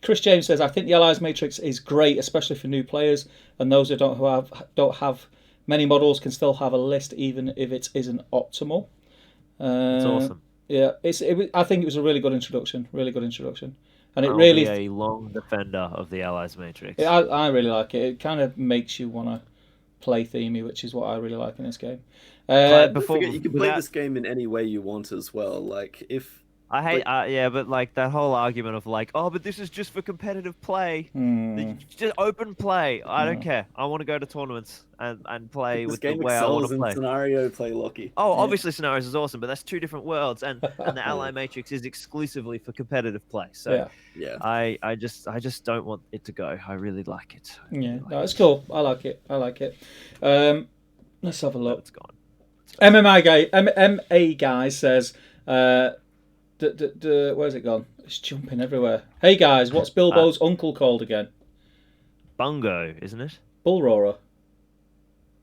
Chris James says, I think the Allies Matrix is great, especially for new players and those who don't have many models can still have a list even if it isn't optimal. It's awesome. Yeah, I think it was a really good introduction. And it I'll really be a long defender of the Allies Matrix. I really like it. It kind of makes you want to play themey, which is what I really like in this game. You can play this game in any way you want as well. Like if I hate, but like that whole argument of like, oh, but this is just for competitive play. Just open play. I don't care. I want to go to tournaments and play with the way I want to play. Scenario play, Lockie. Oh, obviously Scenarios is awesome, but that's 2 different worlds, and the Ally Matrix is exclusively for competitive play. So yeah. I just don't want it to go. I really like it. It's cool. I like it. Let's have a look. It's gone. MMA guy says. Where's it gone? It's jumping everywhere. Hey guys, what's Bilbo's uncle called again? Bungo, isn't it? Bull Roarer.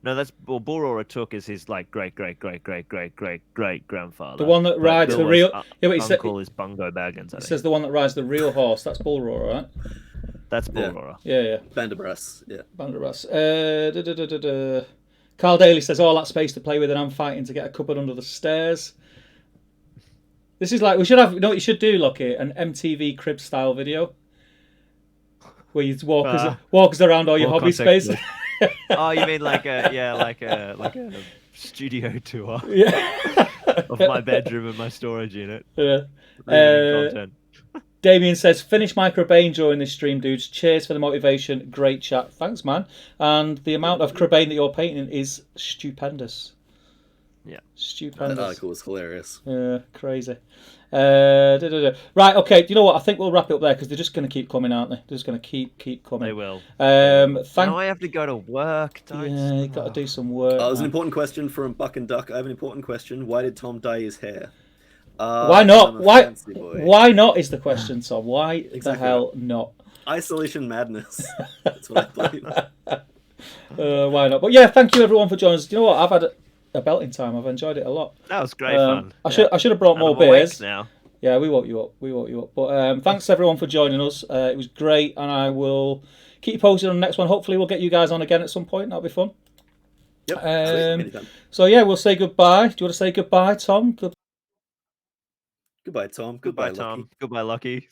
No, Bull Roarer took is his like great grandfather. The one that rides the real. Uncle is Bungo Baggins. He says the one that rides the real horse. That's Bull Roarer, right? That's Bull Roarer. Yeah. Banderbras. Yeah. Banderbras. Carl Daly says all that space to play with, and I'm fighting to get a cupboard under the stairs. This is like we should have. You know what you should do, Lockie? An MTV Crib style video where you walk us around all your hobby space. Oh, you mean like a studio tour? Yeah. Of my bedroom and my storage unit. Yeah. Content. Damien says, finish Micro Bane during this stream, dudes. Cheers for the motivation. Great chat. Thanks, man. And the amount of Crabane that you're painting is stupendous. Yeah. Stupendous. That article was hilarious. Yeah, crazy. Right, okay. Do you know what? I think we'll wrap it up there because they're just going to keep coming, aren't they? They're just going to keep coming. They will. Now I have to go to work. You've got to do some work. There's an important question from Buck and Duck. I have an important question. Why did Tom dye his hair? Why not? Why not is the question, Tom. Why the hell not? Isolation madness. That's what I believe. Why not? But yeah, thank you everyone for joining us. Do you know what? I've had a belting time. I've enjoyed it a lot. That was great fun. I should have brought more beers. Now. Yeah, we woke you up. But thanks everyone for joining us. It was great, and I will keep you posted on the next one. Hopefully, we'll get you guys on again at some point. That'll be fun. Yep. So yeah, we'll say goodbye. Do you want to say goodbye, Tom? Goodbye, Tom. Goodbye, Tom. Goodbye, Lucky.